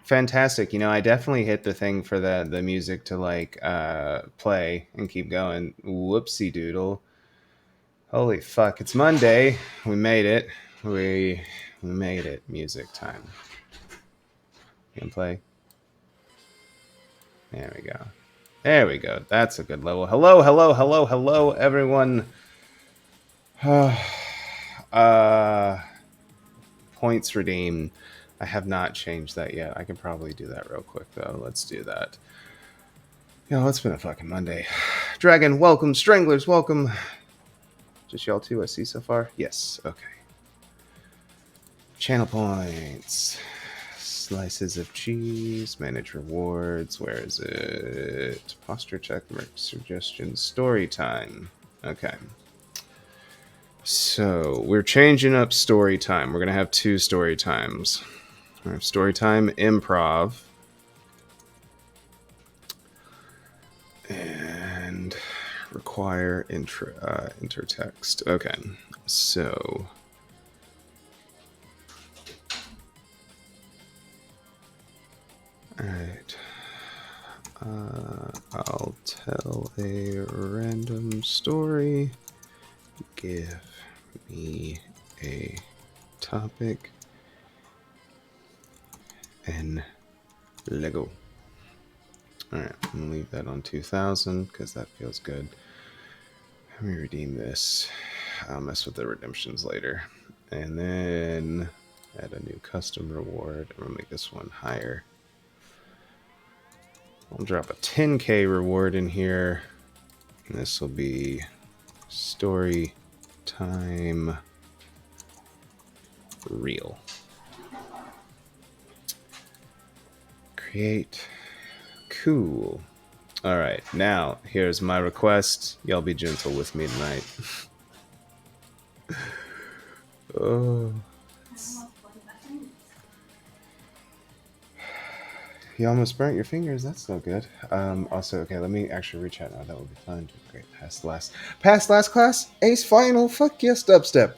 Fantastic. I definitely hit the thing for the music to like play and keep going. Whoopsie doodle. Holy fuck, it's Monday. We made it. We made it. Music time. You can play. There we go. There we go. That's a good level. Hello, hello, hello, hello, everyone. uh Points redeemed. I have not changed that yet. I can probably do that real quick though. Let's do that. It's been a fucking Monday. Dragon, welcome. Stranglers, welcome. Just y'all two I see so far? Yes. Okay. Channel points. Slices of cheese. Manage rewards. Where is it? Posture check. Suggestions. Story time. Okay. So we're changing up story time. We're going to have two story times. We have story time improv. And require intertext. Okay. So alright. I'll tell a random story. Give me a topic. And Lego. Alright, I'm going to leave that on 2000 because that feels good. Let me redeem this. I'll mess with the redemptions later. And then add a new custom reward. I'm going to make this one higher. I'll drop a 10k reward in here. And this will be story time real. Create. Cool. All right, now here's my request. Y'all be gentle with me tonight. Oh. You almost burnt your fingers. That's so good. Also, okay, let me actually reach out now. That would be fun. Great. Past last class. Ace final. Fuck yes, dubstep.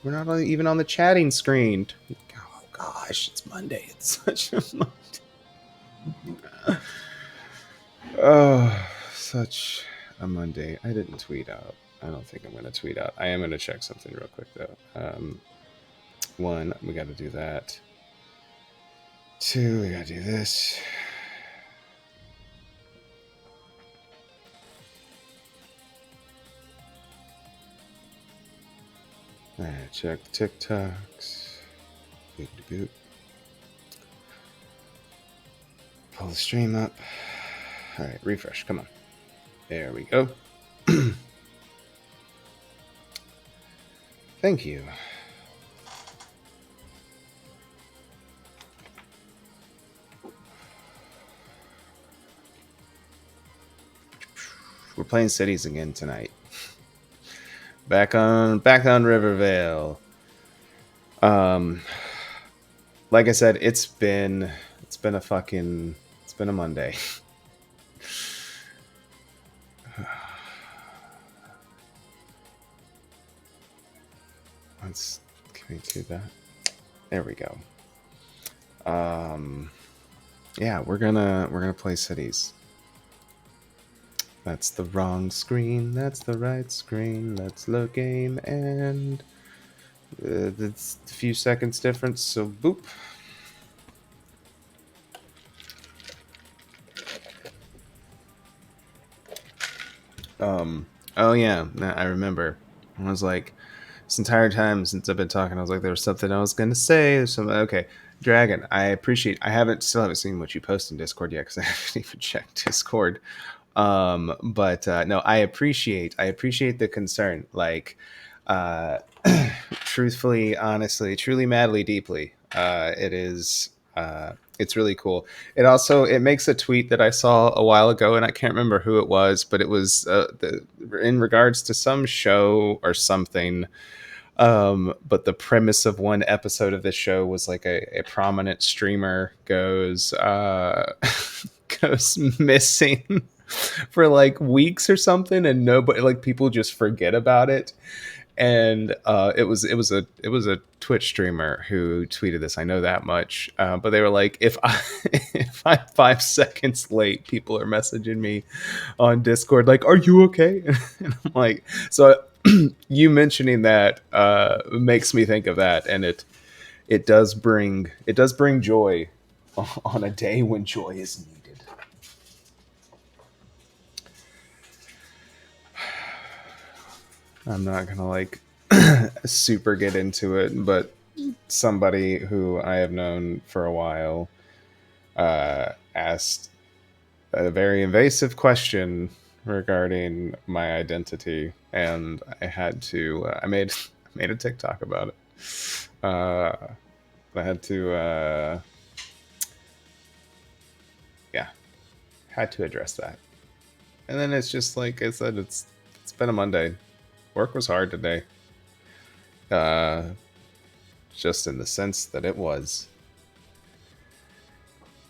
We're not even on the chatting screen. Oh gosh, it's Monday. It's such a Monday. Oh, such a Monday. I didn't tweet out. I don't think I'm going to tweet out. I am going to check something real quick though. One, we got to do that. Two, we gotta do this. Alright, check the TikToks. Boop de boop. Pull the stream up. Alright, refresh. Come on. There we go. Thank you. We're playing cities again tonight. Back on RivrVale. Like I said, it's been a Monday. Can we do that? There we go. Yeah, we're gonna play cities. That's the wrong screen. That's the right screen. Let's load game, and it's a few seconds difference. So boop. Oh yeah, I remember. I was like, this entire time since I've been talking, I was like, there was something I was gonna say. There's some okay. Dragon, I still haven't seen what you post in Discord yet because I haven't even checked Discord. But no, I appreciate the concern. Like, truthfully, honestly, truly, madly, deeply, it is. It's really cool. It makes a tweet that I saw a while ago, and I can't remember who it was, but it was in regards to some show or something. But the premise of one episode of this show was like a prominent streamer goes goes missing for like weeks or something, and nobody, like, people just forget about it. And it was a Twitch streamer who tweeted this. I know that much. But they were like, if I if I'm 5 seconds late, people are messaging me on Discord like, "Are you okay?" And I'm like, so you mentioning that makes me think of that, and it does bring joy on a day when joy is needed. I'm not gonna like super get into it, but somebody who I have known for a while asked a very invasive question regarding my identity, and I had to. I made made a TikTok about it. I had to. Yeah, had to address that. And then it's just like I said, it's been a Monday. Work was hard today. Uh, just in the sense that it was.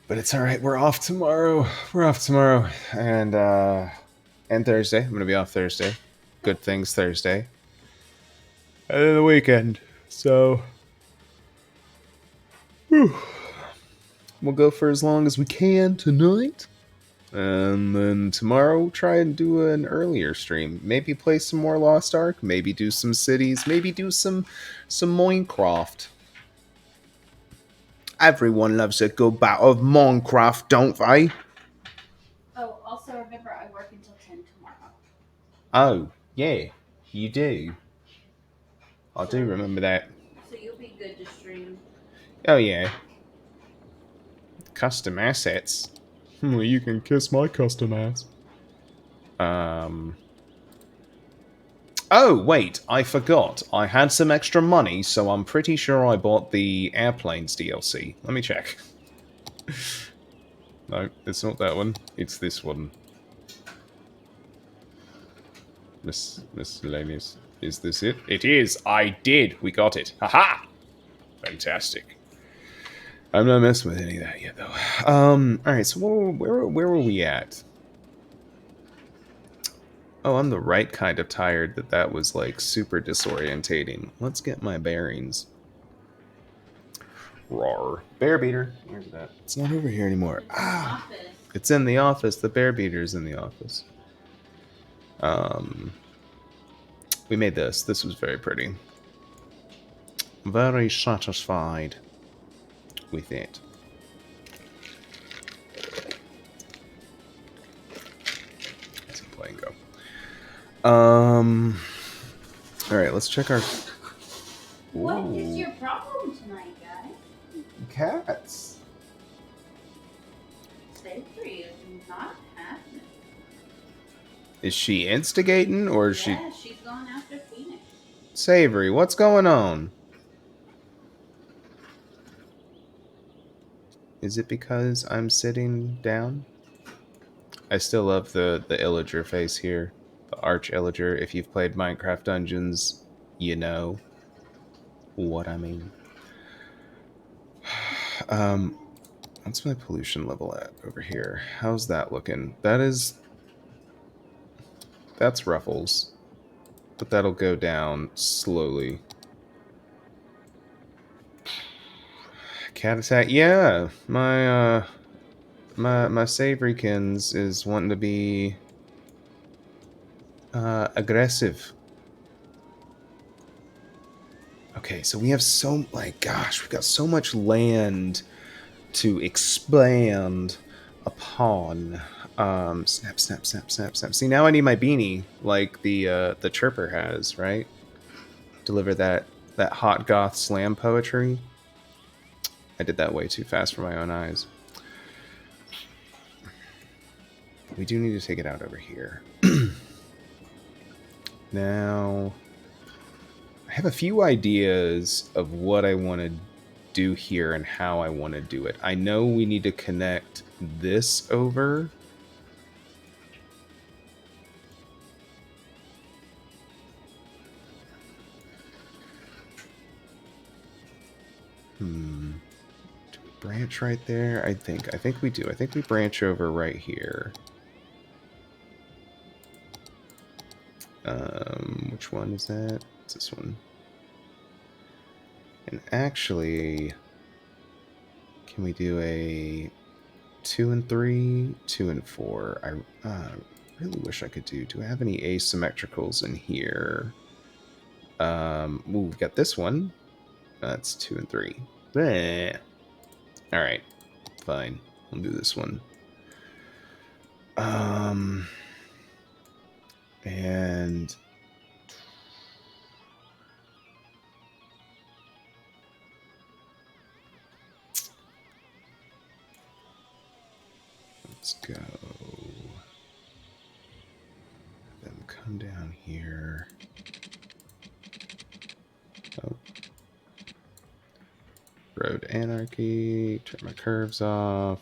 But it's all right. We're off tomorrow. We're off tomorrow, and Thursday. I'm gonna be off Thursday. Good things Thursday, and then the weekend. So whew, we'll go for as long as we can tonight, and then tomorrow we'll try and do an earlier stream. Maybe play some more Lost Ark. Maybe do some cities. Maybe do some Minecraft. Everyone loves a good bout of Minecraft, don't they? Oh, also remember, I work until 10 tomorrow. Oh, yeah, you do. I do remember that. So you'll be good to stream. Oh, yeah. Custom assets. Well, you can kiss my custom ass. Oh, wait, I forgot. I had some extra money, so I'm pretty sure I bought the Airplanes DLC. Let me check. No, it's not that one. It's this one. Miscellaneous. Is this it? It is! I did! We got it. Haha! Fantastic. I'm not messing with any of that yet, though. Alright, so where were we at? Oh, I'm the right kind of tired that was, like, super disorientating. Let's get my bearings. Roar. Bear beater. Where's that? It's not over here anymore. It's in the office. The bear beater's in the office. We made this. This was very pretty. Very satisfied with it. Let's play and go. Alright, let's check our... What is your problem tonight, guys? Cats. Savory is not happening. Is she instigating, or is Yeah, she's going after Phoenix. Savory, what's going on? Is it because I'm sitting down? I still love the Illager face here. The Arch Illager. If you've played Minecraft Dungeons, you know what I mean. What's my pollution level at over here? How's that looking? That's Ruffles. But that'll go down slowly. Cat attack. Yeah, my Savorykins is wanting to be aggressive. Okay, so we have we've got so much land to expand upon. Snap, snap, snap, snap, snap. See, now I need my beanie, like the chirper has, right? Deliver that hot goth slam poetry. I did that way too fast for my own eyes. We do need to take it out over here. Now, I have a few ideas of what I want to do here and how I want to do it. I know we need to connect this over. Do we branch right there? I think we do. I think we branch over right here. Which one is that? What's this one? And actually, can we do a 2 and 3, 2 and 4? I really wish I could do. Do I have any asymmetricals in here? Ooh, we've got this one. That's 2 and 3. Bleh. All right, fine. We'll do this one. And let's go. Then come down here. Oh. Road anarchy. Turn my curves off.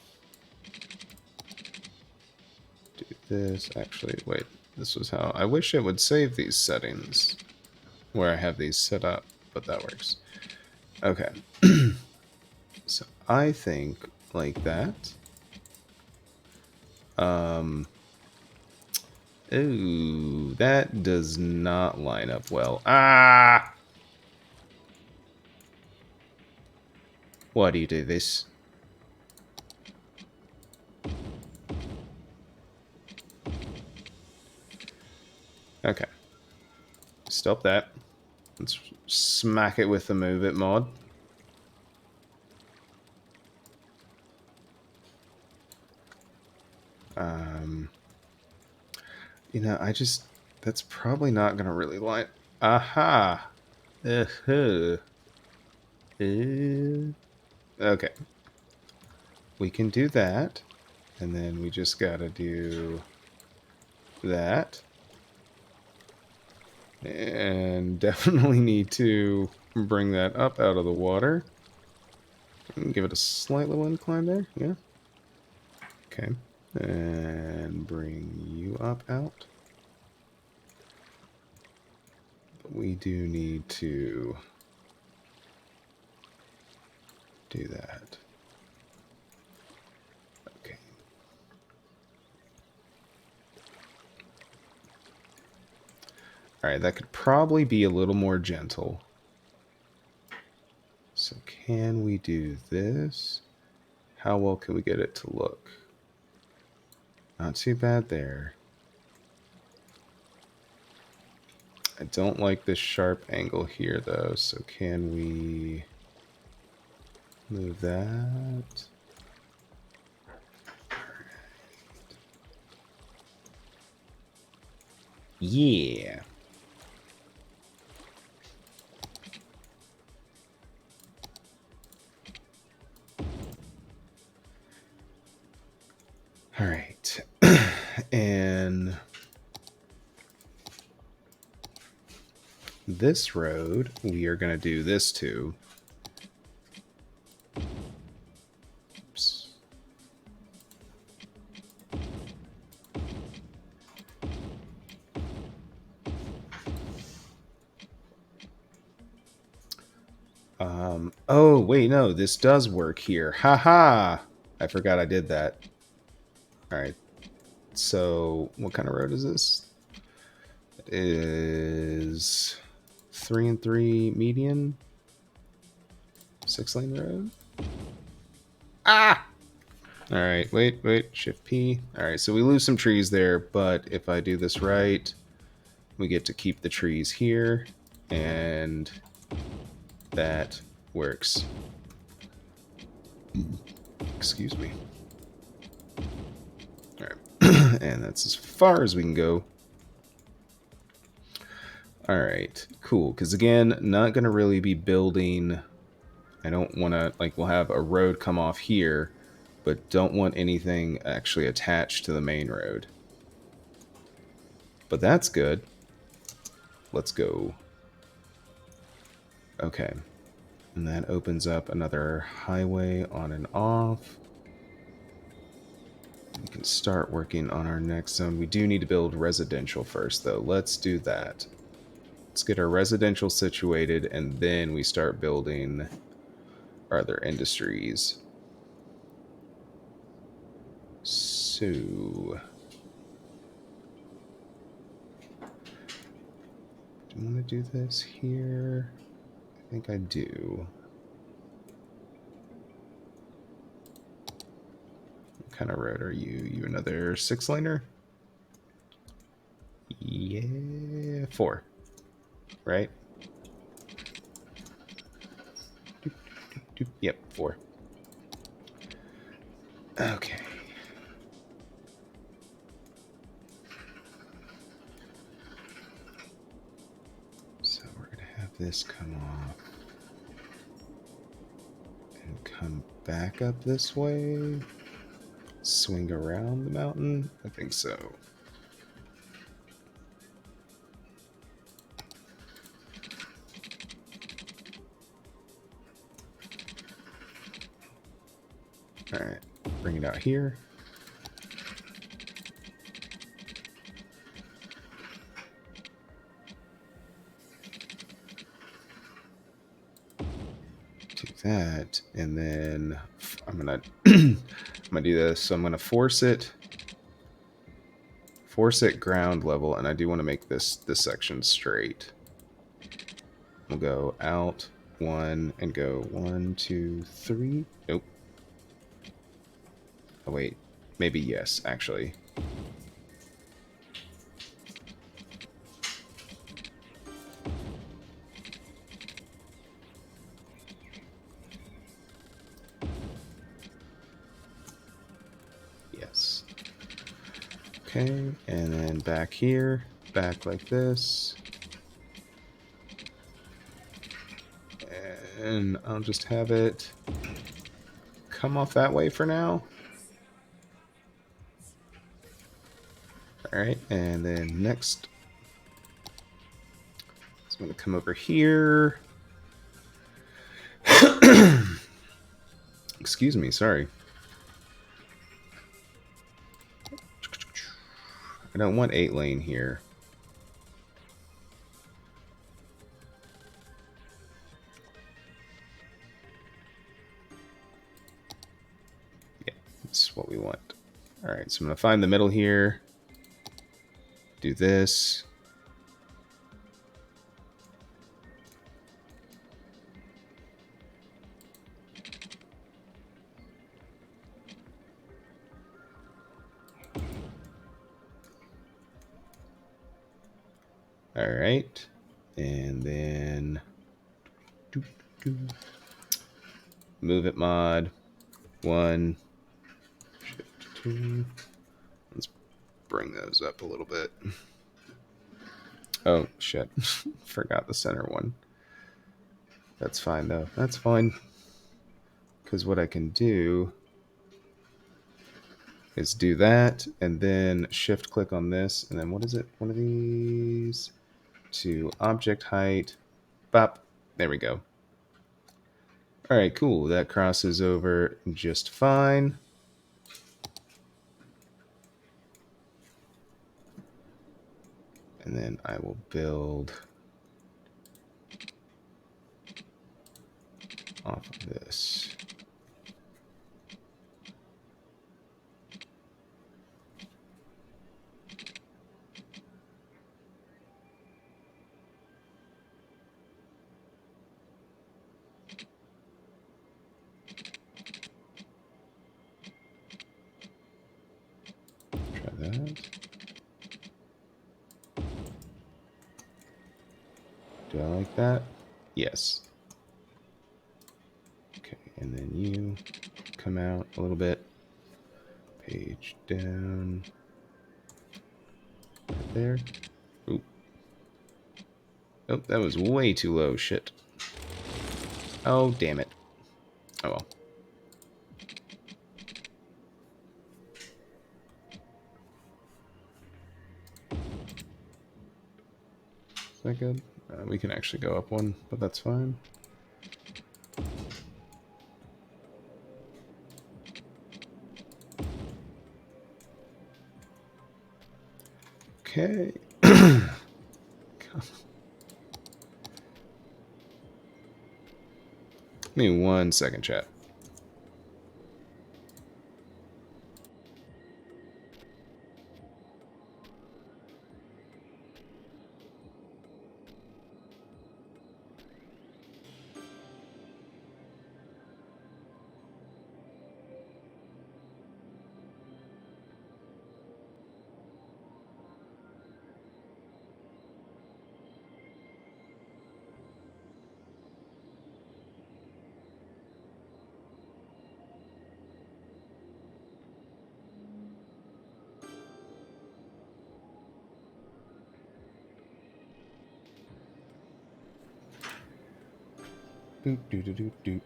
Do this. Actually, wait. This was how... I wish it would save these settings where I have these set up, but that works. Okay. So I think like that. Ooh, that does not line up well. Ah! Why do you do this? Okay. Stop that. Let's smack it with the move it mod. You know, that's probably not going to really line. Aha! Uh-huh. Okay. We can do that. And then we just got to do that. And definitely need to bring that up out of the water. And give it a slight little incline there. Yeah. Okay. And bring you up out. But we do need to do that. Okay. Alright, that could probably be a little more gentle. So can we do this? How well can we get it to look? Not too bad there. I don't like this sharp angle here, though, so can we move that? Yeah. All right. And this road, we are going to do this too. Oops. Oh, wait, no, this does work here. Haha! I forgot I did that. All right. So, what kind of road is this? It is 3 and 3 median. 6-lane road. Ah! All right, wait, shift P. All right, so we lose some trees there, but if I do this right, we get to keep the trees here, and that works. Excuse me. All right, and that's as far as we can go. All right, cool, because again, not going to really be building... I don't want to, like, we'll have a road come off here, but don't want anything actually attached to the main road. But that's good. Let's go. Okay. And that opens up another highway on and off. We can start working on our next zone. We do need to build residential first, though. Let's do that. Let's get our residential situated, and then we start building our other industries. So... want to do this here? I think I do. What kind of road are you? You another 6-laner? Yeah, 4. Right? Yep, 4. Okay. So we're going to have this come off and come back up this way. Swing around the mountain? I think so. Alright, bring it out here. Do that, and then I'm gonna I'm gonna do this. So I'm gonna force it ground level, and I do want to make this section straight. We'll go out 1 and go 1, 2, 3. Nope. Oh wait, maybe yes, actually. Yes. Okay, and then back here, back like this. And I'll just have it come off that way for now. Alright, and then next, so I'm going to come over here. Excuse me, sorry. I don't want 8-lane here. Yeah, that's what we want. Alright, so I'm going to find the middle here. Do this. Alright, and then move it mod 1, shift 2. Let's bring those up a little bit. Oh shit, forgot the center one. That's fine though. That's fine, because what I can do is do that and then shift click on this, and then what is it? One of these to object height. Bop. There we go. All right, cool. That crosses over just fine. And then I will build off of this. Try that. Do I like that? Yes. Okay, and then you come out a little bit. Page down. Right there. Oop. Oh, that was way too low. Shit. Oh, damn it. Oh well. Is that good? We can actually go up one, but that's fine. Okay. Give me 1 second, chat. Doot, doot, doot, doot, doot.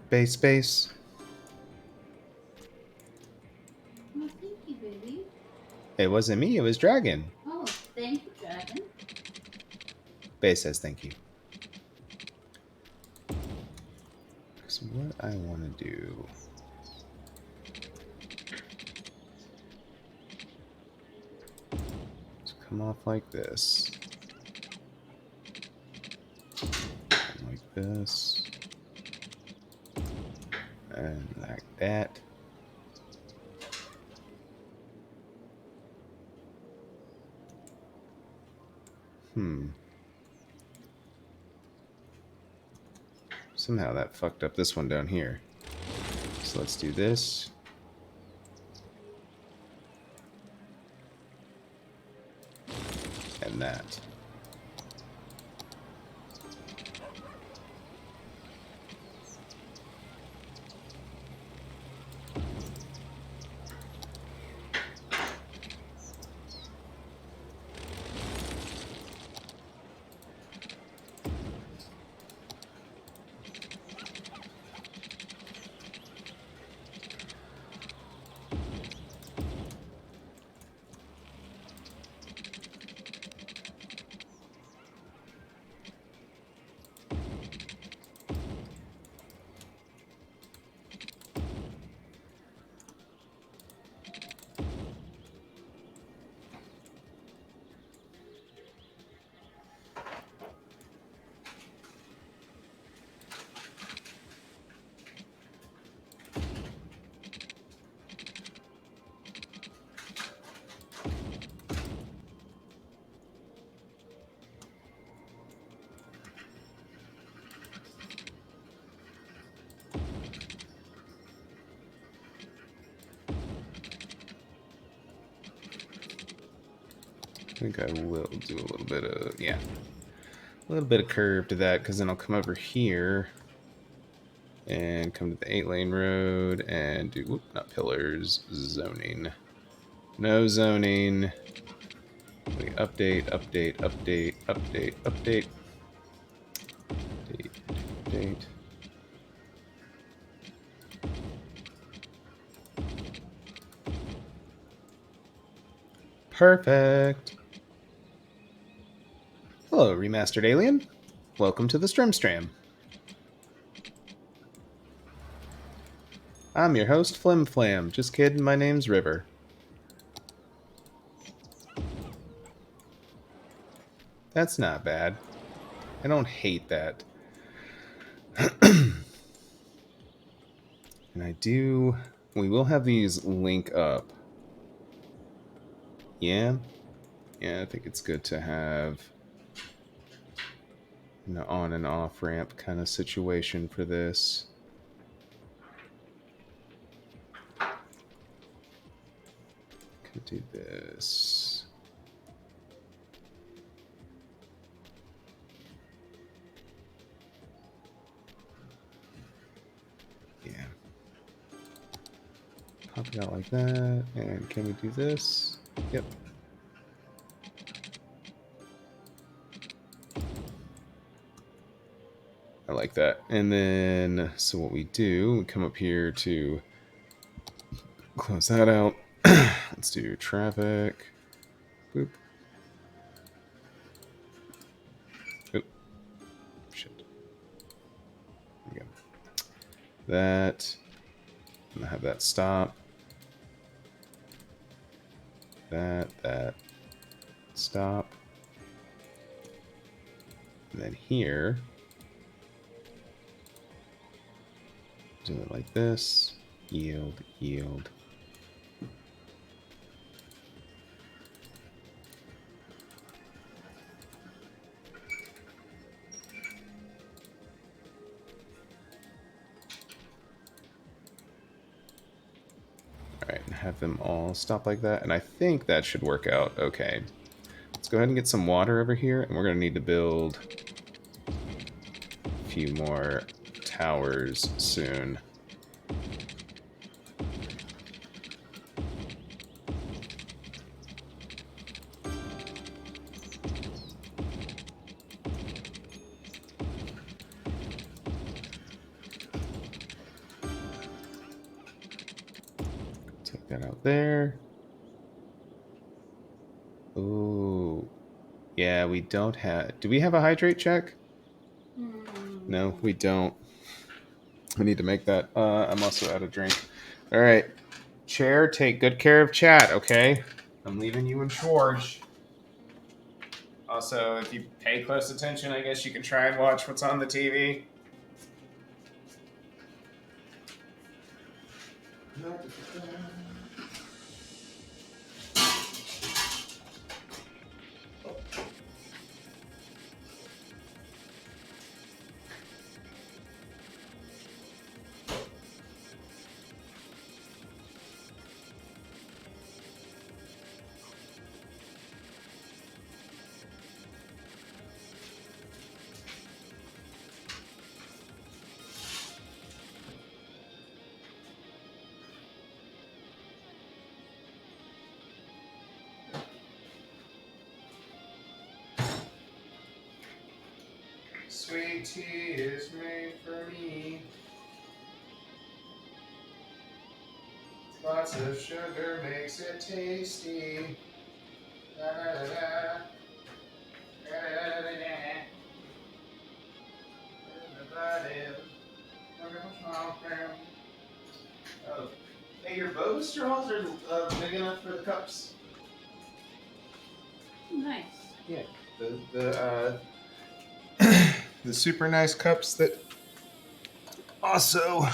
Base, base. Oh, thank you, baby. It wasn't me, it was Dragon. Oh, thank you, Dragon. Base says thank you. So what I want to do... is come off like this. Like this. And like that. Somehow that fucked up this one down here. So let's do this. And that. I think I will do a little bit of, yeah, a little bit of curve to that, because then I'll come over here and come to the 8-lane road and do, whoop, not pillars, zoning. No zoning. We update, update, update, update, update. Update, update. Perfect. Hello, Remastered Alien. Welcome to the Strimstram. I'm your host, Flim Flam. Just kidding, my name's River. That's not bad. I don't hate that. And I do... we will have these link up. Yeah? Yeah, I think it's good to have an on and off ramp kind of situation for this. Could do this. Yeah. Pop it out like that. And can we do this? Yep. I like that. And then, so what we do, we come up here to close that out. Let's do traffic. Boop. Oop. Shit. There we go. That. I'm gonna have that stop. That. Stop. And then here, do it like this. Yield, yield. Alright, and have them all stop like that. And I think that should work out okay. Let's go ahead and get some water over here. And we're going to need to build a few more towers soon. that out there. Ooh. Yeah, we don't have... Do we have a hydrate check? No, we don't. We need to make that. I'm also out of drink. All right. Chair, take good care of chat, okay? I'm leaving you in charge. Also, if you pay close attention, I guess you can try and watch what's on the TV. Sweet tea is made for me. Lots of sugar makes it tasty. Da, da, da, da. Oh. Hey, your boba straws are big enough for the cups. Nice. Yeah, the super nice cups that also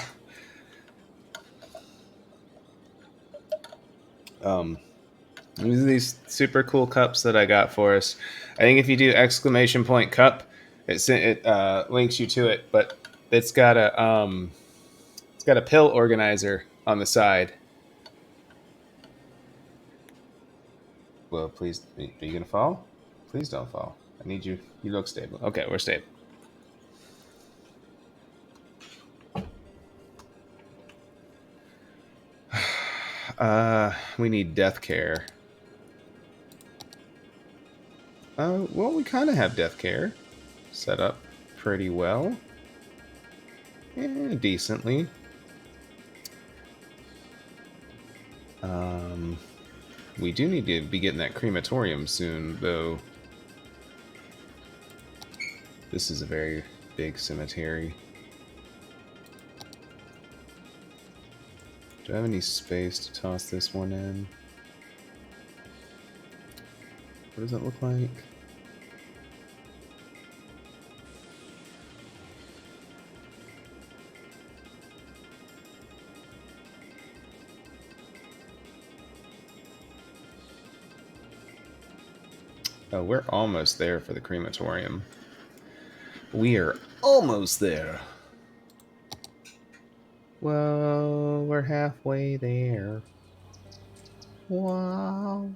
these are these super cool cups that I got for us. I think if you do exclamation point cup, it links you to it, but it's got a pill organizer on the side. Well, please, are you gonna fall? Please don't fall. I need you. You look stable. Okay, we're stable. We need death care. Well, we kind of have death care set up pretty well. Decently. We do need to be getting that crematorium soon, though. This is a very big cemetery. Do I have any space to toss this one in? What does that look like? Oh, we're almost there for the crematorium. We are almost there. Well, we're halfway there. Wow.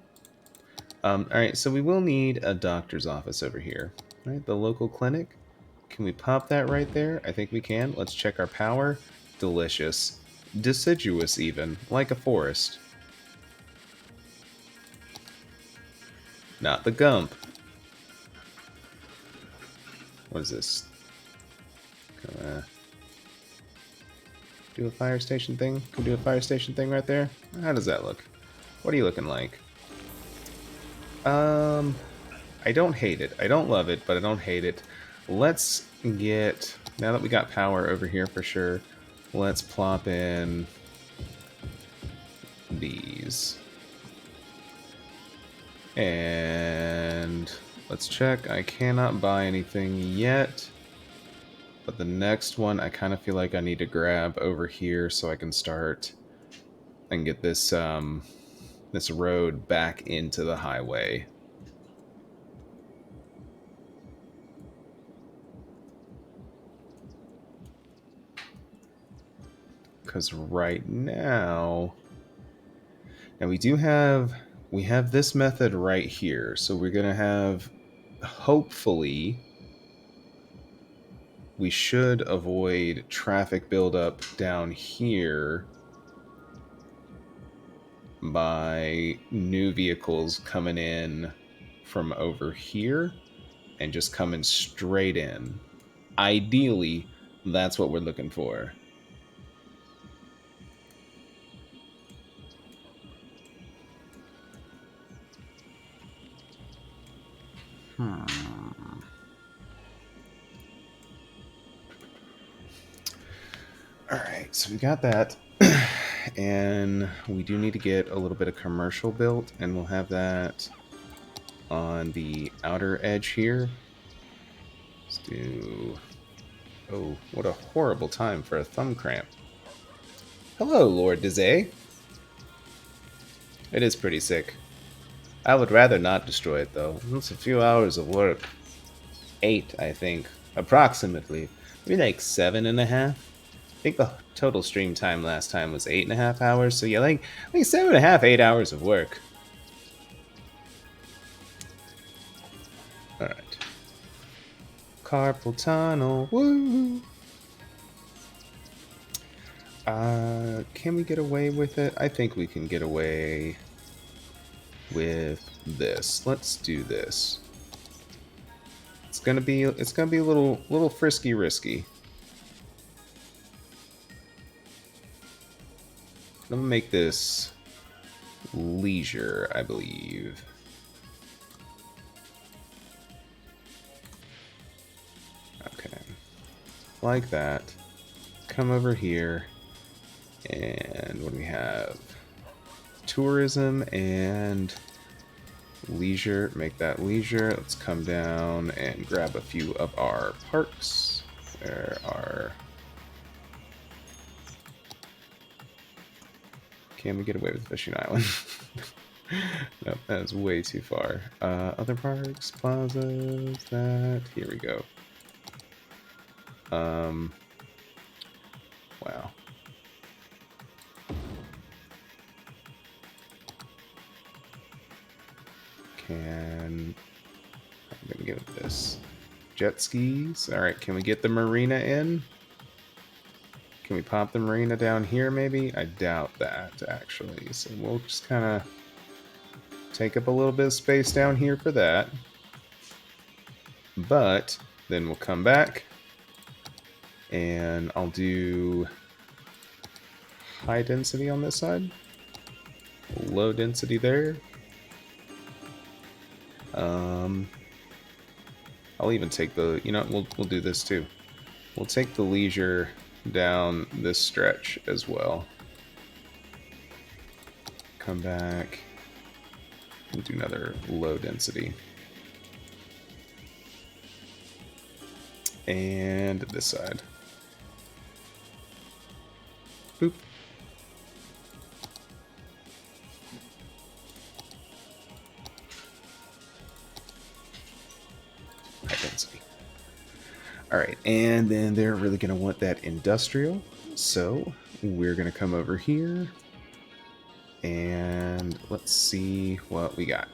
Alright, so we will need a doctor's office over here. Right, the local clinic. Can we pop that right there? I think we can. Let's check our power. Delicious. Deciduous even, like a forest. Not the gump. What is this? Do a fire station thing? Can we do a fire station thing right there? How does that look? What are you looking like? I don't hate it. I don't love it, but I don't hate it. Let's get... Now that we got power over here for sure, let's plop in these. And let's check. I cannot buy anything yet. But the next one, I kind of feel like I need to grab over here so I can start and get this this road back into the highway. Because right now, and we have this method right here. So we're gonna have, hopefully, we should avoid traffic buildup down here by new vehicles coming in from over here and just coming straight in. Ideally, that's what we're looking for. Alright, so we got that. And we do need to get a little bit of commercial built, and we'll have that on the outer edge here. Let's do... Oh, what a horrible time for a thumb cramp. Hello, Lord Dizay. It is pretty sick. I would rather not destroy it, though. It's a few hours of work. 8, I think. Approximately. Maybe like 7.5. I think the total stream time last time was 8.5 hours. So yeah, like 7.5, 8 hours of work. Alright. Carpal tunnel. Woo! Can we get away with it? I think we can get away with this. Let's do this. It's gonna be a little frisky risky. I'm gonna make this leisure, I believe. Okay. Like that. Come over here. And what do we have? Tourism and leisure. Make that leisure. Let's come down and grab a few of our parks. There are... Can we get away with Fishing Island? Nope, that is way too far. Other parks, plazas, that... Here we go. Wow. I'm gonna give it this. Jet skis. Alright, can we get the marina in? Can we pop the marina down here, maybe? I doubt that, actually. So we'll just kind of take up a little bit of space down here for that. But then we'll come back, and I'll do high density on this side. Low density there. I'll even take the... You know, we'll do this too. We'll take the leisure down this stretch as well. Come back and do another low density. And this side. Boop. High density. Alright, and then they're really going to want that industrial. So we're going to come over here. And let's see what we got.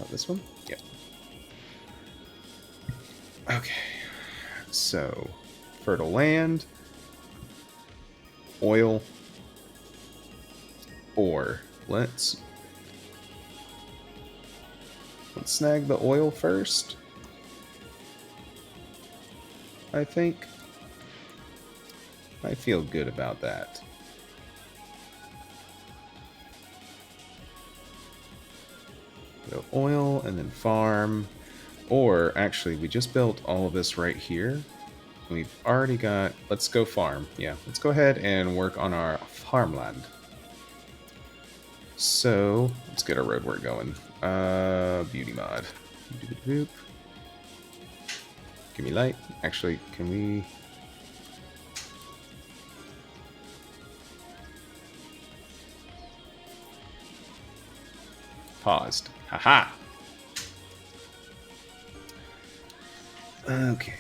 This one? Yep. Okay. So, fertile land, oil, ore. Let's snag the oil first. I think. I feel good about that. Go oil and then farm. Or actually, we just built all of this right here. We've already got... Let's go farm. Yeah, let's go ahead and work on our farmland. So, let's get our roadwork going. Beauty mod. Boop. Give me light. Actually, can we... Paused. Haha! Okay.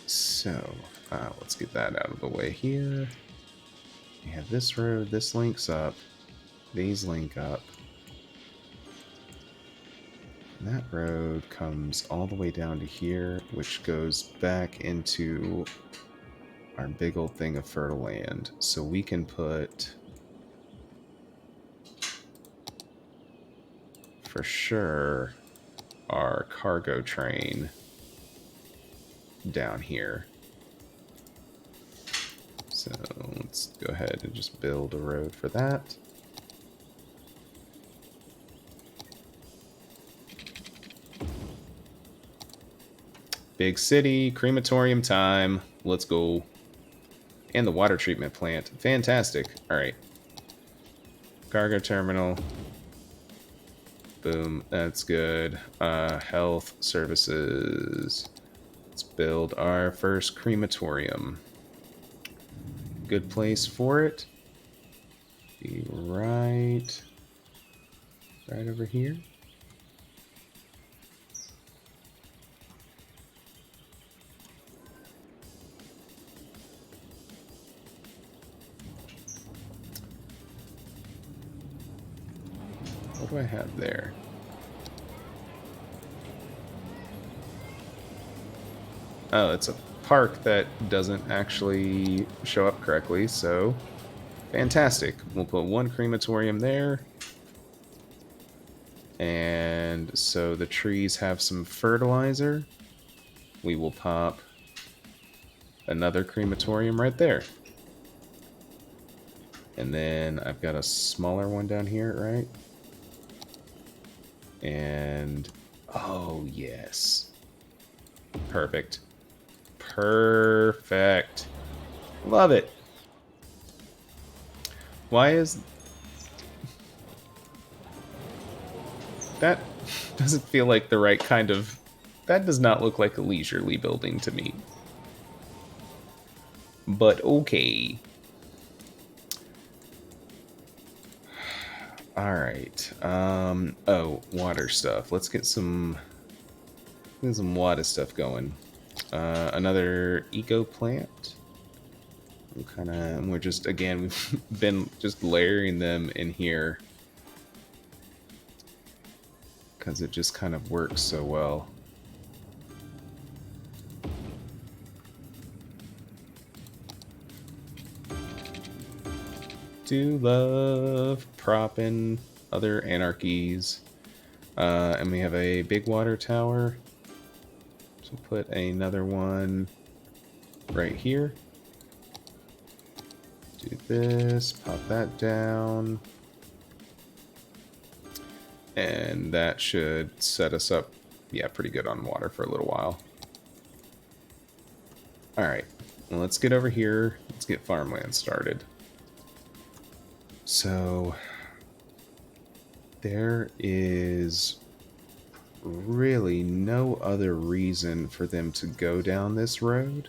So, let's get that out of the way here. We have this road. This links up. These link up. And that road comes all the way down to here, which goes back into our big old thing of fertile land. So we can put... for sure, our cargo train down here. So let's go ahead and just build a road for that. Big city, crematorium time. Let's go. And the water treatment plant. Fantastic. All right. Cargo terminal. Boom. That's good. Health services. Let's build our first crematorium. Good place for it. Be right over here. What do I have there? Oh, it's a park that doesn't actually show up correctly, so fantastic. We'll put one crematorium there. And so the trees have some fertilizer. We will pop another crematorium right there. And then I've got a smaller one down here, right? And oh, yes. Perfect. Perfect. Love it. Why is that doesn't feel like the right kind of... That does not look like a leisurely building to me. But okay. Alright. Oh, water stuff. Let's get some water stuff going. Another eco plant. We're just, again, we've been just layering them in here because it just kind of works so well. Do love propping other anarchies. And we have a big water tower. So put another one right here. Do this, pop that down. And that should set us up, yeah, pretty good on water for a little while. Alright, well, let's get over here. Let's get farmland started. So, there is really no other reason for them to go down this road.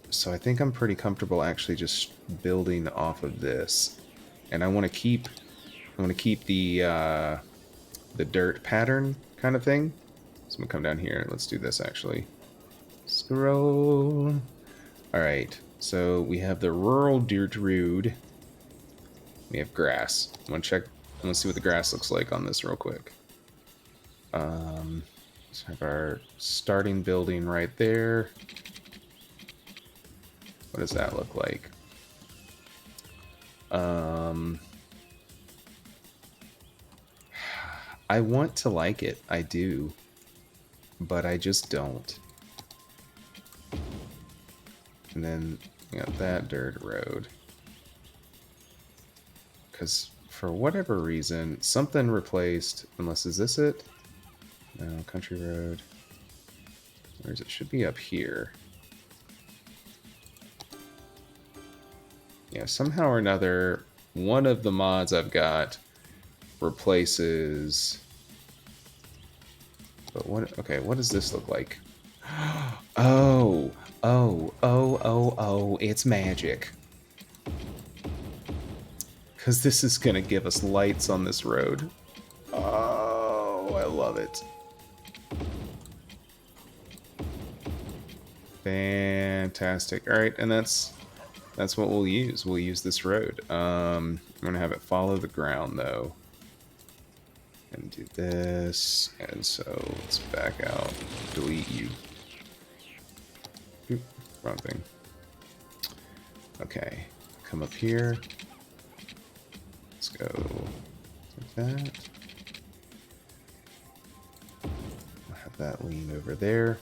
So I think I'm pretty comfortable actually just building off of this. And I want to keep the dirt pattern kind of thing. So I'm gonna come down here. Let's do this actually. Scroll. All right. So we have the rural dirt road. We have grass. I'm gonna check. I'm gonna see what the grass looks like on this real quick. Let's have our starting building right there. What does that look like? I want to like it. I do. But I just don't. And then we got that dirt road. Because for whatever reason, something replaced, unless is this it? No, country road. Where is it? Should be up here. Yeah, somehow or another, one of the mods I've got replaces... But what... Okay, what does this look like? Oh, it's magic. Because this is going to give us lights on this road. Oh, I love it. Fantastic. All right, and that's what we'll use. We'll use this road. I'm going to have it follow the ground, though. And do this. And so let's back out. Delete you. Oop, wrong thing. Okay. Come up here. Let's go like that. I'll have that lean over there.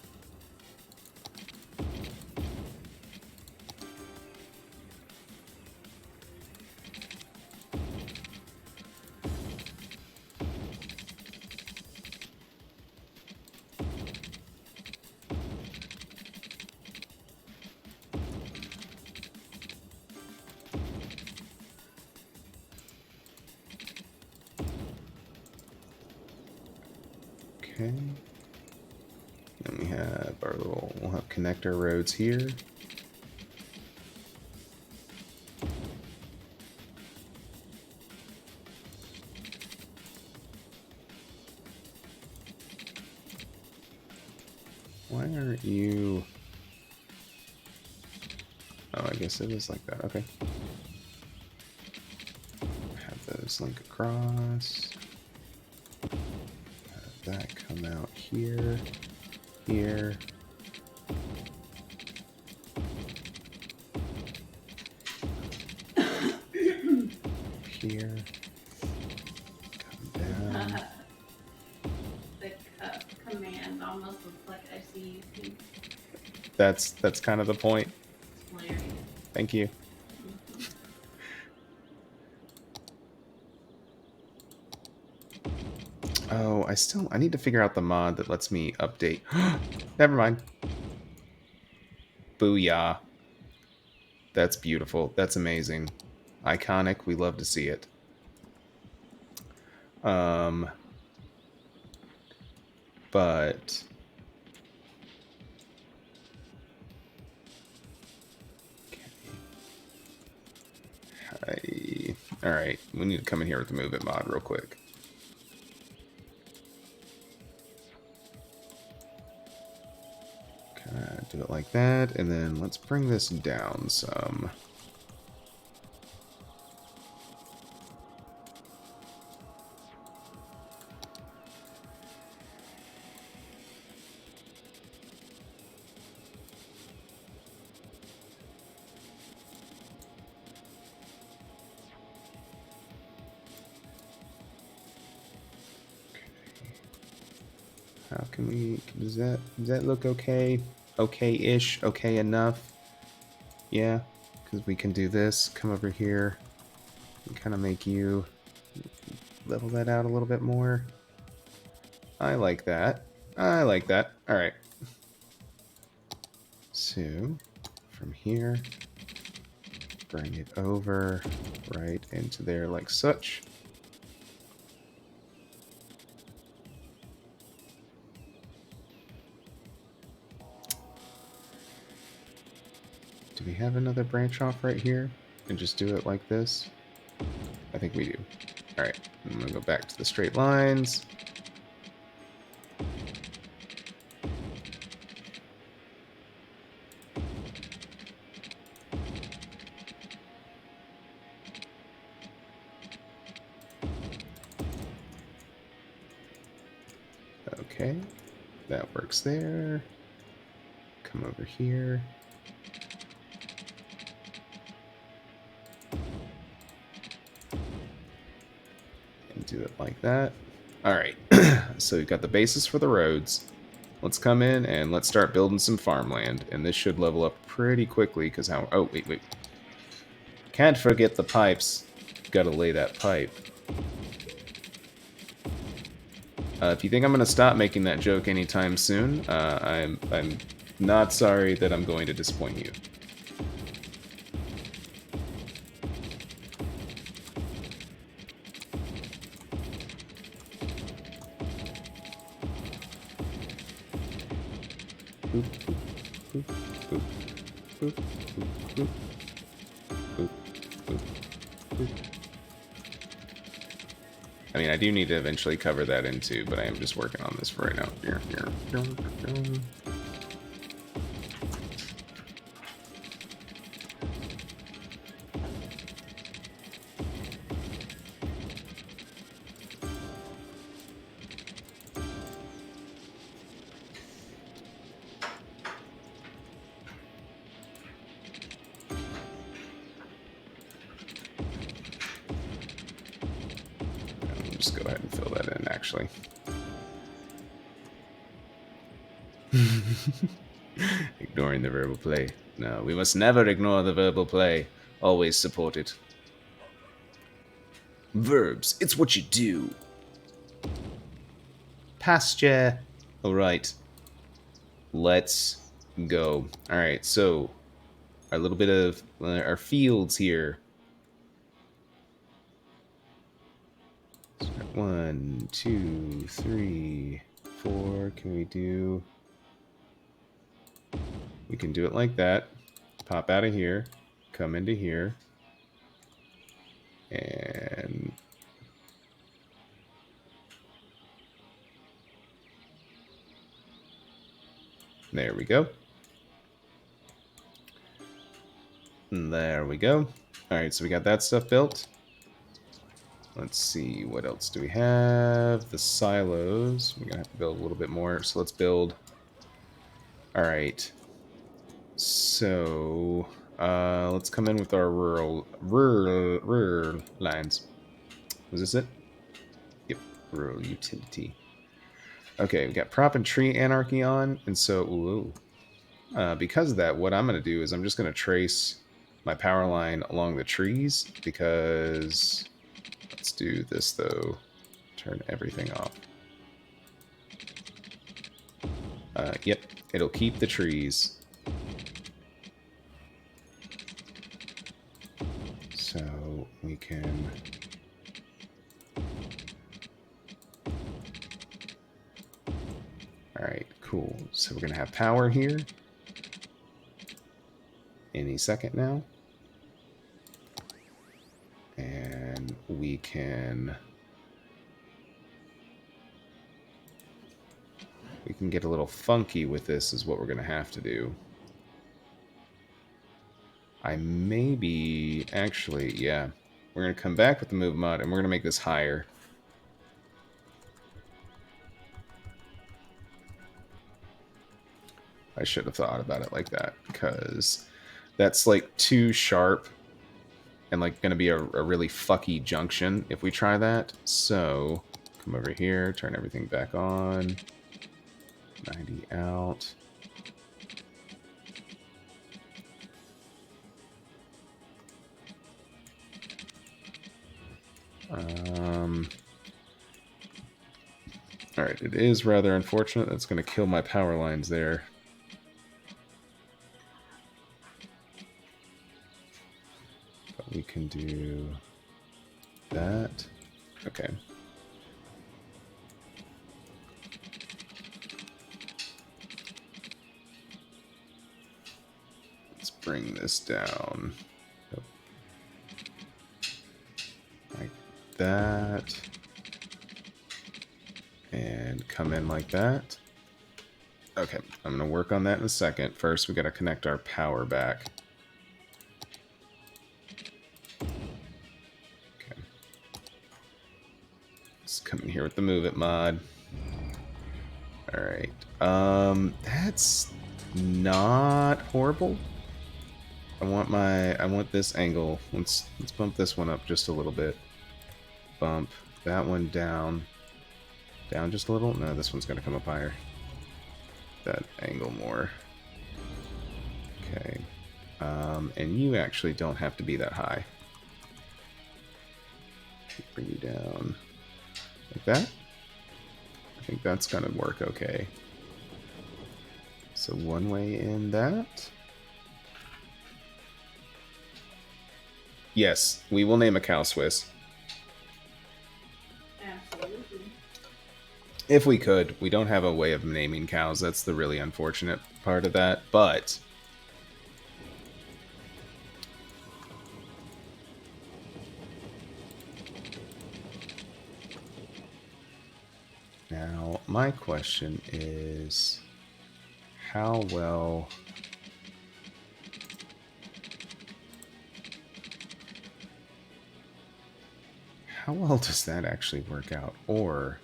Okay. Then we have our little, we'll have connector roads here. Why aren't you... Oh, I guess it is like that. Okay. Have those link across. Have that come out here. Here. Here. Come down. The command almost looks like ICU. That's kind of the point. It's hilarious. Thank you. Oh, I need to figure out the mod that lets me update. Never mind. Booyah. That's beautiful. That's amazing. Iconic. We love to see it. But all right, we need to come in here with the move it mod real quick. Do it like that, and then let's bring this down some. How can we? Does that look okay? Okay-ish. Okay enough. Yeah, because we can do this. Come over here and kind of make you level that out a little bit more. I like that. I like that. All right. So from here, bring it over right into there like such. Do we have another branch off right here? And just do it like this? I think we do. All right, I'm gonna go back to the straight lines. Okay, that works there. Come over here. And do it like that. All right, so we've got the basis for the roads. Let's come in and let's start building some farmland. And this should level up pretty quickly because how... Oh, wait. Can't forget the pipes. Gotta lay that pipe. If you think I'm going to stop making that joke anytime soon, I'm not sorry that I'm going to disappoint you. Boop, boop, boop, boop, boop, boop, boop, boop, boop. I mean, I do need to eventually cover that in too, but I am just working on this for right now. Here. Just go ahead and fill that in, actually. Ignoring the verbal play. No, we must never ignore the verbal play. Always support it. Verbs, it's what you do. Pasture. Alright. Let's go. Alright, so our little bit of our fields here. 1, 2, 3, before. Can we do... We can do it like that. Pop out of here. Come into here. And... There we go. And there we go. Alright, so we got that stuff built. Let's see, what else do we have? The silos. We're going to have to build a little bit more. So let's build... Alright. So... let's come in with our rural lines. Was this it? Yep, rural utility. Okay, we got prop and tree anarchy on, and so because of that, what I'm going to do is I'm just going to trace my power line along the trees, because let's do this though. Turn everything off. Yep, it'll keep the trees. So we can... Alright, cool. So we're going to have power here. Any second now. And we can... We can get a little funky with this is what we're going to have to do. I maybe... Actually, yeah. We're going to come back with the move mod, and we're going to make this higher. I should have thought about it like that, because that's like too sharp and like going to be a really fucky junction if we try that. So come over here, turn everything back on. 90 out. Alright, it is rather unfortunate. That's going to kill my power lines there. But we can do that. Okay. Let's bring this down. Like that. And come in like that. Okay, I'm going to work on that in a second. First, we got to connect our power back. Okay. Let's come in here with the Move It mod. Alright. That's not horrible. I want this angle. Let's bump this one up just a little bit. Bump that one down. Down just a little? No, this one's going to come up higher. That angle more. Okay. And you actually don't have to be that high. Bring you down like that. I think that's going to work okay. So one way in that. Yes, we will name a cow Swiss. If we could. We don't have a way of naming cows. That's the really unfortunate part of that. But now my question is, how well... How well does that actually work out? Or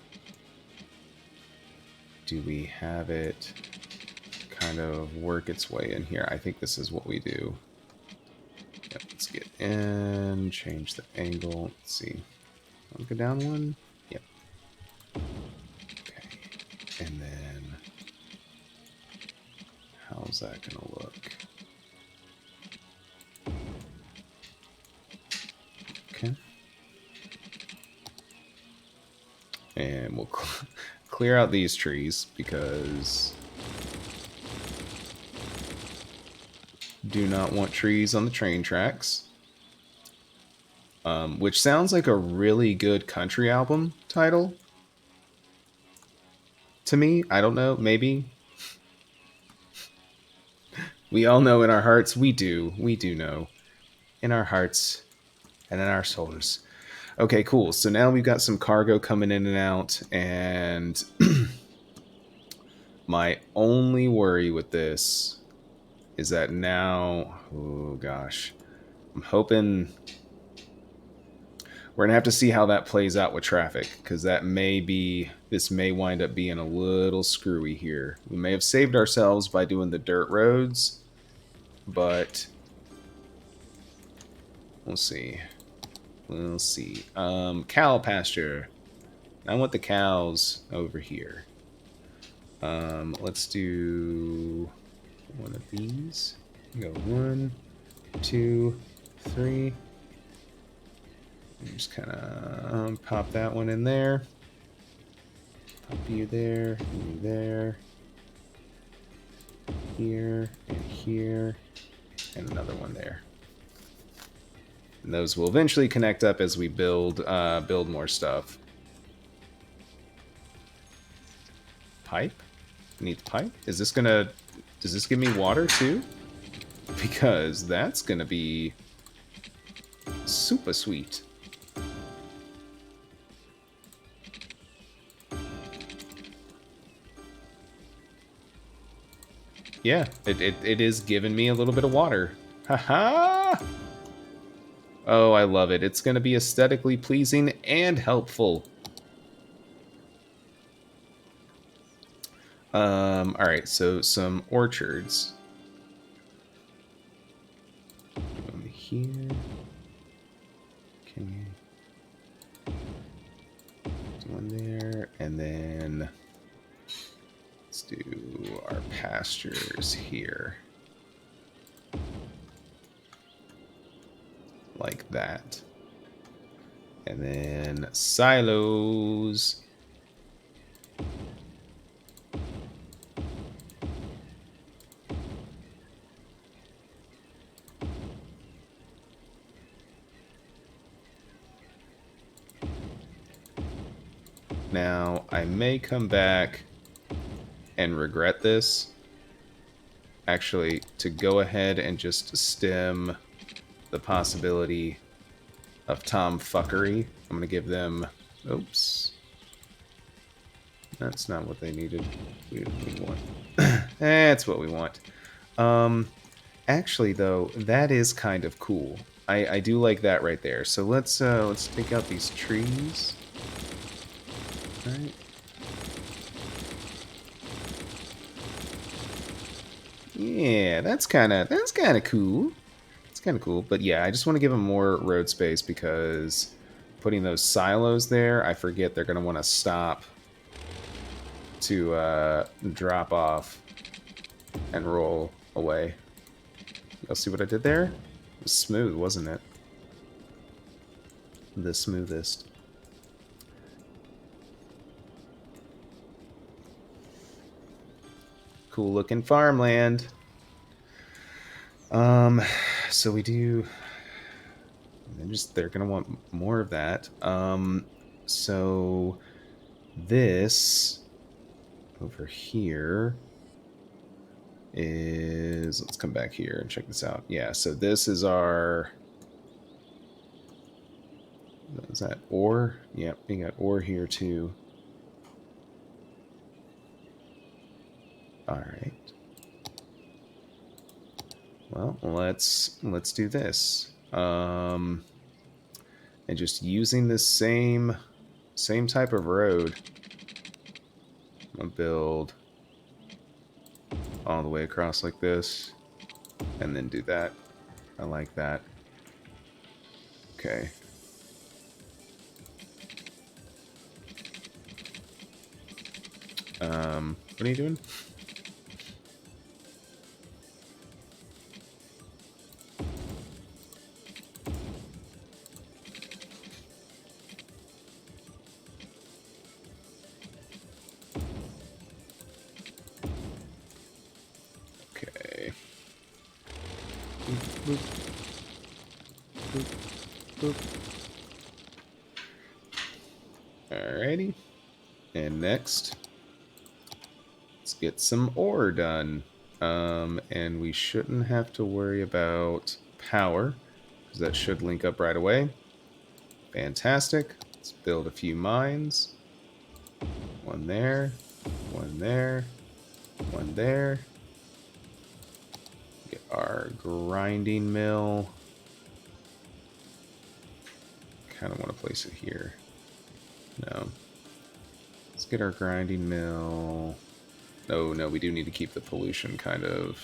do we have it kind of work its way in here? I think this is what we do. Yep, let's get in, change the angle. Let's see. I'll go down one. Yep. Okay. And then how's that going to look? Okay. And we'll clear out these trees because do not want trees on the train tracks. Which sounds like a really good country album title. to me. I don't know. Maybe we all know in our hearts. We do. We do know in our hearts and in our souls. Okay, cool. So now we've got some cargo coming in and out, and my only worry with this is that now, oh gosh, I'm hoping we're gonna have to see how that plays out with traffic, because this may wind up being a little screwy here. We may have saved ourselves by doing the dirt roads, but we'll see. We'll see. Cow pasture. I want the cows over here. Let's do one of these. Go 1, 2, 3. Just kind of pop that one in there. Pop you there, you there. Here, and another one there. And those will eventually connect up as we build more stuff. Pipe? Need pipe? Does this give me water too? Because that's gonna be super sweet. Yeah, it is giving me a little bit of water. Haha! Oh, I love it. It's gonna be aesthetically pleasing and helpful. Alright, so some orchards. One here. Okay. One there, and then let's do our pastures here. Like that. And then silos. Now, I may come back and regret this. Actually, to go ahead and just stem the possibility of tomfuckery. I'm going to give them... Oops. That's not what they needed. We want... That's what we want. Actually, though, that is kind of cool. I do like that right there. So let's take out these trees. Right. Yeah, that's kind of cool. It's kind of cool, but yeah, I just want to give them more road space because putting those silos there, I forget they're going to want to stop to drop off and roll away. You'll see what I did there? It was smooth, wasn't it? The smoothest. Cool looking farmland. So we do... They're gonna want more of that. So this over here is... Let's come back here and check this out. Yeah, so this is our... Is that ore? Yep, we got ore here too. All right. Well, let's do this. And just using this same type of road, I'm gonna build all the way across like this, and then do that. I like that. Okay. What are you doing? Okay. Boop, boop. Boop, boop. Alrighty. And next, get some ore done. And we shouldn't have to worry about power, because that should link up right away. Fantastic. Let's build a few mines. One there, one there, one there. Get our grinding mill. Kind of want to place it here. No. Let's get our grinding mill. Oh, no, we do need to keep the pollution kind of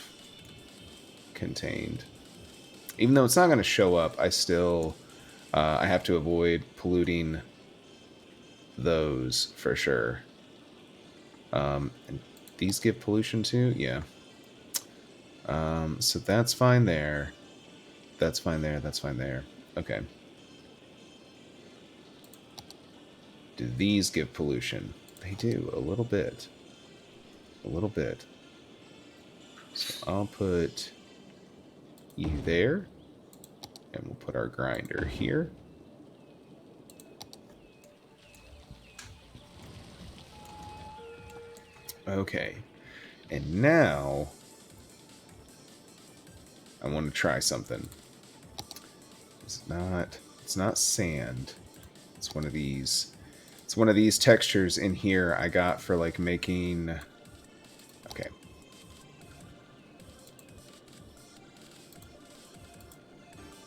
contained. Even though it's not going to show up, I still... I have to avoid polluting those for sure. And these give pollution too? Yeah. So that's fine there. That's fine there. That's fine there. Okay. Do these give pollution? They do, a little bit. A little bit. So I'll put you there. And we'll put our grinder here. Okay. And now I want to try something. It's not sand. It's one of these. It's one of these textures in here I got for like making. Okay.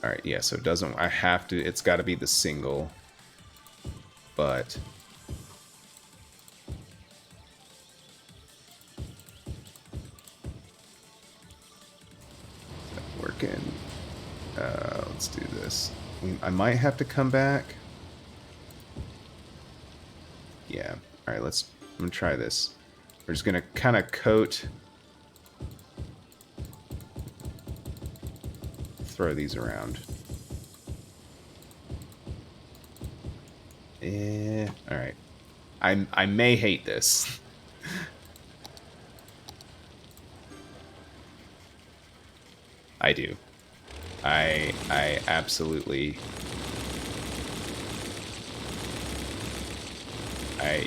All right, yeah, so it doesn't I have to it's got to be the single. But working. Let's do this. I might have to come back. Yeah. All right, I'm going to try this. We're just going to kind of throw these around. All right. I may hate this. I do. I absolutely...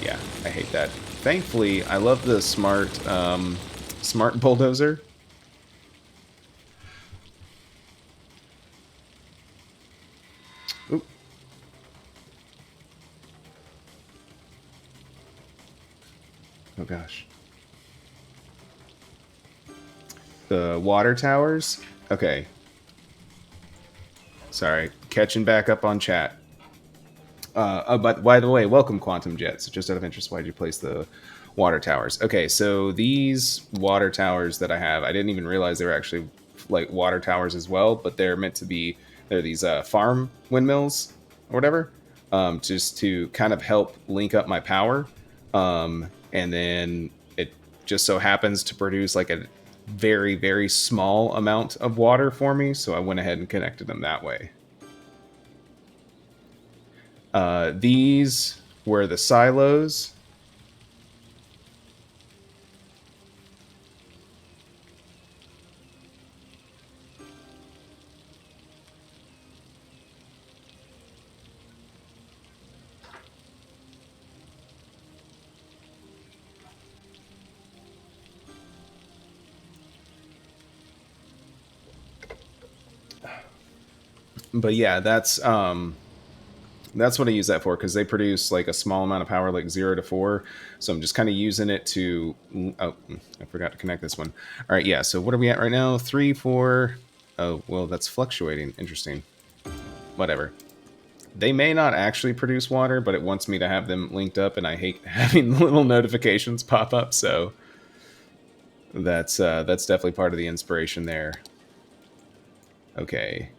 yeah, I hate that. Thankfully, I love the smart bulldozer. Oop. Oh gosh. The water towers? Okay. Sorry, catching back up on chat. But by the way, welcome Quantum Jets. Just out of interest, why did you place the water towers? Okay, so these water towers that I have, I didn't even realize they were actually like water towers as well, but they're meant to be, they're these farm windmills or whatever, just to kind of help link up my power. And then it just so happens to produce like a very, very small amount of water for me, so I went ahead and connected them that way. These were the silos. But yeah, that's what I use that for, because they produce like a small amount of power, like 0 to 4. So I'm just kind of using it to... Oh, I forgot to connect this one. All right, yeah, so what are we at right now? 3, 4... Oh, well, that's fluctuating. Interesting. Whatever. They may not actually produce water, but it wants me to have them linked up, and I hate having little notifications pop up, so... That's definitely part of the inspiration there. Okay.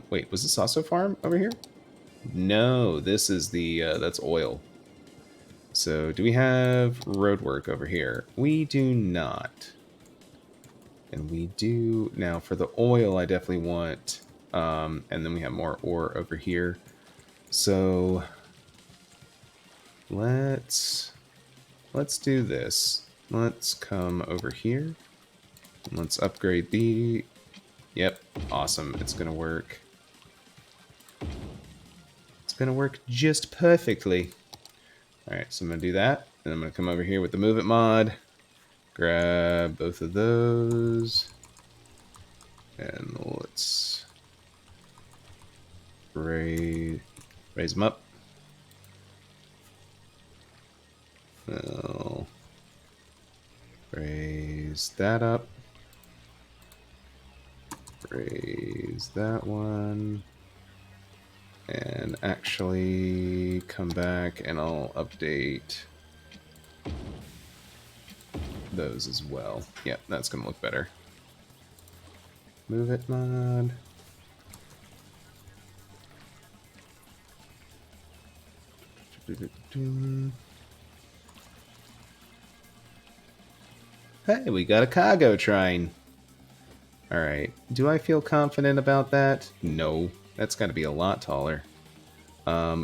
Wait, was this also farm over here? No, this is the, that's oil. So, do we have road work over here? We do not. And we do... Now, for the oil, I definitely want... and then we have more ore over here. So, let's do this. Let's come over here. And let's upgrade the... Yep, awesome. It's going to work. It's going to work just perfectly. All right, so I'm going to do that. And I'm going to come over here with the Move It mod. Grab both of those. And let's raise them up. We'll raise that up. Raise that one. And actually come back and I'll update those as well. Yep, that's going to look better. Move it mod. Hey, we got a cargo train. Alright, do I feel confident about that? No, that's got to be a lot taller.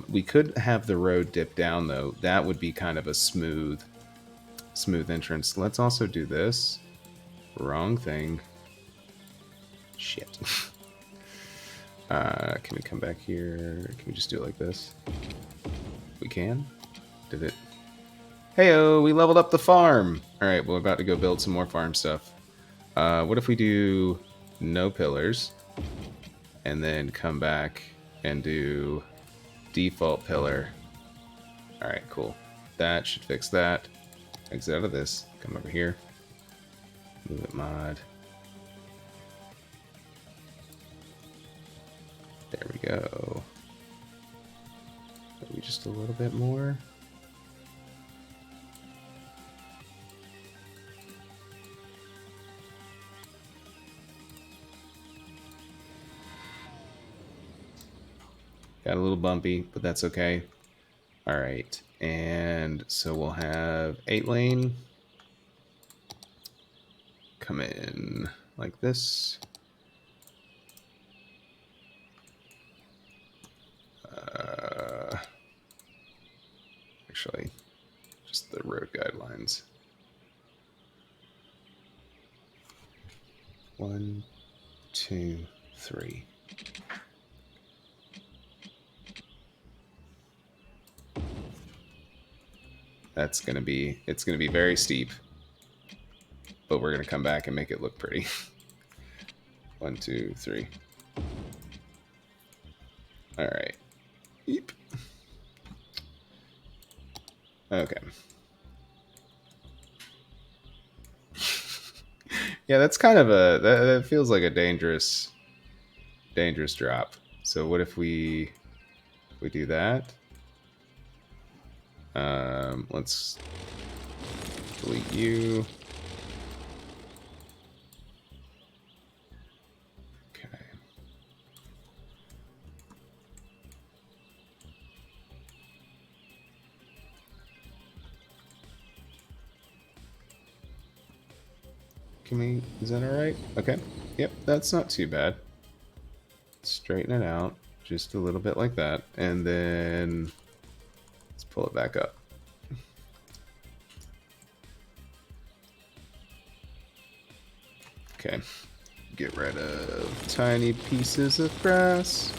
We could have the road dip down, though. That would be kind of a smooth entrance. Let's also do this. Wrong thing. Shit. Can we come back here? Can we just do it like this? We can? Did it? Heyo, we leveled up the farm! Alright, we're about to go build some more farm stuff. What if we do no pillars, and then come back and do default pillar. Alright, cool. That should fix that. Exit out of this. Come over here. Move it mod. There we go. Maybe just a little bit more. Got a little bumpy, but that's okay. All right, and so we'll have 8-lane come in like this. Actually, just the road guidelines. 1, 2, 3. It's gonna be very steep, but we're gonna come back and make it look pretty. 1, 2, 3. All right. Yep. Okay. Yeah, that's kind of that feels like a dangerous drop. So what if we do that? Let's delete you. Okay. Is that all right? Okay. Yep, that's not too bad. Straighten it out just a little bit like that, and then let's pull it back up. Okay. Get rid of tiny pieces of grass.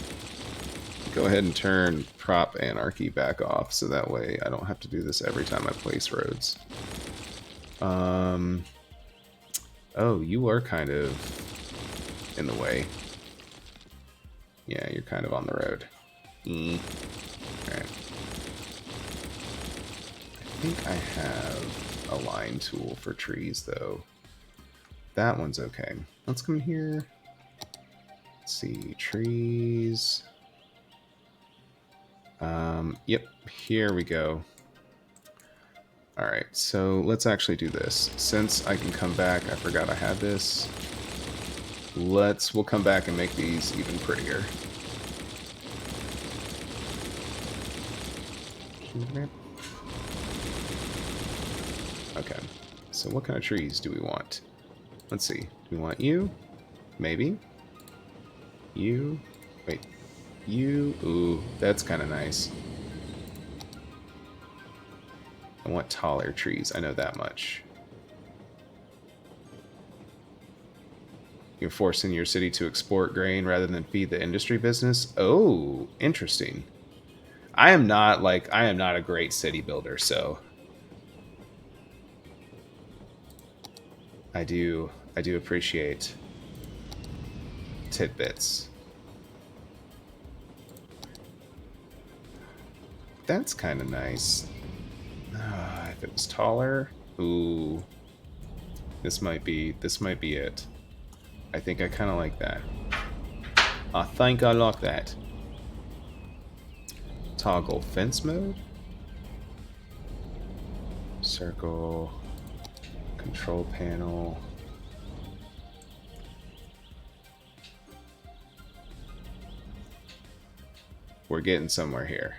Go ahead and turn prop anarchy back off, so that way I don't have to do this every time I place roads. Oh, you are kind of in the way. Yeah, you're kind of on the road. Alright. I think I have a line tool for trees, though. That one's okay. Let's come here. Let's see, trees. Yep, here we go. Alright, so let's actually do this. Since I can come back, I forgot I had this. We'll come back and make these even prettier. Okay, so what kind of trees do we want? Let's see. Do we want you? Maybe. You. Wait. You. Ooh, that's kind of nice. I want taller trees. I know that much. You're forcing your city to export grain rather than feed the industry business. Oh, interesting. I am not a great city builder, so I do appreciate tidbits. That's kind of nice. If it was taller, ooh, this might be it. I think I kind of like that. I think I like that. Toggle fence mode. Circle. Control panel. We're getting somewhere here.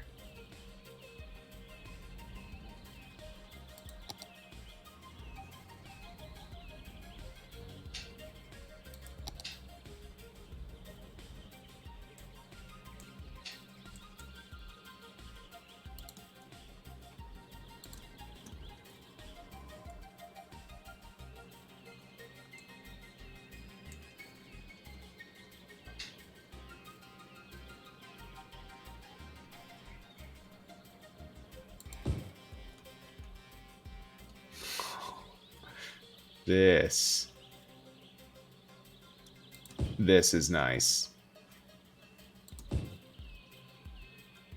This is nice.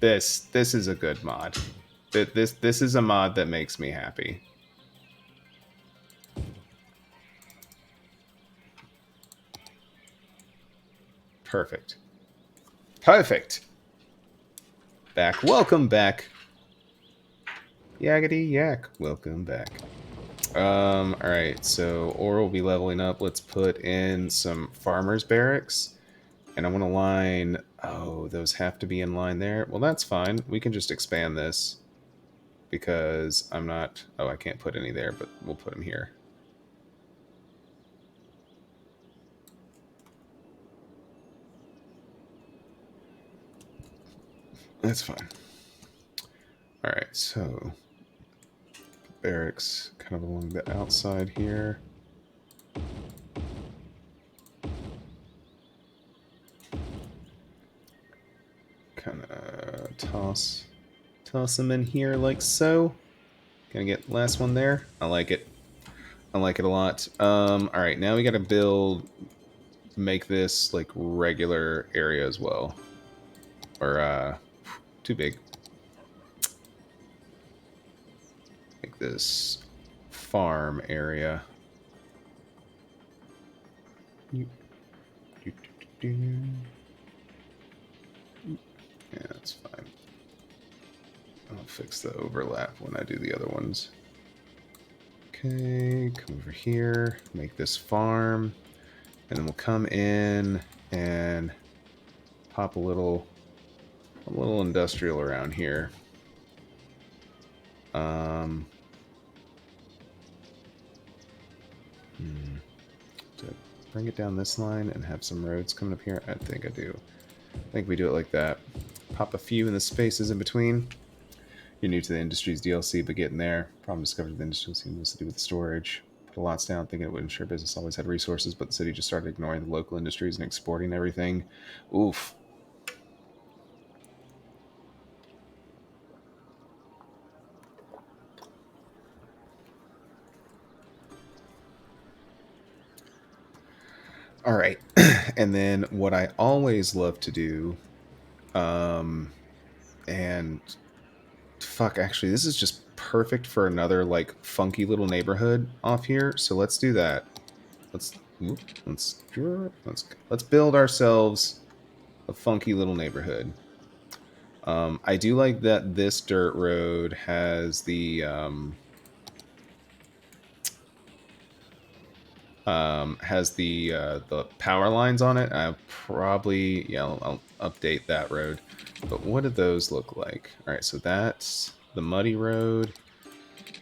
This is a good mod. This is a mod that makes me happy. Perfect. Perfect. Back. Welcome back. Yakety yak. Welcome back. Alright, so ore will be leveling up. Let's put in some farmers barracks. And I want to line... Oh, those have to be in line there. Well, that's fine. We can just expand this. Because I'm not... Oh, I can't put any there, but we'll put them here. That's fine. Alright, so... barracks kind of along the outside here. Kind of toss them in here like so. Gonna get last one there. I like it. I like it a lot. All right, now we got to make this like regular area as well. Or too big. Make this farm area. Yeah, that's fine. I'll fix the overlap when I do the other ones. Okay, come over here, make this farm, and then we'll come in and pop a little industrial around here. To bring it down this line and have some roads coming up here. I think I do. I think we do it like that. Pop a few in the spaces in between. You're new to the Industries DLC, but getting there. Problem discovered with the Industries seems to do with the storage. Put a lots down, thinking it would ensure business always had resources, but the city just started ignoring the local industries and exporting everything. Oof. All right. And then what I always love to do, and fuck, actually, this is just perfect for another like funky little neighborhood off here. So let's do that. Let's build ourselves a funky little neighborhood. I do like that this dirt road has the the power lines on it. I'll probably I'll update that road. But what do those look like? All right, so that's the muddy road.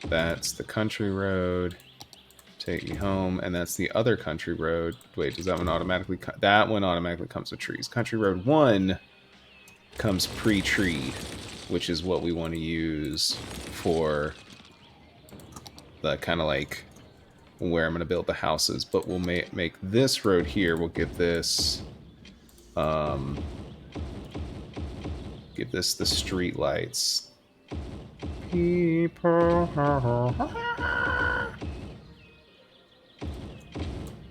That's the country road. Take me home, and that's the other country road. Wait, does that one automatically? That one automatically comes with trees. Country road 1 comes pre-treed, which is what we want to use for the kind of like where I'm going to build the houses. But we'll make this road here. We'll give this the street lights. People.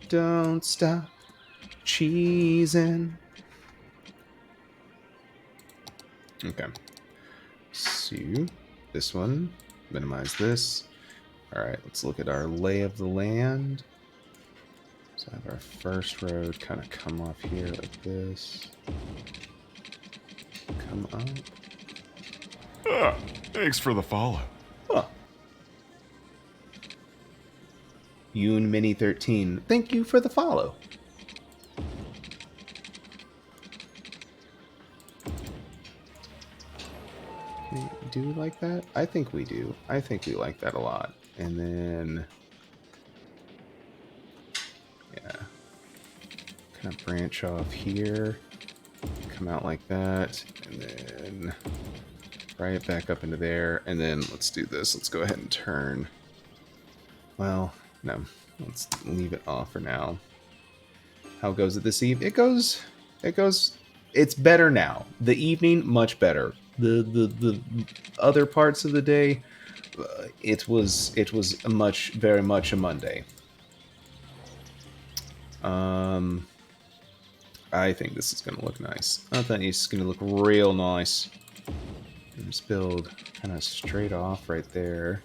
Don't stop cheesing. Okay. So, this one. Minimize this. All right, let's look at our lay of the land. So I have our first road kind of come off here like this. Come up. Thanks for the follow. Huh. Yoon Mini 13. Thank you for the follow. Do we like that? I think we do. I think we like that a lot. And then, yeah, kind of branch off here, come out like that, and then right back up into there. And then let's do this. Let's go ahead and turn. Well, no, let's leave it off for now. How goes it this eve? It goes. It's better now. The evening, much better. The other parts of the day, it was very much a Monday. I think this is gonna look nice. I think it's gonna look real nice. Just build kind of straight off right there.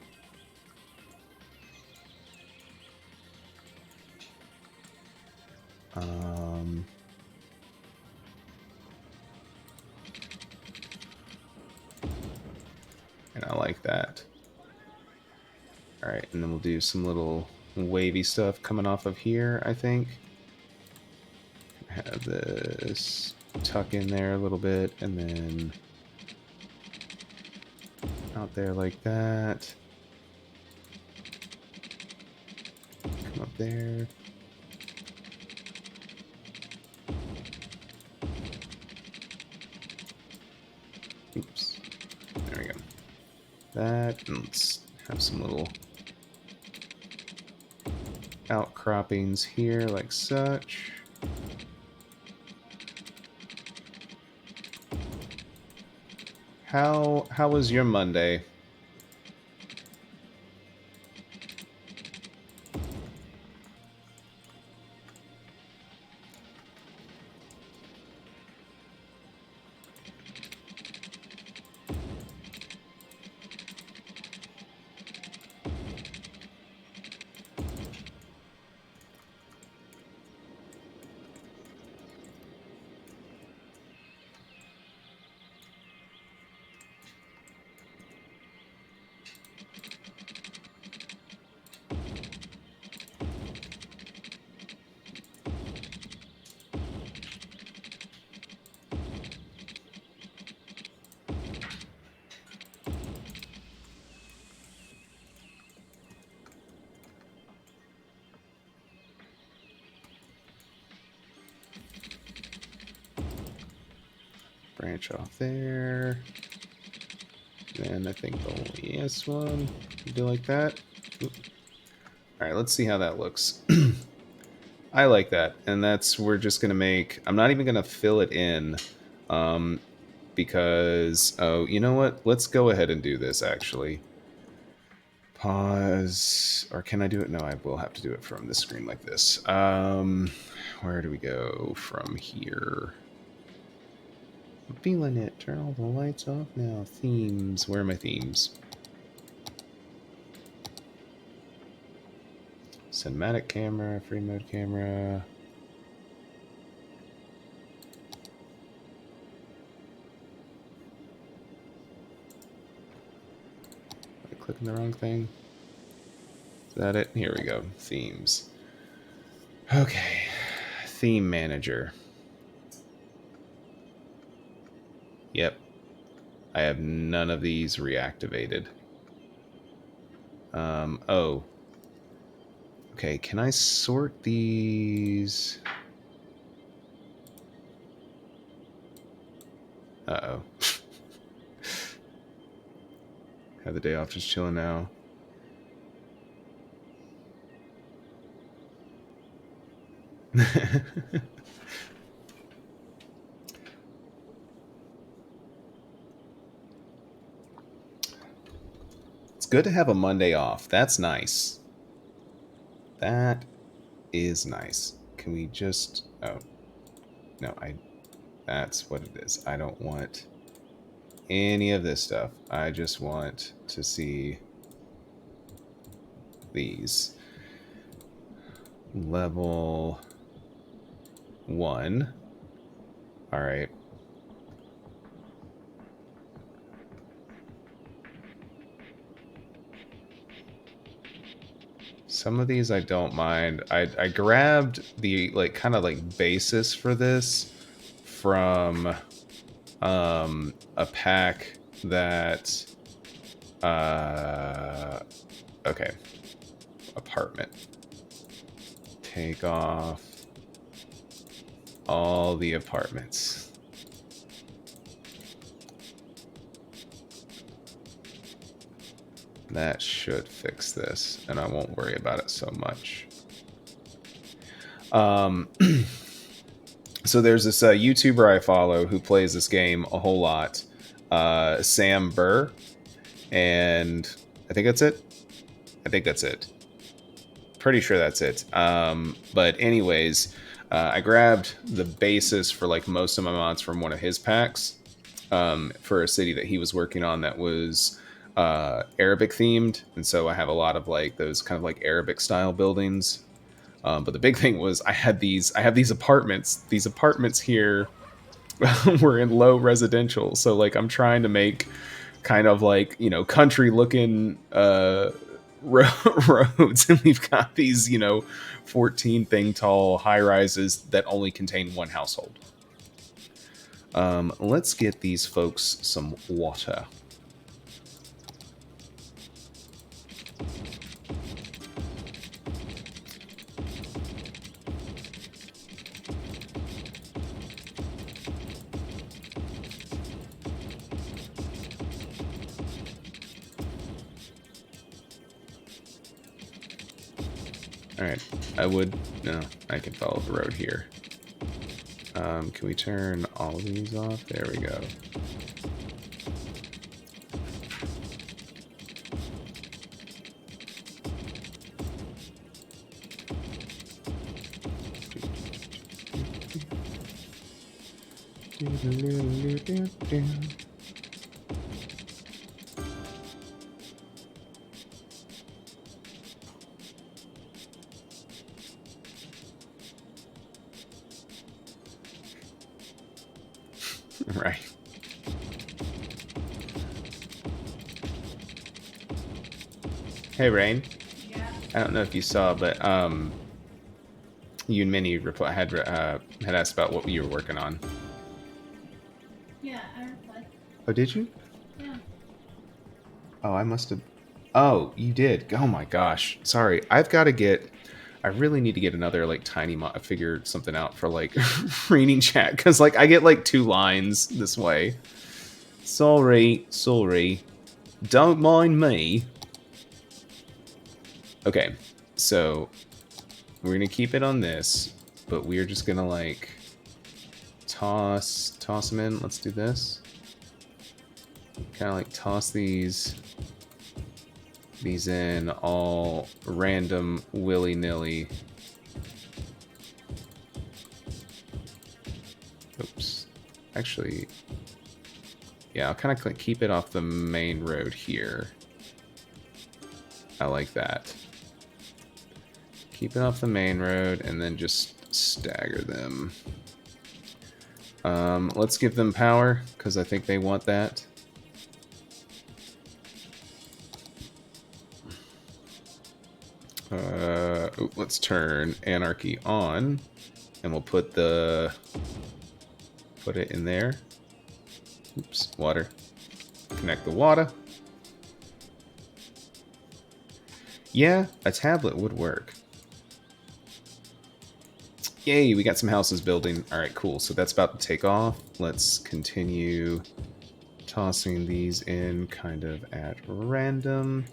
And I like that. Alright, and then we'll do some little wavy stuff coming off of here, I think. Have this tuck in there a little bit, and then out there like that. Come up there. Oops. There we go. That, and let's have some little outcroppings here like such. How was your Monday? Branch off there. And I think the last one, do like that. Alright, let's see how that looks. I like that. And that's, we're just going to make, I'm not even going to fill it in. Because, oh, you know what? Let's go ahead and do this, actually. Pause. Or can I do it? No, I will have to do it from the screen like this. Where do we go from here? I'm feeling it. Turn all the lights off now. Themes. Where are my themes? Cinematic camera, free mode camera. Am I clicking the wrong thing? Is that it? Here we go. Themes. Okay. Theme manager. Yep. I have none of these reactivated. Oh. Okay, can I sort these? Uh-oh. Have the day off, just chilling now. It's good to have a Monday off. That's nice. That is nice. Can we just... Oh, no, that's what it is. I don't want any of this stuff. I just want to see these. Level 1. All right. Some of these I don't mind. I grabbed the like kind of like basis for this from a pack that okay, apartment. Take off all the apartments. That should fix this, and I won't worry about it so much. So there's this YouTuber I follow who plays this game a whole lot, Sam Burr, and I think that's it. I think that's it. Pretty sure that's it. But anyways, I grabbed the basis for like most of my mods from one of his packs for a city that he was working on that was Arabic themed, and so I have a lot of like those kind of like Arabic style buildings. But the big thing was I have these apartments. These apartments here were in low residential, so like I'm trying to make kind of like country looking roads, and we've got these 14 thing tall high rises that only contain one household. Let's get these folks some water. Alright, no, I can follow the road here. Can we turn all of these off? There we go. Right. Hey, Rain. Yeah. I don't know if you saw, but you and Minnie had asked about what you were working on. Yeah, I replied. Oh, did you? Yeah. Oh, I must have. Oh, you did. Oh my gosh. Sorry. I've got to get. I really need to get another like tiny figure something out for like reading chat because like I get like 2 lines this way. Sorry. Don't mind me. Okay, so we're gonna keep it on this, but we're just gonna like toss them in. Let's do this. Kind of like toss these in all random willy-nilly. Oops. Actually, yeah, I'll kind of keep it off the main road here. I like that. Keep it off the main road and then just stagger them. Let's give them power because I think they want that. Let's turn anarchy on, and we'll put it in there. Oops, water. Connect the water. Yeah, a tablet would work. Yay, we got some houses building. All right, cool. So that's about to take off. Let's continue tossing these in kind of at random.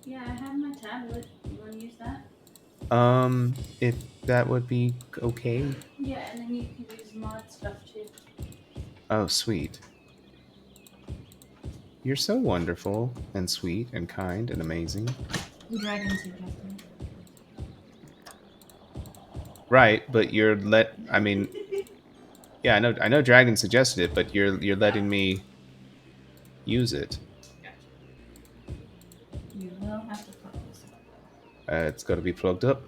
Yeah, I have my tablet. You want to use that? If that would be okay. Yeah, and then you can use mod stuff too. Oh, sweet. You're so wonderful and sweet and kind and amazing. The dragon suggested. Right, but I mean, yeah, I know Dragon suggested it, but you're letting me use it. You will have to plug this up. It's got to be plugged up.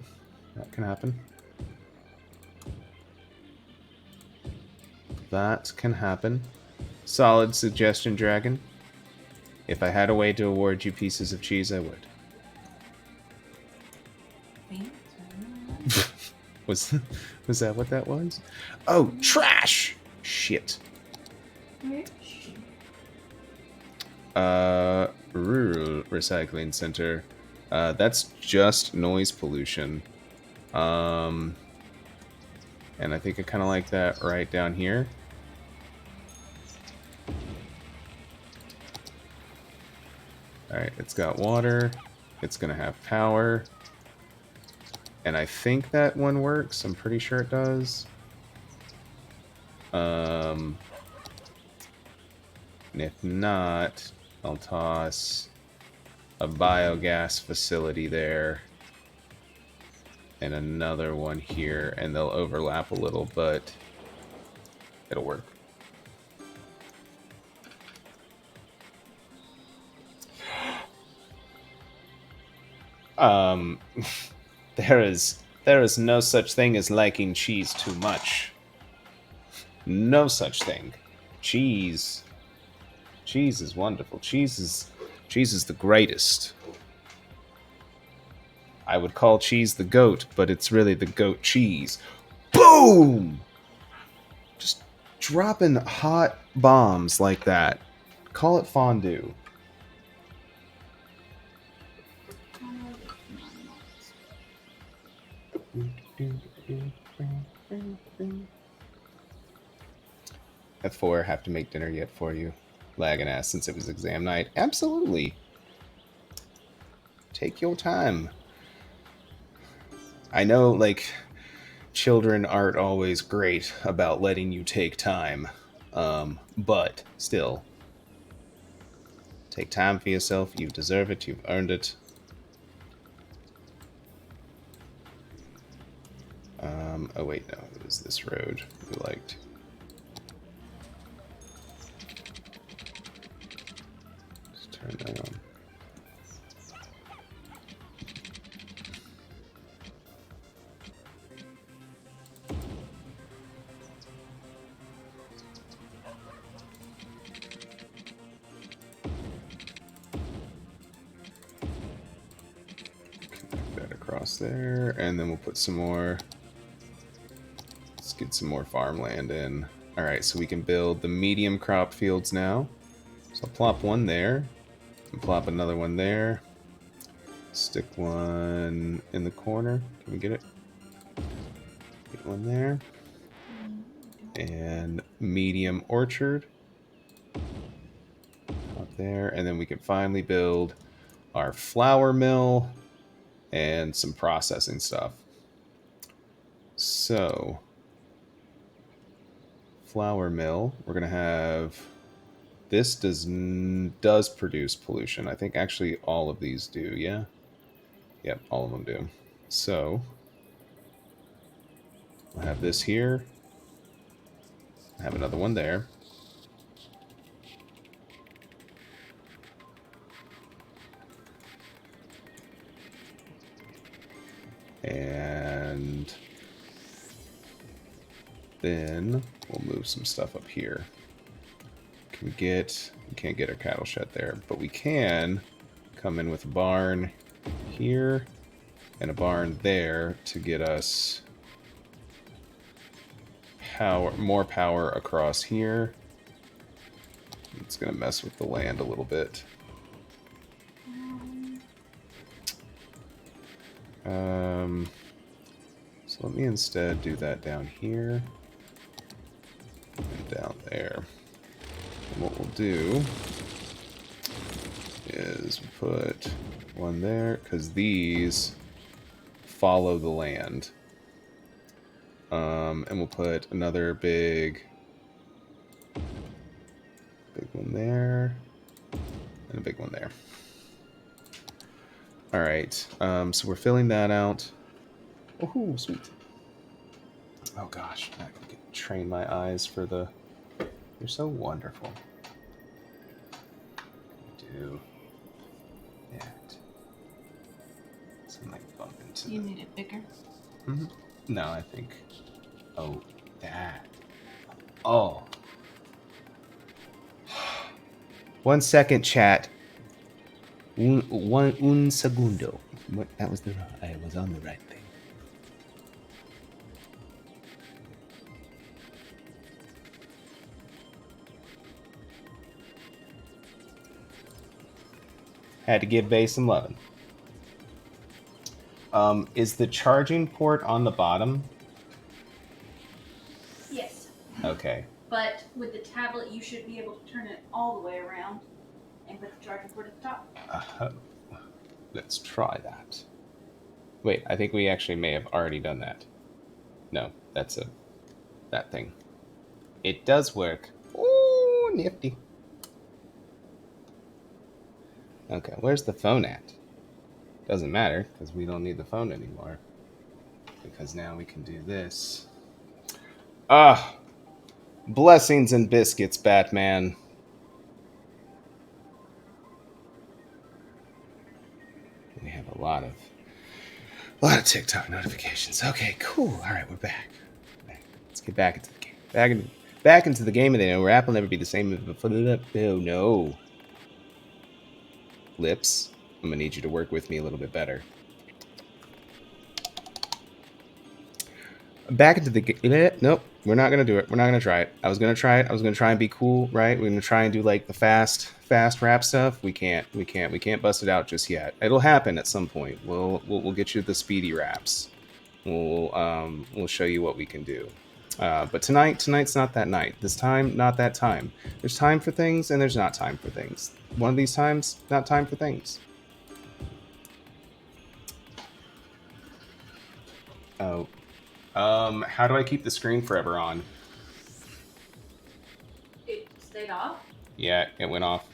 That can happen. That can happen. Solid suggestion, Dragon. If I had a way to award you pieces of cheese, I would. Thanks. was was that what that was? Oh, trash! Shit. Rural recycling center. That's just noise pollution. And I think I kind of like that right down here. Alright, it's got water. It's going to have power. And I think that one works. I'm pretty sure it does. And if not, I'll toss a biogas facility there. And another one here. And they'll overlap a little, but it'll work. Um, there is no such thing as liking cheese too much. No such thing. Cheese is wonderful. Cheese is the greatest. I would call cheese the goat, but it's really the goat cheese. Boom! Just dropping hot bombs like that. Call it fondue. F4, have to make dinner yet for you. Lagging ass since it was exam night. Absolutely. Take your time. I know, like, children aren't always great about letting you take time. But still, take time for yourself. You deserve it. You've earned it. Oh wait, no, it was this road we liked. Just turn that on. Connect that across there, and then we'll put some more. Let's get some more farmland in. All right, so we can build the medium crop fields now. So I'll plop one there, and plop another one there. Stick one in the corner. Can we get it? Get one there. And medium orchard. Up there. And then we can finally build our flour mill and some processing stuff. So, flour mill. We're going to have... This does produce pollution. I think actually all of these do, yeah? Yep, all of them do. So, we'll have this here. Have another one there. And then we'll move some stuff up here. We can't get a cattle shed there, but we can come in with a barn here and a barn there to get us more power across here. It's going to mess with the land a little bit. So let me instead do that down here and down there. And what we'll do is put one there, because these follow the land. And we'll put another big one there, and a big one there. All right. So we're filling that out. Oh, sweet. Oh gosh, I can train my eyes for the. You're so wonderful. Do that. Something bump into. You need it bigger. Mm-hmm. No, I think. Oh, that. Oh. 1 second, chat. Un segundo. What? That was I was on the right thing. Had to give Bay some loving. Is the charging port on the bottom? Yes. Okay. But with the tablet, you should be able to turn it all the way around and put the charging port at the top. Let's try that. Wait, I think we actually may have already done that. No, that's that thing. It does work. Ooh, nifty. Okay, where's the phone at? Doesn't matter, because we don't need the phone anymore. Because now we can do this. Ah! Blessings and biscuits, Batman. We have a lot of TikTok notifications. Okay, cool. All right, we're back. Let's get back into the game. Back into the game, and then our app will never be the same. Oh no, lips. I'm gonna need you to work with me a little bit better. Back into the game. Nope, we're not gonna do it. We're not gonna try it. I was gonna try it. I was gonna try and be cool, right? We're gonna try and do like the fast rap stuff. We can't bust it out just yet. It'll happen at some point. We'll get you the speedy raps. We'll show you what we can do. But tonight's not that night. This time, not that time. There's time for things, and there's not time for things. One of these times, not time for things. Oh. How do I keep the screen forever on? It stayed off? Yeah, it went off.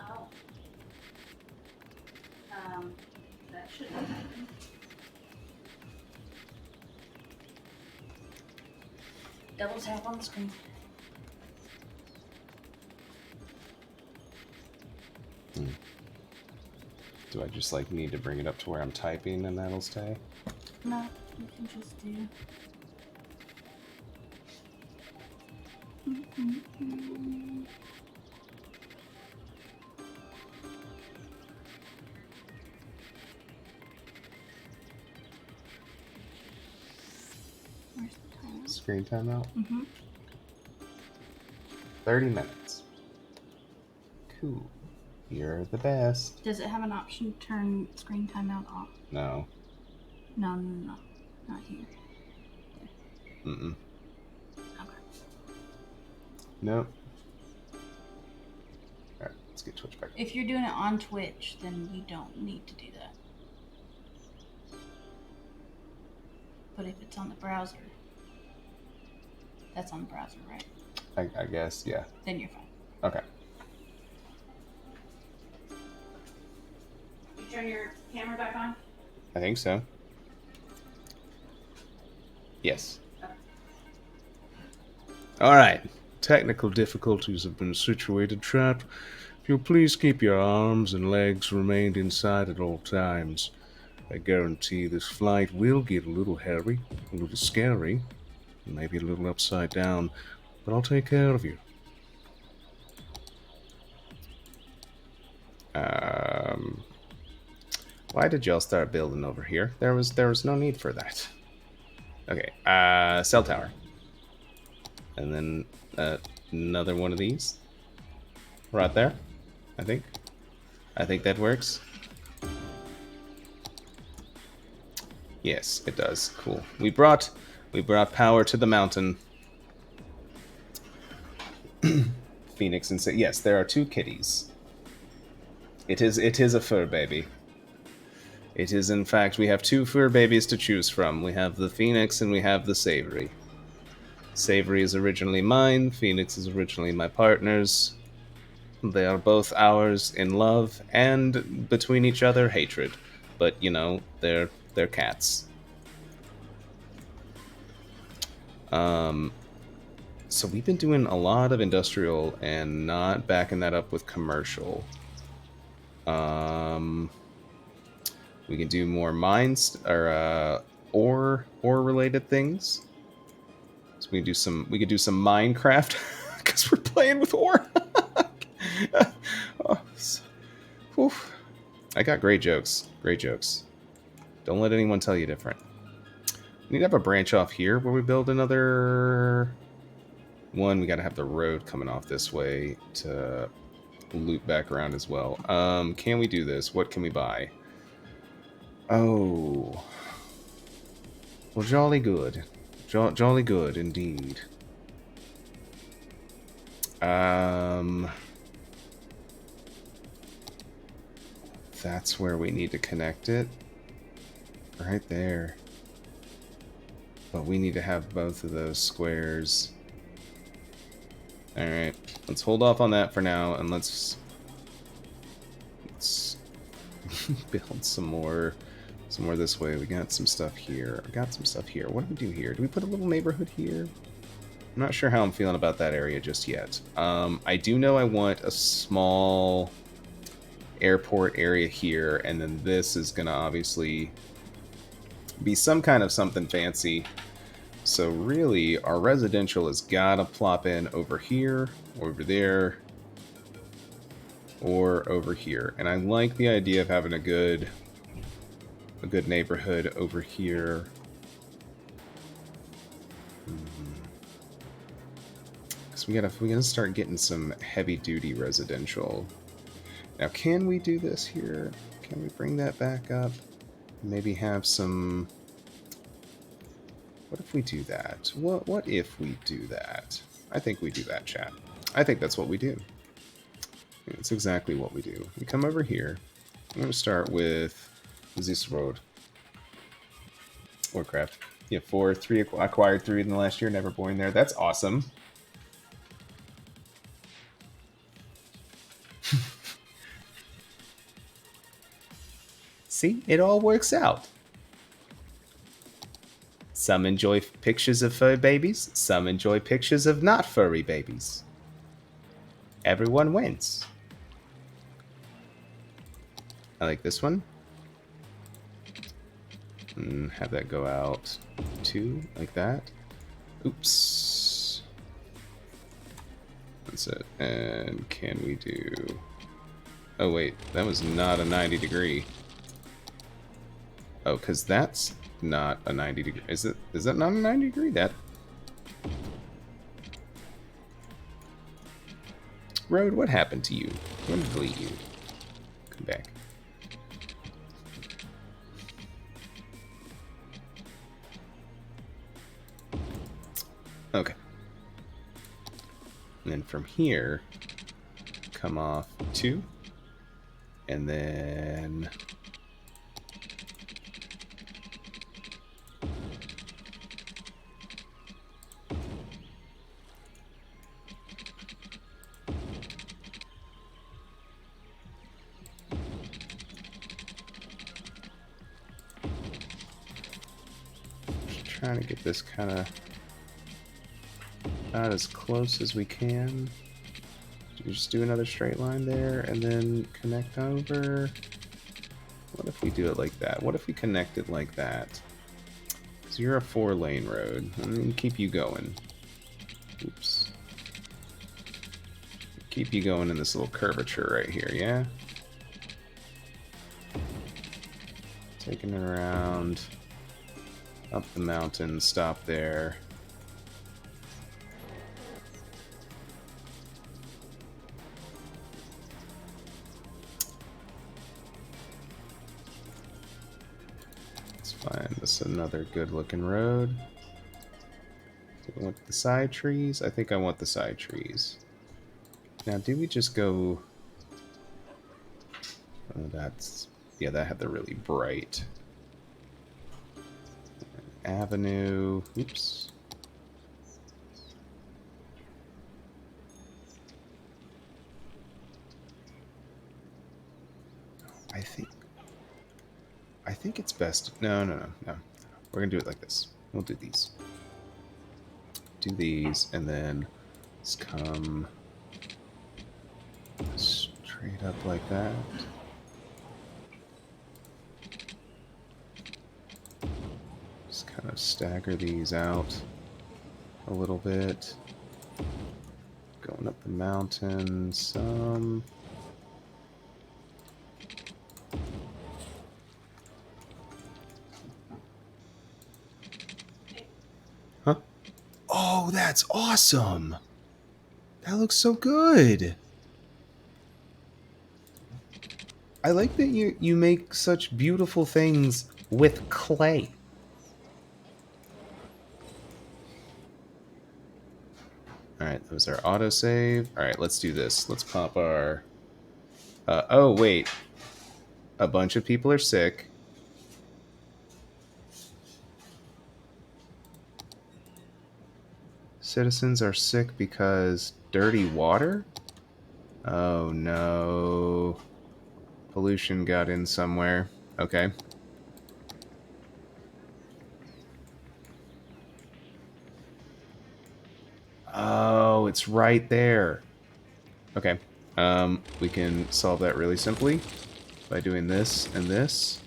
Oh. That shouldn't happen. Double tap on the screen. Do I just like need to bring it up to where I'm typing and that'll stay? No, you can just do. Where's the time? Screen timeout? Mm-hmm. 30 minutes. Cool. You're the best. Does it have an option to turn screen timeout off? No. No. Not here. Mm-mm. Okay. Nope. Alright, let's get Twitch back. If you're doing it on Twitch, then you don't need to do that. But if it's on the browser, that's on the browser, right? I guess, yeah. Then you're fine. Okay. You turn your camera back on? I think so. Yes. Okay. All right. Technical difficulties have been situated, chat. If you'll please keep your arms and legs remained inside at all times. I guarantee this flight will get a little hairy, a little scary, maybe a little upside down, but I'll take care of you. Why did y'all start building over here? There was no need for that. Okay, cell tower. And then another one of these. Right there, I think. I think that works. Yes, it does. Cool. We brought power to the mountain. Phoenix and say yes, there are two kitties. It is a fur baby. It is, in fact, we have two fur babies to choose from. We have the Phoenix and we have the Savory. Savory is originally mine, Phoenix is originally my partner's. They are both ours in love and between each other hatred. But you know, they're cats. Um so we've been doing a lot of industrial and not backing that up with commercial. Um we can do more mines or ore related things. So we could do some Minecraft because we're playing with ore. Oh, oof. I got great jokes. Great jokes. Don't let anyone tell you different. We need to have a branch off here where we build another one. We got to have the road coming off this way to loop back around as well. Can we do this? What can we buy? Oh, well, jolly good. Jolly good indeed. That's where we need to connect it. Right there. But we need to have both of those squares. Alright, let's hold off on that for now, and let's build some more this way. We got some stuff here. I got some stuff here. What do we do here? Do we put a little neighborhood here? I'm not sure how I'm feeling about that area just yet. I do know I want a small airport area here, and then this is gonna obviously be some kind of something fancy. So really, our residential has gotta plop in over here, over there, or over here. And I like the idea of having a good neighborhood over here. Because we gotta start getting some heavy duty residential. Now, can we do this here? Can we bring that back up? Maybe have some. What if we do that? What if we do that? I think we do that, chat. I think that's what we do. It's exactly what we do. We come over here. I'm going to start with this road. Warcraft. You have 4, 3 acquired 3 in the last year, never born there. That's awesome. See, it all works out. Some enjoy pictures of fur babies, some enjoy pictures of not furry babies. Everyone wins. I like this one. And have that go out 2, like that. Oops. That's it. And can we do... Oh wait, that was not a 90 degree. Oh, because that's not a 90 degree. Is that not a 90 degree? That... Road, what happened to you? When did delete you? Come back. Okay. And then from here, come off 2. And then... trying to get this kind of about as close as we can. You just do another straight line there and then connect over. What if we do it like that? What if we connect it like that? Because you're a 4-lane road. I'm going to keep you going. Oops. Keep you going in this little curvature right here, yeah? Taking it around. Up the mountain, stop there. Let's find this another good looking road. Do we want the side trees? I think I want the side trees. Now, do we just go... Oh, that's Yeah, that had the really bright avenue. Oops. I think I think it's best. No, no, no, no. We're gonna do it like this. We'll do these. Do these, and then let's come straight up like that. Just kind of stagger these out a little bit. Going up the mountain some. Huh? Oh, that's awesome! That looks so good! I like that you make such beautiful things with clay. Alright, those are autosave. Alright, let's do this. Let's pop our... oh, wait. A bunch of people are sick. Citizens are sick because dirty water? Oh, no. Pollution got in somewhere. Okay. Oh, it's right there. Okay. We can solve that really simply by doing this and this.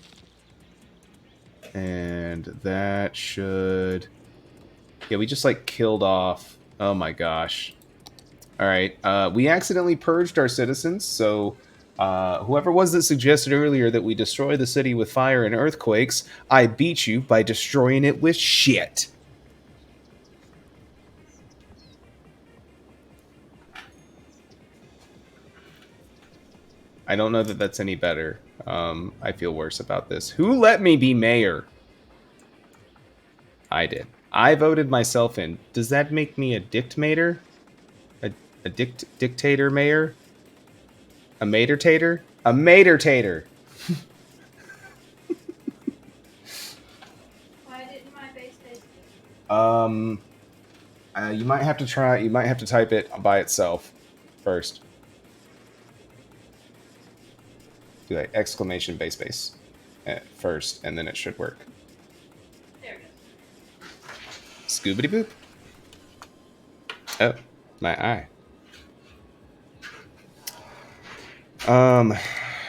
And that should... Yeah, we just, like, killed off... Oh, my gosh. Alright, we accidentally purged our citizens, so... whoever was that suggested earlier that we destroy the city with fire and earthquakes, I beat you by destroying it with shit. I don't know that that's any better. I feel worse about this. Who let me be mayor? I did. I voted myself in. Does that make me a dictator? A dictator mayor? A mater-tater? A mater-tater! Why didn't my base taste You might have to try. You might have to type it by itself first. Do like exclamation base base first, and then it should work. There it goes. Scoobity boop. Oh, my eye.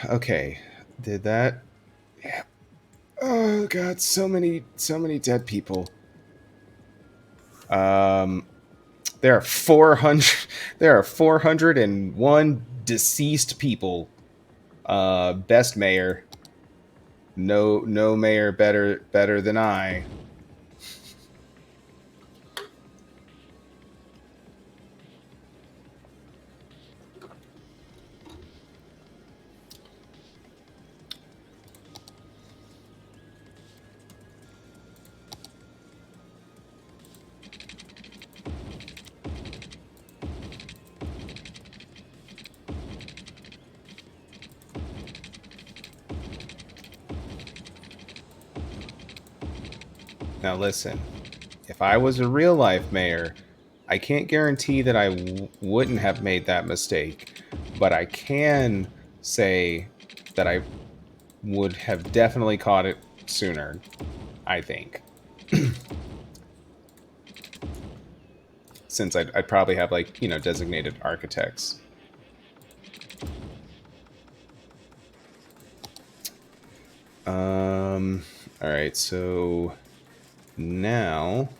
Okay. Did that? Yeah. Oh god, so many dead people. There are 400. There are 401 deceased people. Best mayor. No mayor better than I. Now listen, if I was a real life mayor, I can't guarantee that I wouldn't have made that mistake, but I can say that I would have definitely caught it sooner, I think. Since I'd probably have, like, you know, designated architects. Alright, so now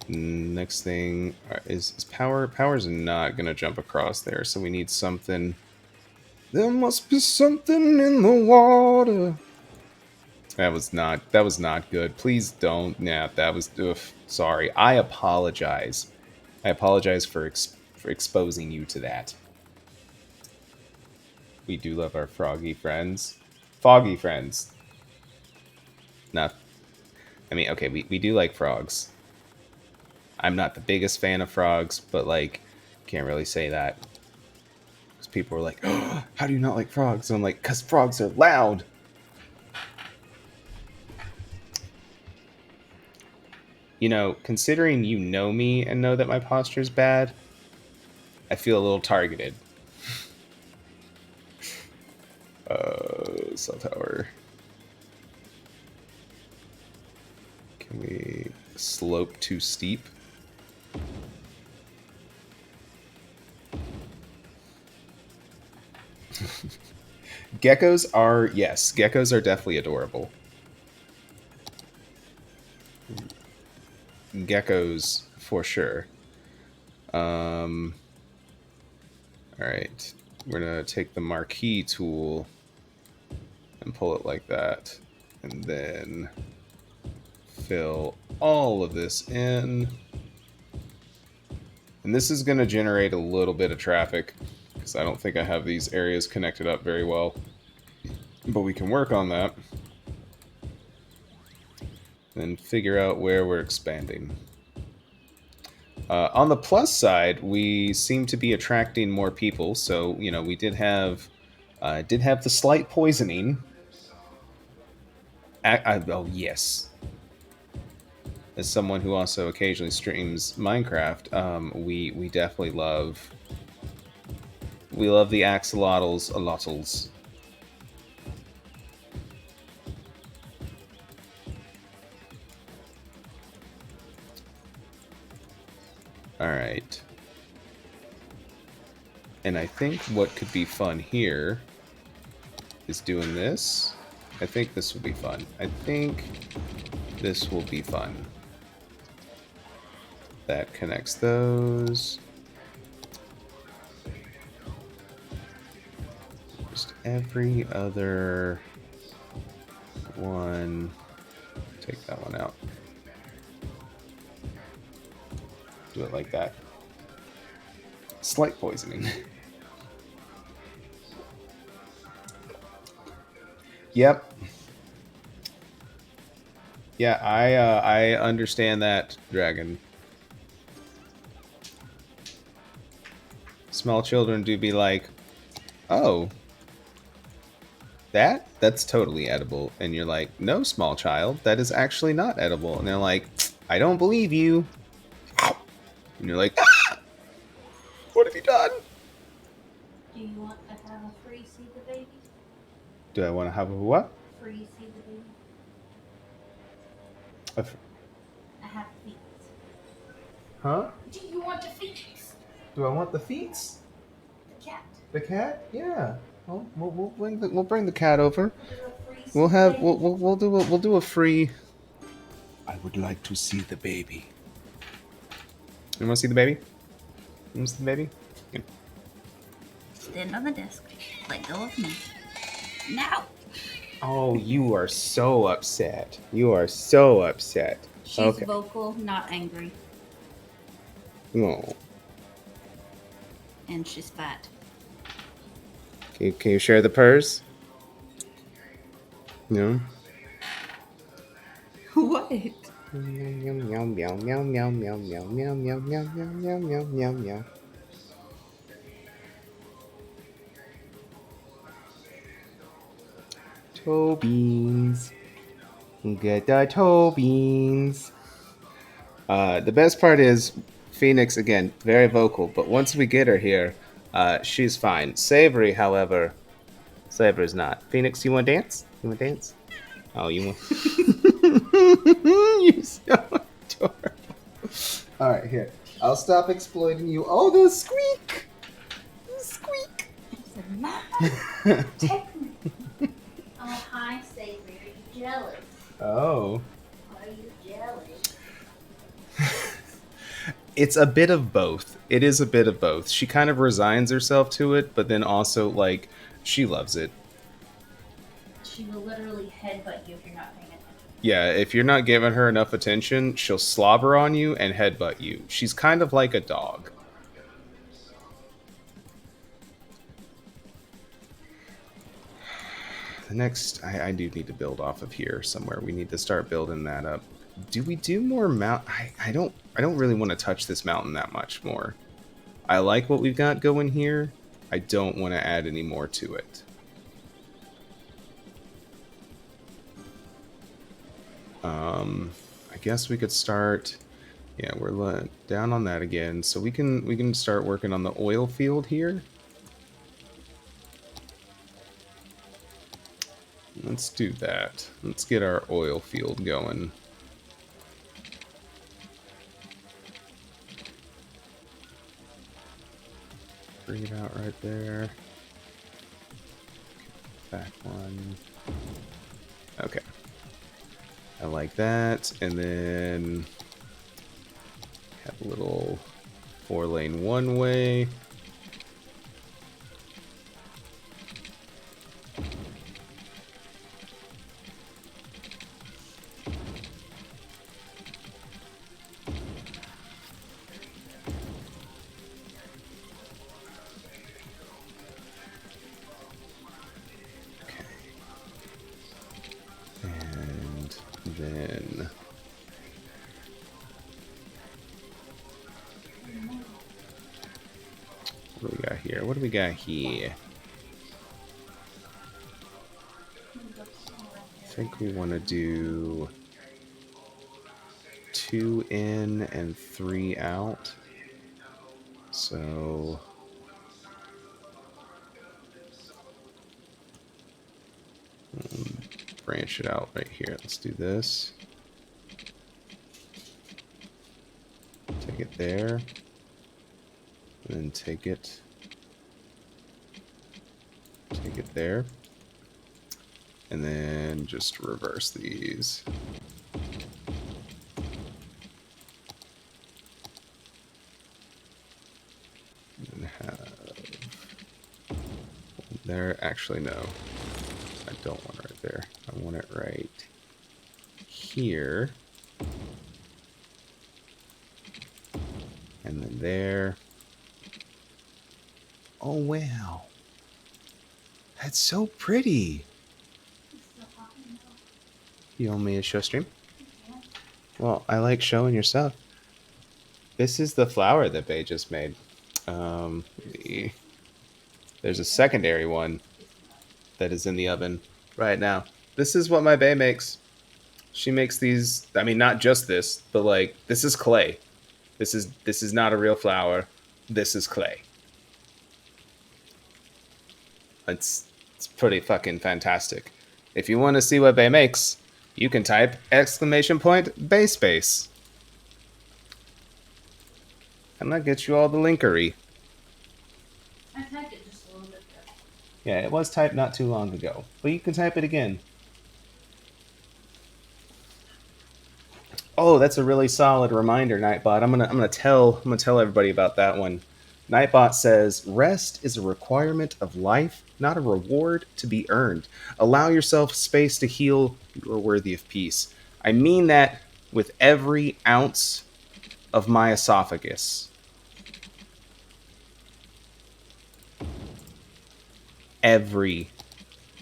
next thing is power. Power's not gonna jump across there, so we need something. There must be something in the water. That was not good. Please don't. Nah, that was. Sorry. I apologize. I apologize for exposing you to that. We do love our froggy friends. Foggy friends. Not. I mean, okay, we do like frogs. I'm not the biggest fan of frogs, but, like, can't really say that. people are like, oh, how do you not like frogs? And I'm like, because frogs are loud. You know, considering you know me and know that my posture is bad, I feel a little targeted. Cell tower. Can we slope too steep? Geckos are, yes, geckos are definitely adorable. Geckos for sure. All right, we're gonna take the marquee tool and pull it like that, and then fill all of this in. And this is gonna generate a little bit of traffic because I don't think I have these areas connected up very well, but we can work on that and figure out where we're expanding. On the plus side, we seem to be attracting more people. So you know, we did have the slight poisoning. Oh yes, as someone who also occasionally streams Minecraft, we definitely love the axolotls, alotls. All right. And I think what could be fun here is doing this. I think this will be fun. I think this will be fun. That connects those. Just every other one. Take that one out. Do it like that. Slight poisoning. Yep. Yeah, I understand that, Dragon. Small children do be like, oh, that's totally edible. And you're like, no, small child, that is actually not edible. And they're like, I don't believe you. And you're like, ah, what have you done? Do you want to have a free see the baby? Do I want to have a what? Free see the baby? I have feet. Huh? Do you want the feet? Do I want the feets? The cat. The cat? Yeah. Well, we'll bring the cat over. We'll We'll do a free. I would like to see the baby. You want to see the baby? You want to see the baby? Yeah. Stand on the desk. Let go of me. Now. Oh, you are so upset. You are so upset. She's vocal, not angry. Oh. And she's fat. Can you share the purse? No. What? Meow meow meow meow meow meow meow meow meow meow meow meow meow meow. Toe beans. Get the toe beans. The best part is Phoenix, again, very vocal, but once we get her here, she's fine. Savory, however, Savory's not. Phoenix, you want to dance? You want to dance? Oh, you want... You're so adorable. All right, here. I'll stop exploiting you. Oh, the squeak! The squeak! Mama, take me. Oh, hi, Savory. Are you jealous? Oh. Are you jealous? It's a bit of both. It is a bit of both. She kind of resigns herself to it, but then also, like, she loves it. She will literally headbutt you if you're not paying attention. Yeah, if you're not giving her enough attention, she'll slobber on you and headbutt you. She's kind of like a dog. The next, I do need to build off of here somewhere. We need to start building that up. Do we do more mount? I don't really want to touch this mountain that much more. I like what we've got going here, I don't want to add any more to it. I guess we could start. Yeah, we're down on that again, so we can start working on the oil field here. Let's do that. Let's get our oil field going. Bring it out right there. Back one. Okay. I like that. And then have a little 4-lane one-way. Then what do we got here? What do we got here? I think we want to do 2 in and 3 out. So branch it out right here. Let's do this. Take it there. And then take it there. And then just reverse these. And have there. Actually, no. I don't want it right there. I want it right here. And then there. Oh, wow. That's so pretty. You want me to show stream? Well, I like showing your stuff. This is the flower that Bae just made. There's a secondary one that is in the oven right now. This is what my Bae makes. She makes these. I mean, not just this, but like this is clay. This is not a real flower. This is clay. It's pretty fucking fantastic. If you want to see what Bae makes, you can type !Bae space. And that gets you all the linkery. I typed it just a little bit ago. Yeah, it was typed not too long ago, but you can type it again. Oh, that's a really solid reminder, Nightbot. I'm gonna tell everybody about that one. Nightbot says, rest is a requirement of life, not a reward to be earned. Allow yourself space to heal. You are worthy of peace. I mean that with every ounce of my esophagus. Every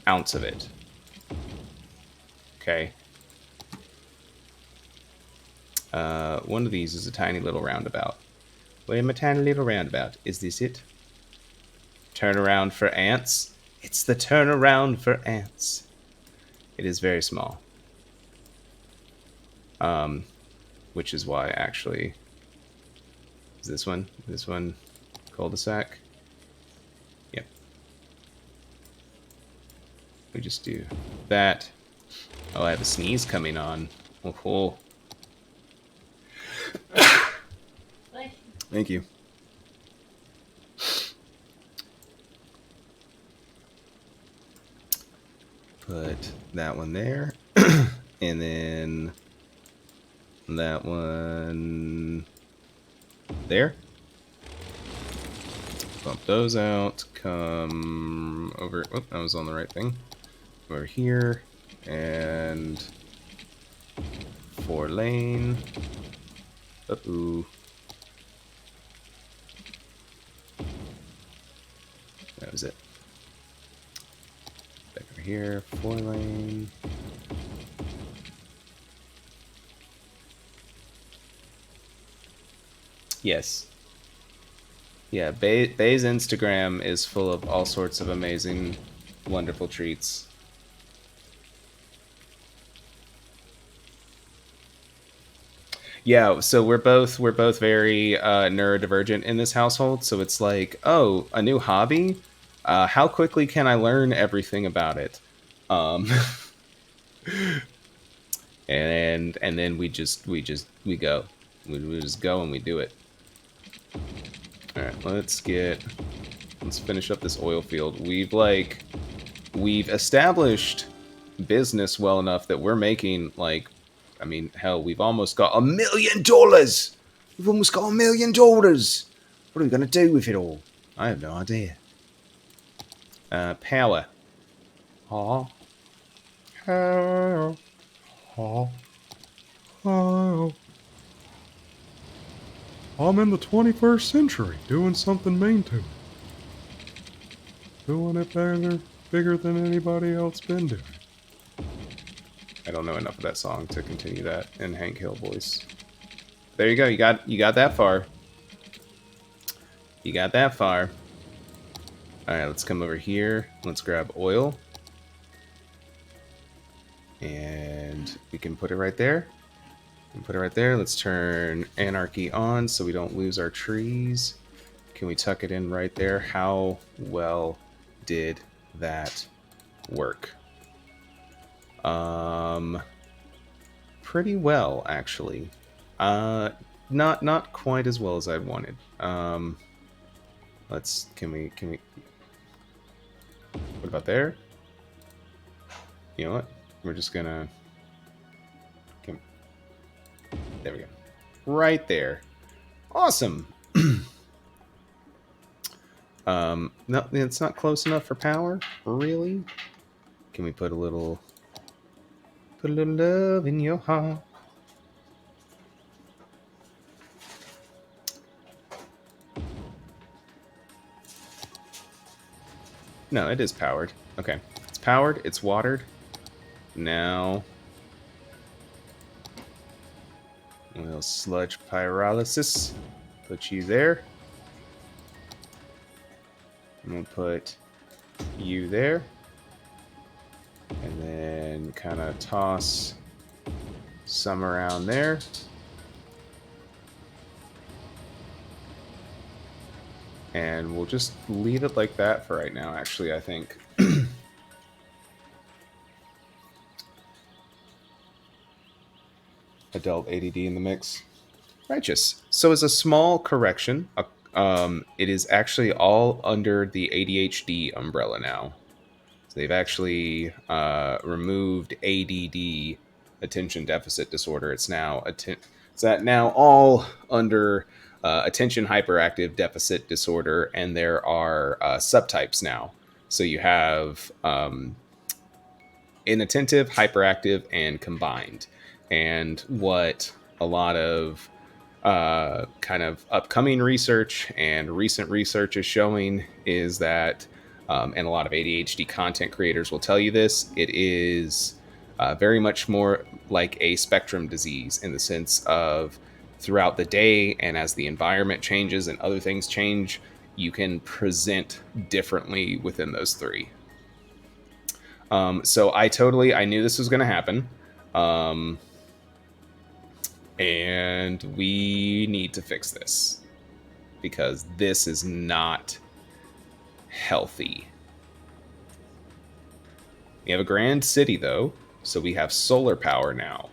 ounce of it. Okay. One of these is a tiny little roundabout. Wait, a tiny little roundabout. Is this it? Turnaround for ants. It's the turnaround for ants. It is very small. Which is why actually is this one cul-de-sac. Yep. We just do that. Oh, I have a sneeze coming on. Oh. Thank you. Put that one there. And then that one there. Bump those out. Come over. Oh, I was on the right thing. Over here. And 4-lane. Uh-oh. That was it. Back over here, 4-lane. Yes. Yeah, Bay's Instagram is full of all sorts of amazing, wonderful treats. Yeah, so we're both very neurodivergent in this household. So it's like, oh, a new hobby. How quickly can I learn everything about it? Um, and then we go, we just go and we do it. All right, let's finish up this oil field. We've established business well enough that we're making like, I mean, hell, we've almost got $1 million. We've almost got $1 million. What are we gonna do with it all? I have no idea. Power. Oh, oh, oh, oh. I'm in the 21st century doing something mean to it. Doing it bigger than anybody else been doing. I don't know enough of that song to continue that in Hank Hill voice. There you go. You got that far. You got that far. All right, let's come over here. Let's grab oil. And we can put it right there. And put it right there. Let's turn anarchy on so we don't lose our trees. Can we tuck it in right there? How well did that work? Pretty well, actually. Not quite as well as I'd wanted. Can we what about there? You know what? We're just gonna can, there we go. Right there. Awesome. No, it's not close enough for power, really. Can we put a little love in your heart? No, it is powered. Okay. It's powered, it's watered. Now a little sludge pyrolysis. Put you there. I'm gonna put you there. And then kind of toss some around there. And we'll just leave it like that for right now, actually, I think. Adult ADD in the mix. Righteous. So as a small correction, it is actually all under the ADHD umbrella now. So they've actually removed ADD, attention deficit disorder. It's now all under attention hyperactive deficit disorder, and there are subtypes now. So you have inattentive, hyperactive, and combined. And what a lot of kind of upcoming research and recent research is showing is that, and a lot of ADHD content creators will tell you this, it is very much more like a spectrum disease in the sense of throughout the day and as the environment changes and other things change, you can present differently within those three. So I knew this was going to happen. And we need to fix this because this is not healthy. We have a grand city, though, so we have solar power now.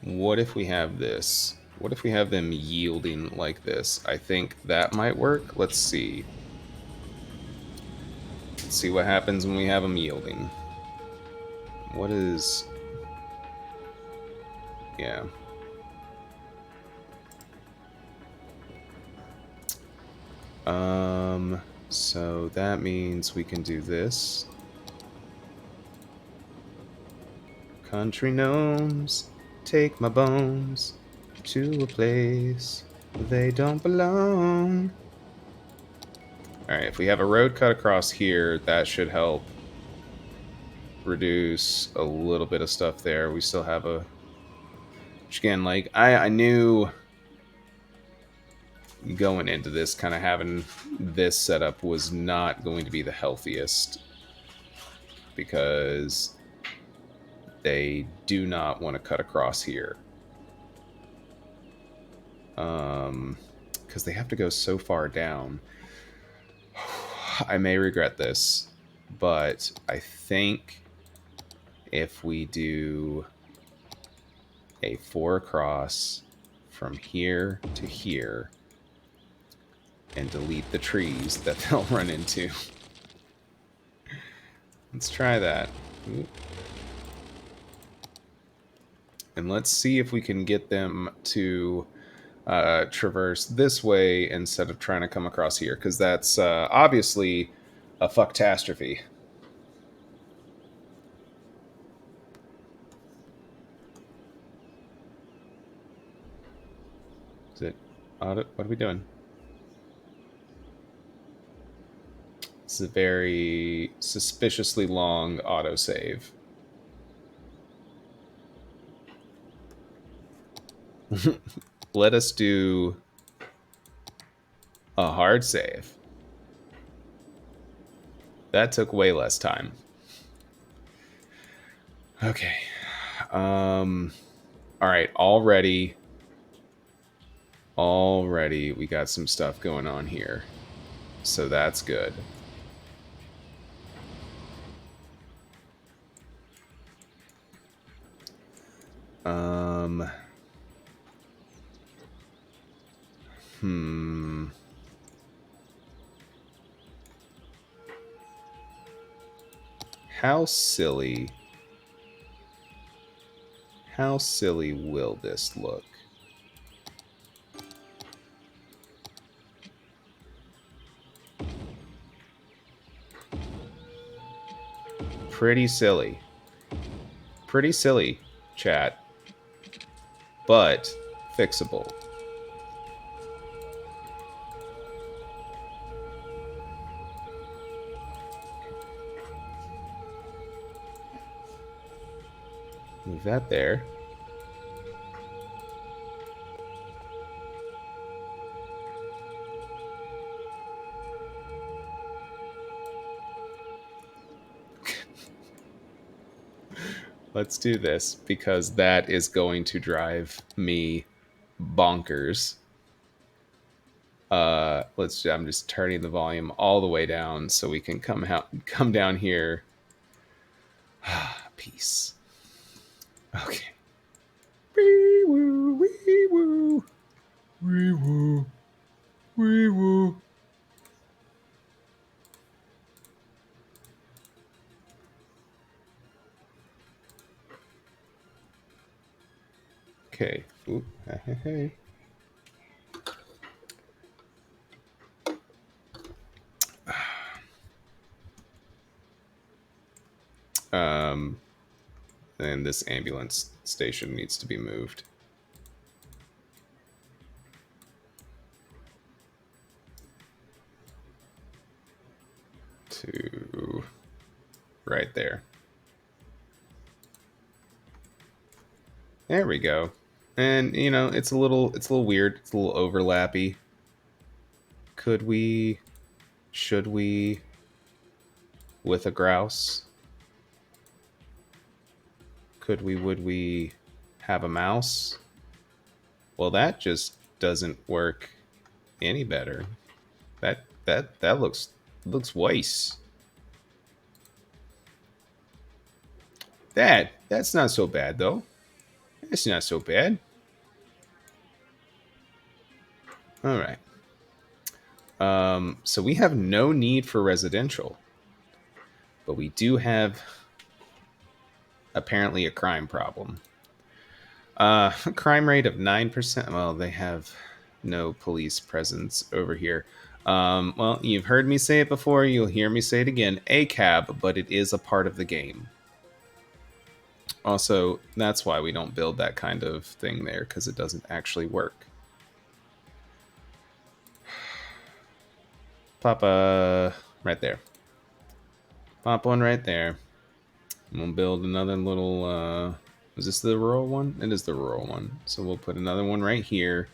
What if we have this? What if we have them yielding like this? I think that might work. Let's see. Let's see what happens when we have them yielding. What is... Yeah. So that means we can do this. Country gnomes, Take my bones to a place they don't belong. All right, if we have a road cut across here, that should help reduce a little bit of stuff there. We still have a... Which again, like, I knew going into this, kind of having this setup was not going to be the healthiest, because they do not want to cut across here. Because they have to go so far down. I may regret this, but I think if we do a 4 across from here to here and delete the trees that they'll run into. Let's try that. And let's see if we can get them to traverse this way instead of trying to come across here, because that's obviously a fucktastrophe. Is it auto? What are we doing? This is a very suspiciously long autosave. Let us do a hard save. That took way less time. Okay. All right. Already, we got some stuff going on here. So that's good. How silly will this look? Pretty silly. Pretty silly, chat. But fixable. Move that there. Let's do this, because that is going to drive me bonkers. I'm just turning the volume all the way down so we can come down here. Peace. Okay. Wee woo, wee woo, wee woo, wee woo. Okay. Ooh, hey. And this ambulance station needs to be moved to right there. There we go. And you know, it's a little weird. It's a little overlappy. Should we, with a grouse? Would we have a mouse? Well, that just doesn't work any better. That looks worse. That's not so bad though. It's not so bad. All right. So we have no need for residential, but we do have apparently a crime problem. Crime rate of 9%. Well, they have no police presence over here. Well, you've heard me say it before. You'll hear me say it again. A cab, but it is a part of the game. Also, that's why we don't build that kind of thing there, because it doesn't actually work. Pop a right there. Pop one right there. And we'll build another little. Is this the rural one? It is the rural one. So we'll put another one right here.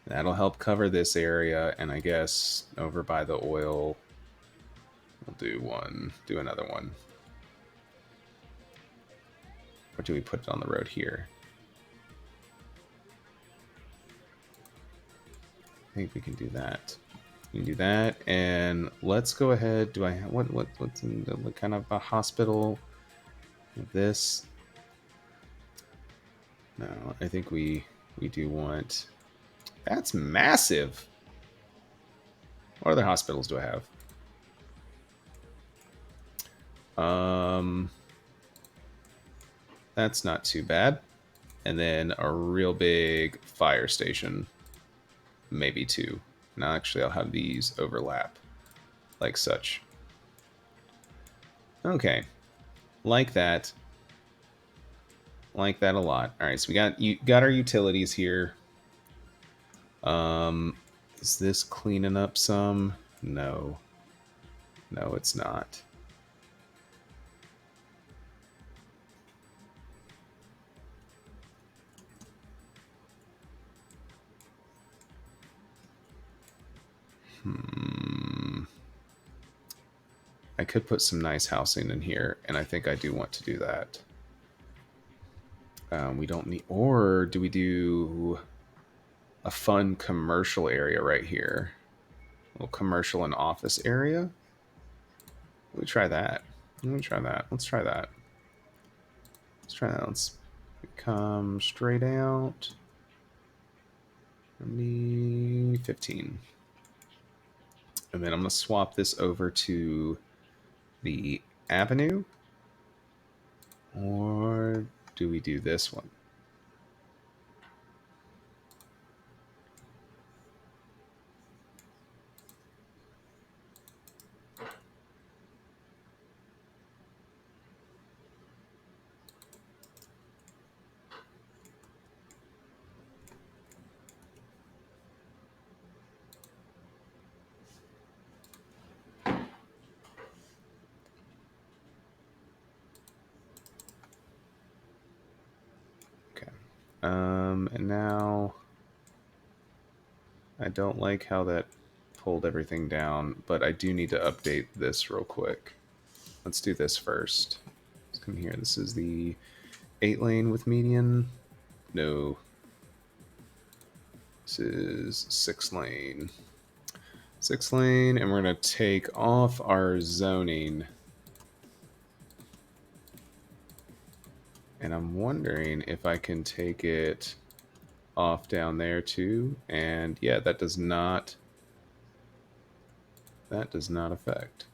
That'll help cover this area, and I guess over by the oil, we'll do one. Do another one. Or do we put it on the road here? I think we can do that. We can do that, and let's go ahead. Do I have what's in the kind of a hospital? This. No, I think we do want. That's massive. What other hospitals do I have? Um, that's not too bad. And then a real big fire station, maybe two. Now, actually, I'll have these overlap like such. Okay, like that. Like that a lot. All right, so we got our utilities here. Is this cleaning up some? No, no, it's not. I could put some nice housing in here, and I think I do want to do that. We don't need, or do we do a fun commercial area right here? A little commercial and office area. Let me try that. Let me try that. Let's try that. Let's try that. Let's come straight out. 15. And then I'm going to swap this over to the avenue. Or do we do this one? Okay. And now I don't like how that pulled everything down, but I do need to update this real quick. Let's do this first. Let's come here. This is the 8-lane with median. No. This is 6-lane. 6-lane, and we're going to take off our zoning. And I'm wondering if I can take it off down there too. And yeah, that does not affect.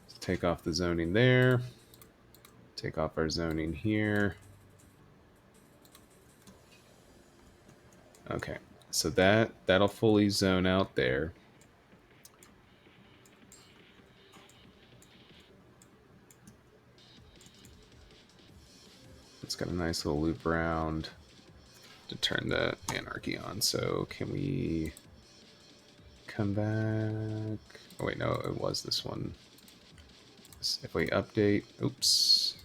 Let's take off the zoning there. Take off our zoning here. Okay, so that'll fully zone out there. It's got a nice little loop around to turn the anarchy on. So can we come back? Oh wait, no, it was this one. If we update, oops,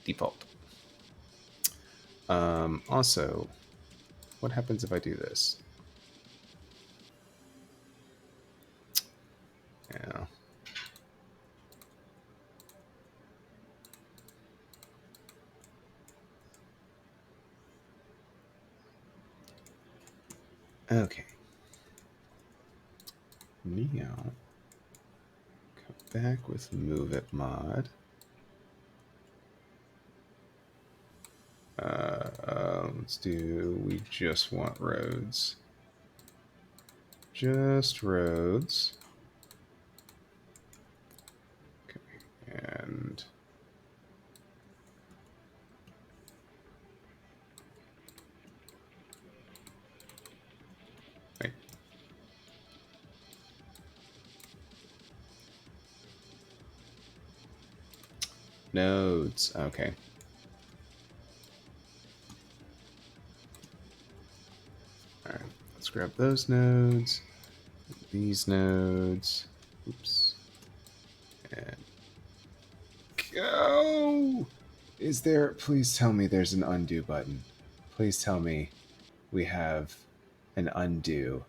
default. Also, what happens if I do this? Yeah. Okay. Now, come back with move it mod. Let's do, we just want roads. Just roads. Okay, and wait. Nodes. Okay. All right. Let's grab those nodes. These nodes. Oops. And go! Is there... Please tell me there's an undo button. Please tell me we have an undo.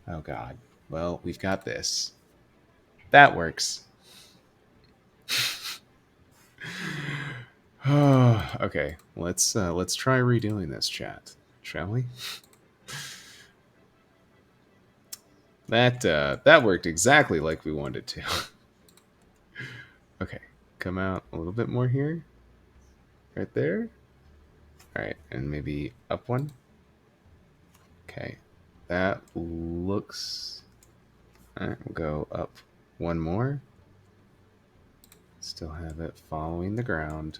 Oh god. Well, we've got this. That works. Okay, let's try redoing this, chat, shall we? That worked exactly like we wanted to. Okay, come out a little bit more here, right there. All right, and maybe up one. Okay, that looks. All right, we'll go up one more. Still have it following the ground.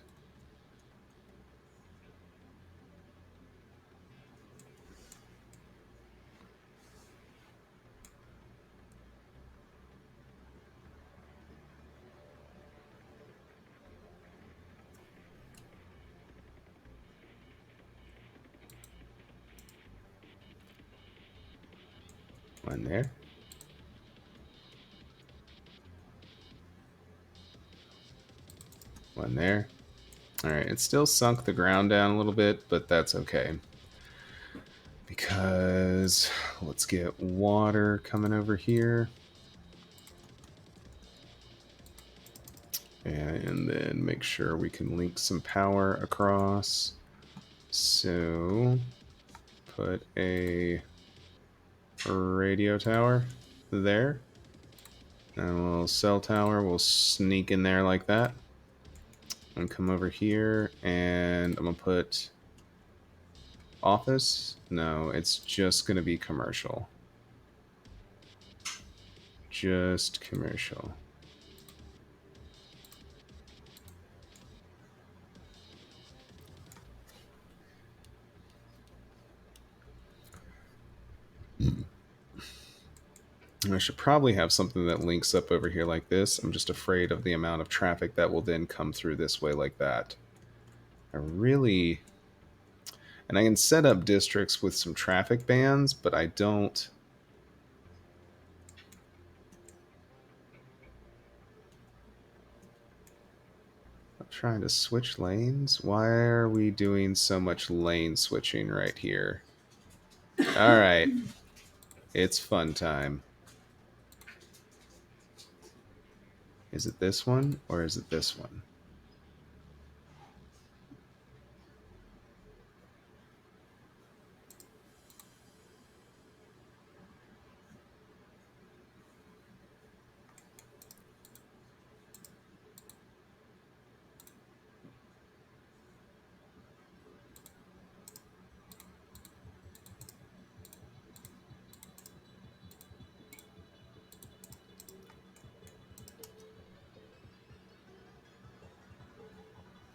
One there. One there. All right, it still sunk the ground down a little bit, but that's okay. Because let's get water coming over here. And then make sure we can link some power across. So put a radio tower there. And a little cell tower will sneak in there like that. And come over here and I'm going to put office. No, it's just going to be commercial. Just commercial. I should probably have something that links up over here like this. I'm just afraid of the amount of traffic that will then come through this way like that. I really... And I can set up districts with some traffic bans, but I don't... I'm trying to switch lanes? Why are we doing so much lane switching right here? Alright. It's fun time. Is it this one, or is it this one?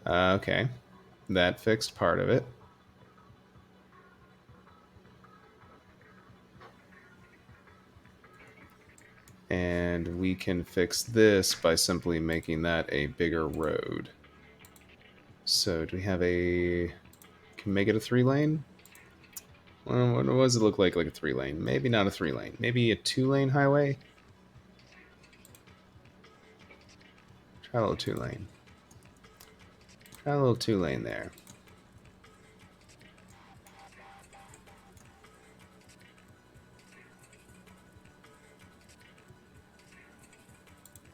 Okay. That fixed part of it. And we can fix this by simply making that a bigger road. So do we have a... Can make it a 3-lane? Well, what does it look like a 3-lane? Maybe not a 3-lane. Maybe a 2-lane highway? Try a little 2-lane. Try a little 2-lane there.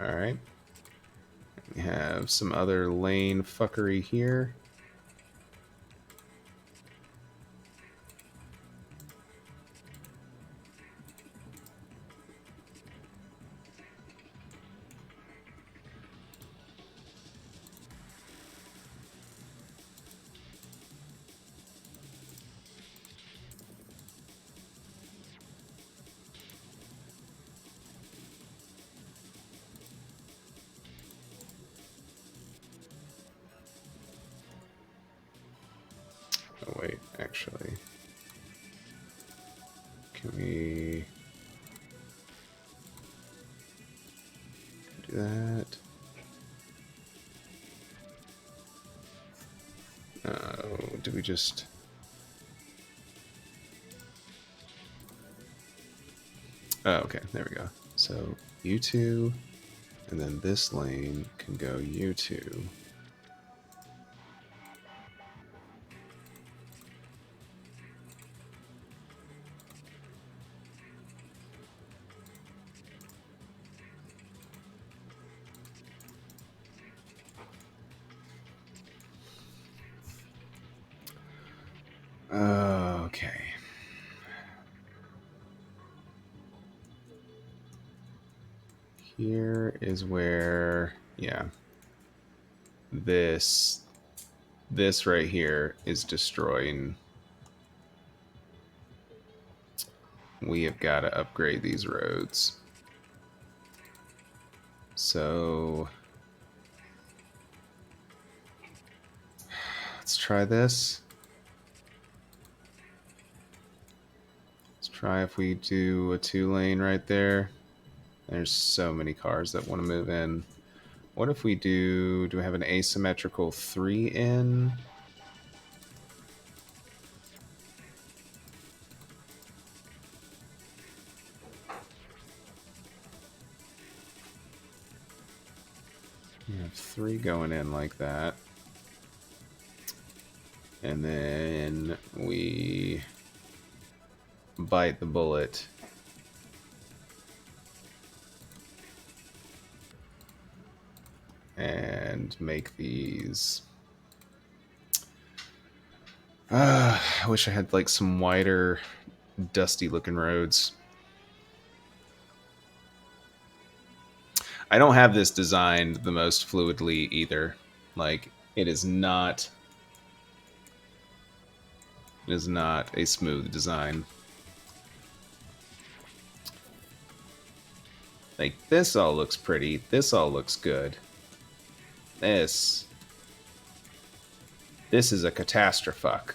Alright. We have some other lane fuckery here. Oh, wait, actually. Can we do Did we just... Oh, okay, there we go. So you two, and then this lane can go you two. Okay. Here is where, yeah, this right here is destroying. We have got to upgrade these roads. So let's try this. Let's try if we do a 2-lane right there. There's so many cars that want to move in. What if we do we have an asymmetrical 3 in? We have 3 going in like that. And then we bite the bullet. And make these... I wish I had like some wider, dusty looking roads. I don't have this designed the most fluidly either. Like, it is not a smooth design. Like, this all looks pretty. This all looks good. This is a catastrophe.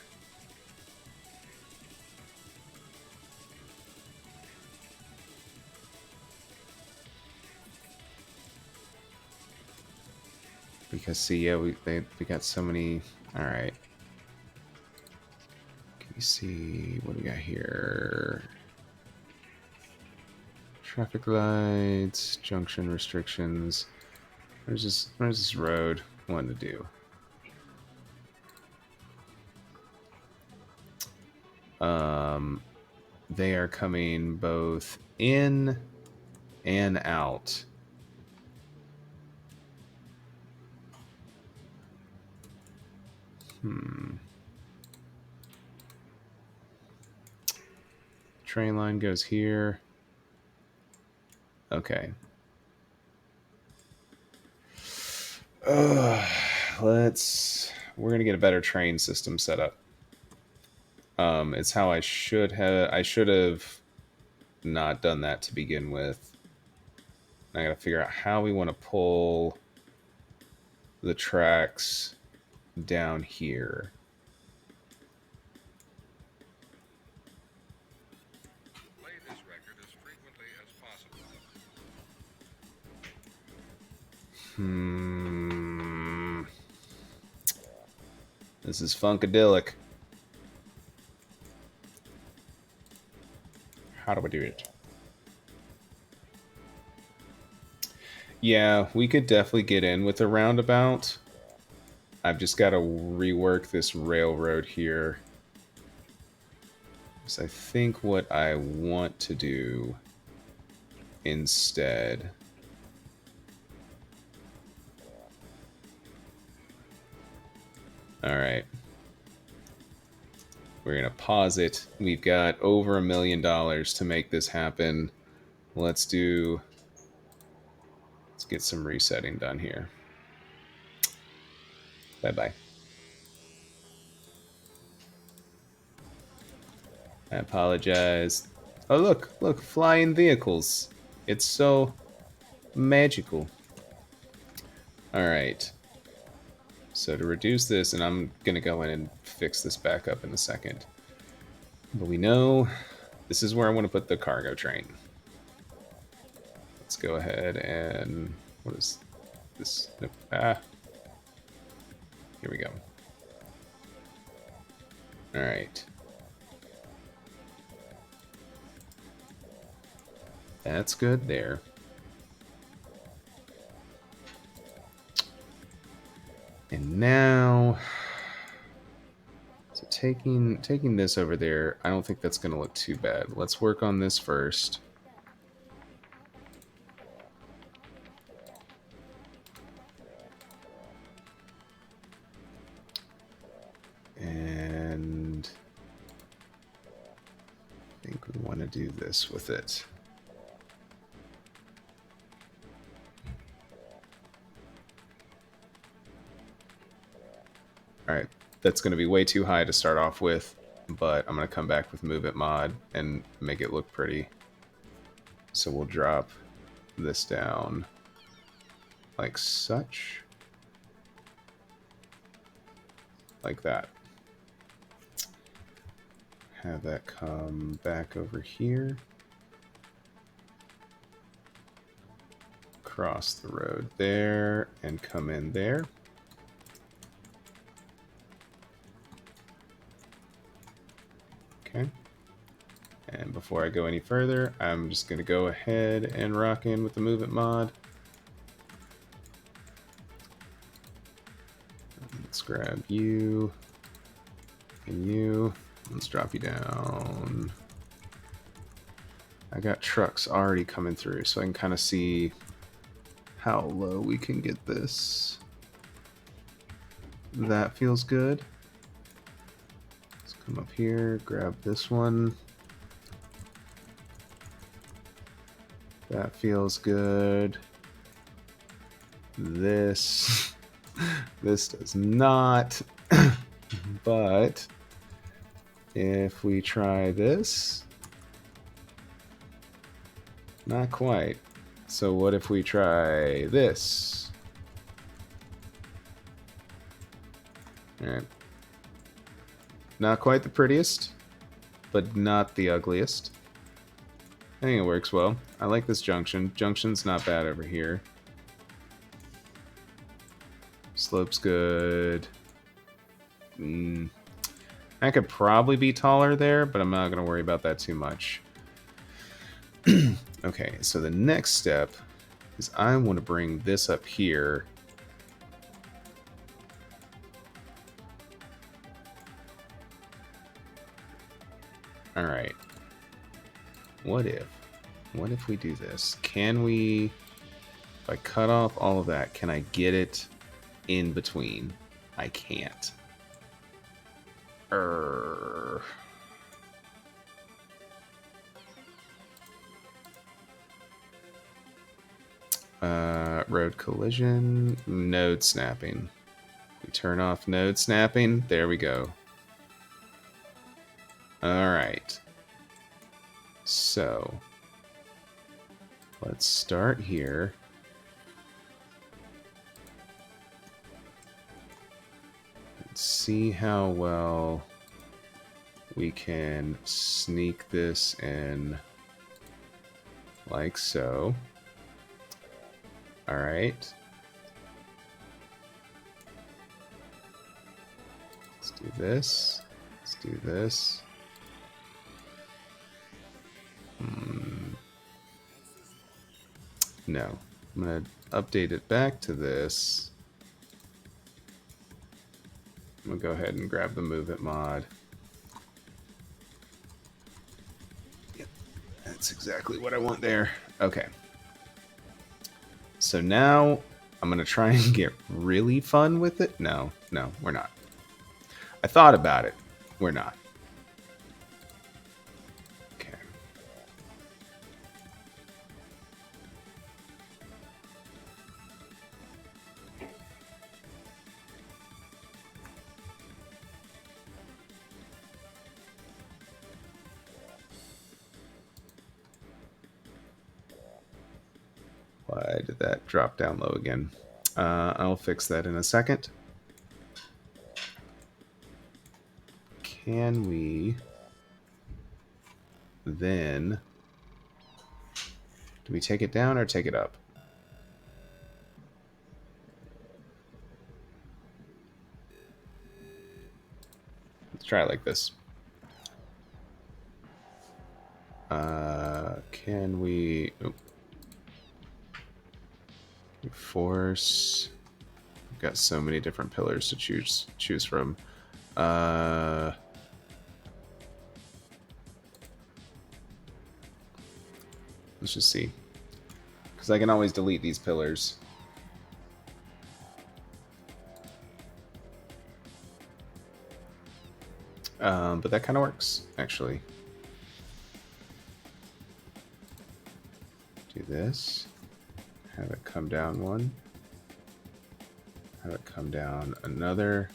Because, see, yeah, we got so many... Alright. Can you see... What do we got here? Traffic lights, junction restrictions. Where's this road want to do? They are coming both in and out. Train line goes here. Okay. We're gonna get a better train system set up. It's how I should have not done that to begin with. I gotta figure out how we want to pull the tracks down here. Play this record as frequently as possible. This is funkadelic. How do I do it? Yeah, we could definitely get in with a roundabout. I've just got to rework this railroad here. So I think what I want to do instead... Alright. We're going to pause it. We've got over $1 million to make this happen. Let's get some resetting done here. Bye-bye. I apologize. Oh, look, flying vehicles. It's so magical. Alright. So to reduce this, and I'm going to go in and fix this back up in a second. But we know this is where I want to put the cargo train. Let's go ahead and... What is this? Here we go. All right. That's good there. And now, so taking this over there, I don't think that's going to look too bad. Let's work on this first. And I think we want to do this with it. All right, that's going to be way too high to start off with, but I'm going to come back with Move It Mod and make it look pretty. So we'll drop this down like such. Like that. Have that come back over here. Cross the road there and come in there. Okay. And before I go any further, I'm just going to go ahead and rock in with the Move It mod. Let's grab you and you. Let's drop you down. I got trucks already coming through, so I can kind of see how low we can get this. That feels good. Let's come up here, grab this one. That feels good. This does not. But if we try this, not quite. So what if we try this? All right. Not quite the prettiest, but not the ugliest. I think it works well. I like this junction. Junction's not bad over here. Slope's good. I could probably be taller there, but I'm not going to worry about that too much. Okay, so the next step is I want to bring this up here. All right. What if we do this? Can we, if I cut off all of that, can I get it in between? I can't. Road collision, node snapping. We turn off node snapping. There we go. All right. So let's start here. Let's see how well we can sneak this in like so. All right. Let's do this. Let's do this. No. I'm going to update it back to this. I'm going to go ahead and grab the Move It mod. Yep. That's exactly what I want there. Okay. So now I'm going to try and get really fun with it. No, we're not. I thought about it. We're not. Okay. Why did that drop down low again? I'll fix that in a second. Can we then... Do we take it down or take it up? let's try it like this. Can we force? We've got so many different pillars to choose from. Let's just see, because I can always delete these pillars. But that kind of works, actually. Do this. Have it come down one. Have it come down another.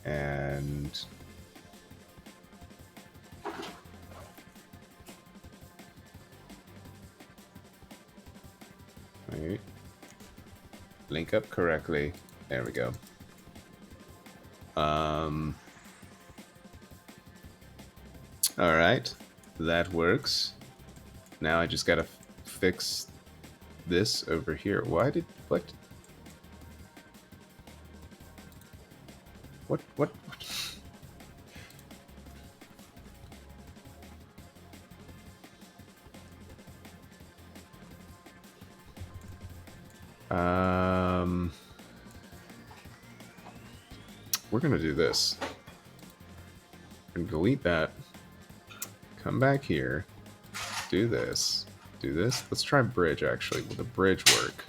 And... wait. Link up correctly. There we go. Alright. That works. Now I just gotta fix this over here. Why did... what? What? We're gonna do this. We're gonna delete that. Come back here. Do this. Do this. Let's try bridge, actually. Will the bridge work?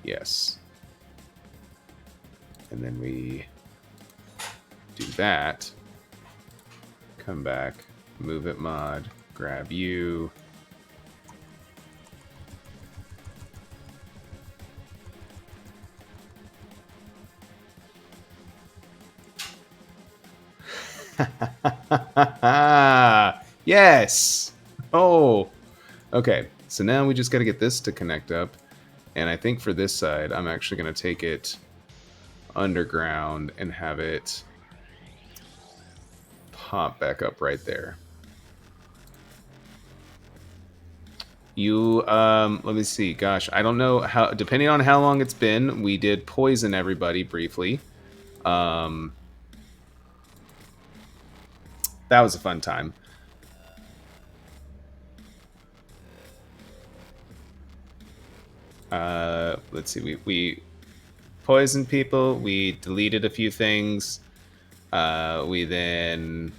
Yes. And then we do that. Come back. Move it mod. Grab you. Yes! Oh! Okay, so now we just got to get this to connect up. And I think for this side, I'm actually going to take it underground and have it pop back up right there. You, let me see. Gosh, I don't know how, depending on how long it's been, we did poison everybody briefly. That was a fun time. Let's see. We poisoned people. We deleted a few things. We then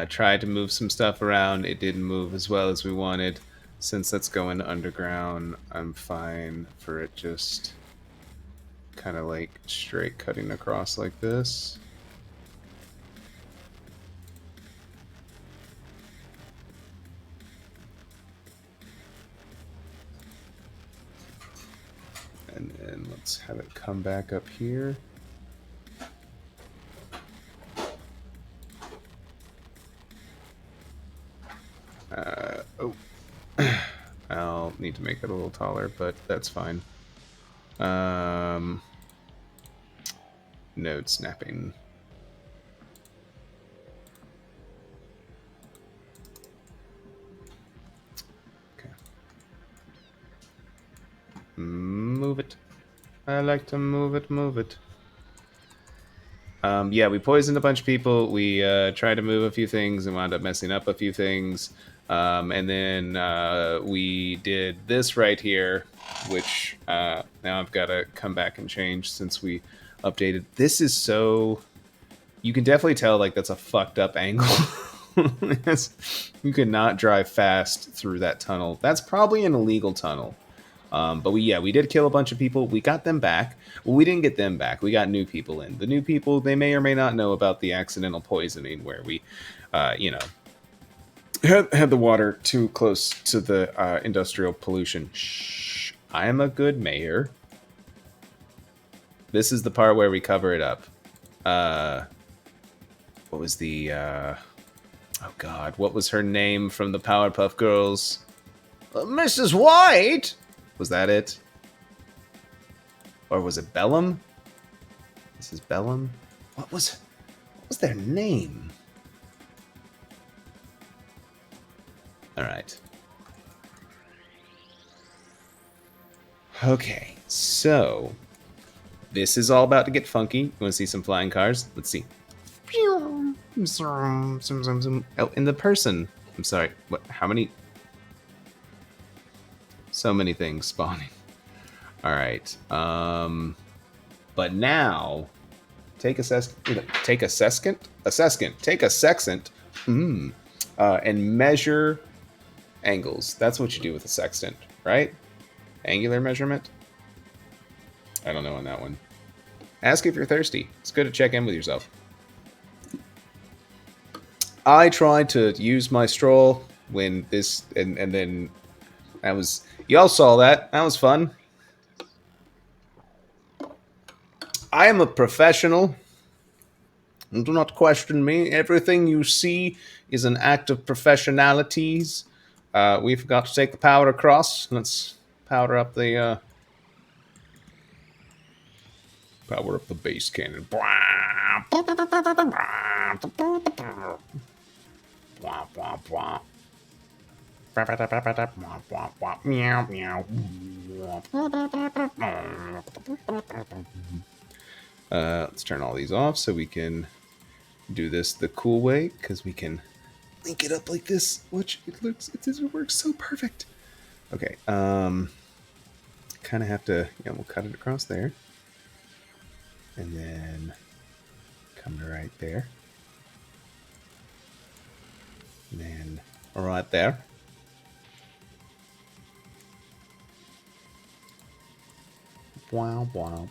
tried to move some stuff around. It didn't move as well as we wanted. Since that's going underground, I'm fine for it just kind of like straight cutting across like this. And then let's have it come back up here. Oh, I'll need to make it a little taller, but that's fine. Node snapping. Okay. Move it. I like to move it, move it. Yeah, we poisoned a bunch of people. We tried to move a few things and wound up messing up a few things. And then we did this right here, which now I've got to come back and change since we updated. This is so... You can definitely tell like that's a fucked up angle. You could not drive fast through that tunnel. That's probably an illegal tunnel. But we did kill a bunch of people. We got them back. Well, we didn't get them back. We got new people in. The new people, they may or may not know about the accidental poisoning where we, had the water too close to the industrial pollution. Shh. I am a good mayor. This is the part where we cover it up. What was the... oh, God. What was her name from the Powerpuff Girls? Mrs. White! Was that it? Or was it Bellum? This is Bellum? What was their name? Alright. Okay, so This is all about to get funky. You want to see some flying cars? Let's see. Oh, in the person. I'm sorry. What? How many? So many things spawning. All right. But now, take a sescant. Take a sescant. A sescant. Take a sextant. And measure angles. That's what you do with a sextant, right? Angular measurement. I don't know on that one. Ask if you're thirsty. It's good to check in with yourself. I tried to use my stroll when this, and then that was, y'all saw that. That was fun. I am a professional. Do not question me. Everything you see is an act of professionalities. We've got to take the powder across. Let's powder up the base cannon. Meow meow. Let's turn all these off so we can do this the cool way, because we can link it up like this. Which it works so perfect. Okay, kind of have to, we'll cut it across there, and then come to right there, and then right there. Wow, wow.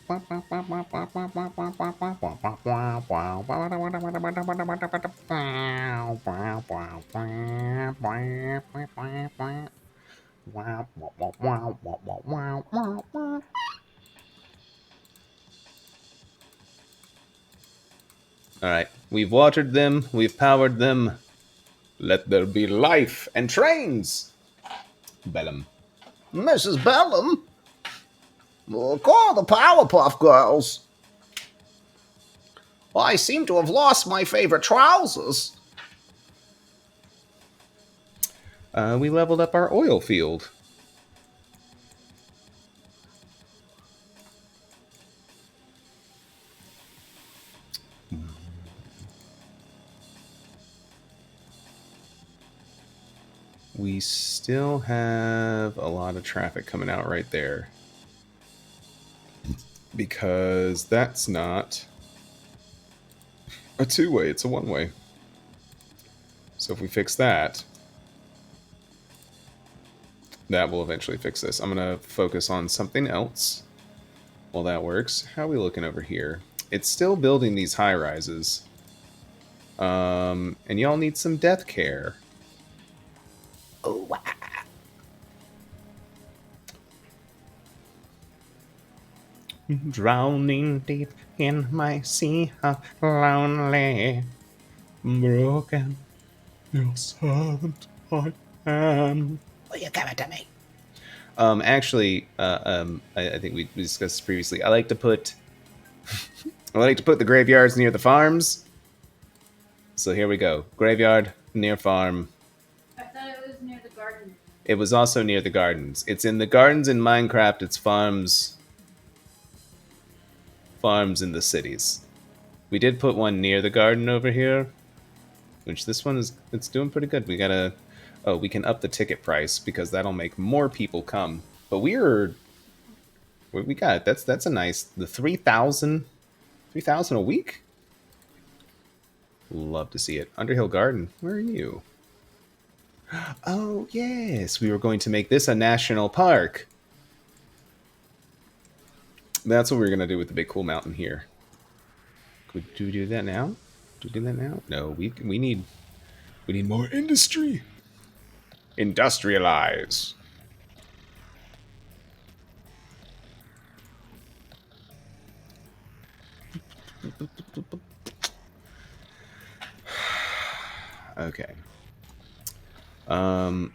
Alright, we've watered them, we've powered them. Let there be life and trains! Bellum. Mrs. Bellum? Call the Powerpuff Girls. I seem to have lost my favorite trousers. We leveled up our oil field. We still have a lot of traffic coming out right there. Because that's not a two-way, it's a one-way. So if we fix that, that will eventually fix this. I'm going to focus on something else while that works. How are we looking over here? It's still building these high-rises. And y'all need some death care. Oh, wow. Drowning deep in my sea of lonely, broken, your servant I am. Will you give it to me? Actually, I think we discussed this previously. I like to put the graveyards near the farms. So here we go. Graveyard near farm. I thought it was near the garden. It was also near the gardens. It's in the gardens in Minecraft. It's farms in the cities. We did put one near the garden over here, which this one is, it's doing pretty good. We gotta, we can up the ticket price because that'll make more people come. But we got, that's a nice, the 3,000 a week. Love to see it. Underhill Garden, where are you? Oh yes, we were going to make this a national park. That's what we're gonna do with the big cool mountain here. Do we do that now? Do we do that now? No, we need more industry. Industrialize. Okay.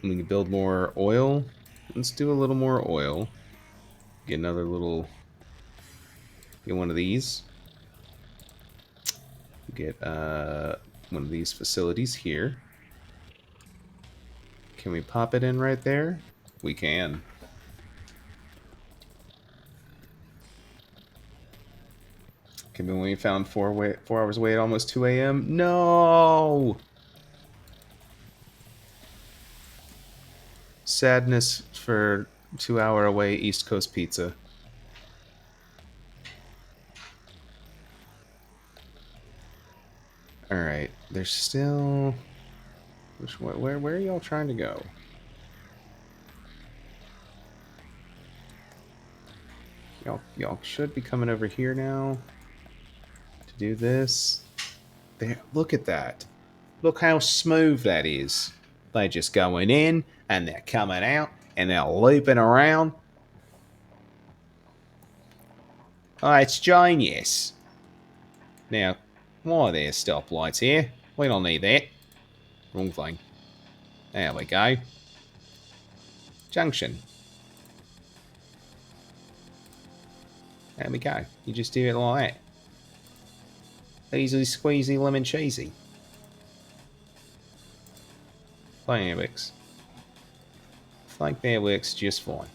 We can build more oil. Let's do a little more oil. Get another little. Get one of these. Get one of these facilities here. Can we pop it in right there? We can. Can we found 4 hours away at almost 2 a.m.? No! Sadness for 2 hour away East Coast pizza. Alright, there's still... Where are y'all trying to go? Y'all should be coming over here now to do this. There, look at that. Look how smooth that is. They're just going in and they're coming out and they're looping around. Oh, it's genius. Now, why are there stoplights here? We don't need that. Wrong thing. There we go. Junction. There we go. You just do it like that. Easily squeezy lemon cheesy. Plenty of works. I think that works just fine.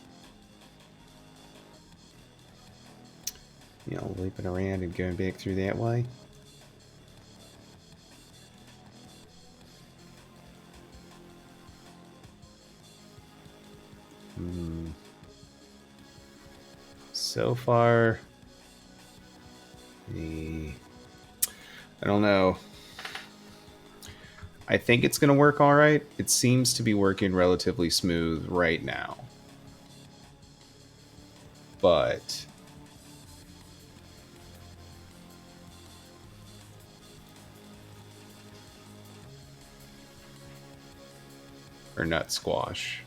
You know, leaping around and going back through that way. So far, I don't know. I think it's going to work all right. It seems to be working relatively smooth right now. But or nut squash.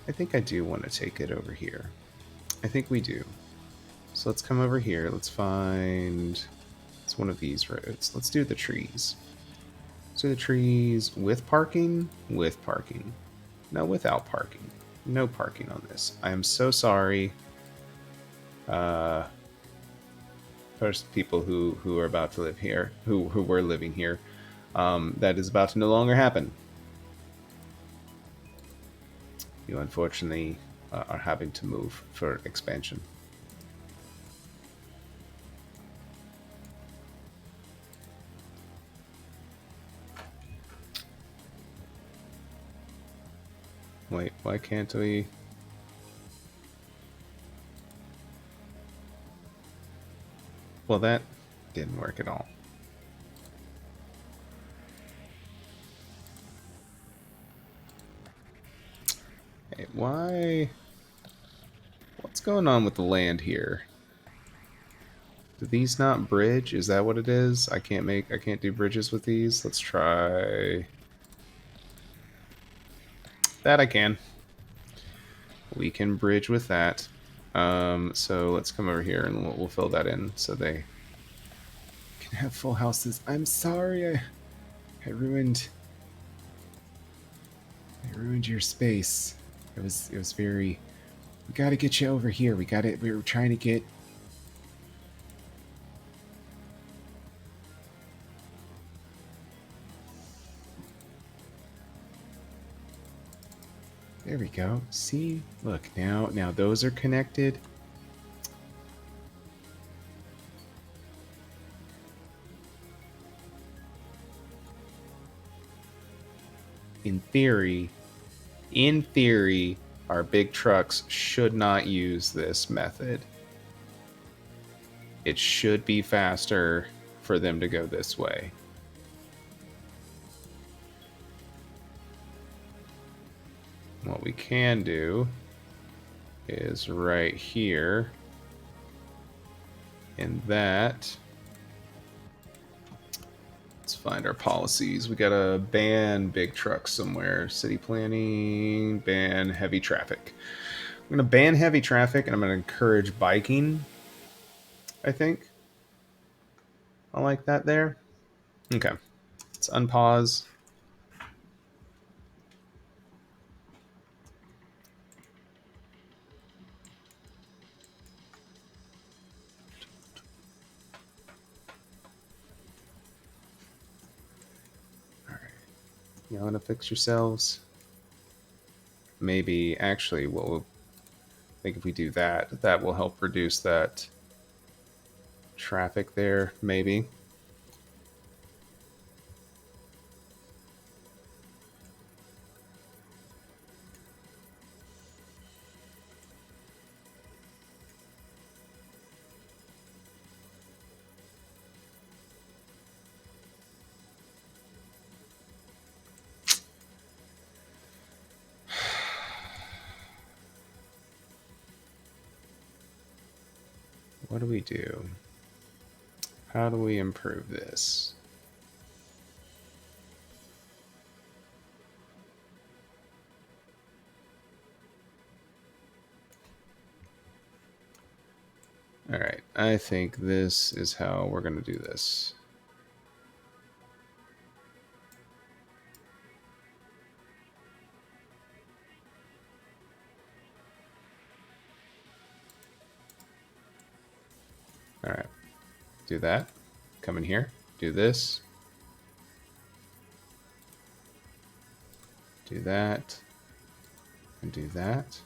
I think I do want to take it over here. I think we do. So let's come over here. Let's find... It's one of these roads. Let's do the trees. Let's do the trees with parking. With parking. No, without parking. No parking on this. I am so sorry. First people who are about to live here, who were living here. That is about to no longer happen. You unfortunately are having to move for expansion. Wait, why can't we? Well, that didn't work at all. Hey, why? What's going on with the land here? Do these not bridge? Is that what it is? I can't do bridges with these. Let's try... That I can. We can bridge with that. So let's come over here and we'll fill that in so they can have full houses. I'm sorry, I ruined your space. It was very... We gotta get you over here. We were trying to get... There we go. See? Look, now those are connected. In theory, our big trucks should not use this method. It should be faster for them to go this way. What we can do is right here in that. Let's find our policies. We gotta ban big trucks somewhere. City planning, ban heavy traffic. I'm gonna ban heavy traffic and I'm gonna encourage biking. I think. I like that there. Okay. Let's unpause. You want to fix yourselves? Maybe, actually, what think if we do that, that will help reduce that traffic there, maybe. What do we do? How do we improve this? All right, I think this is how we're going to do this. All right, do that. Come in here, do this. Do that. And do that.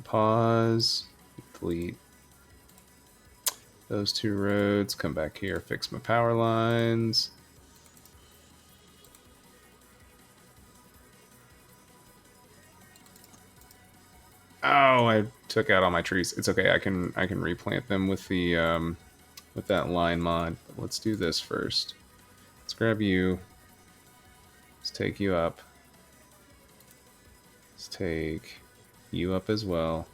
Pause. Delete those two roads. Come back here, fix my power lines. Oh, I took out all my trees. It's okay. I can replant them with the with that line mod. But let's do this first. Let's grab you. Let's take you up. Let's take you up as well.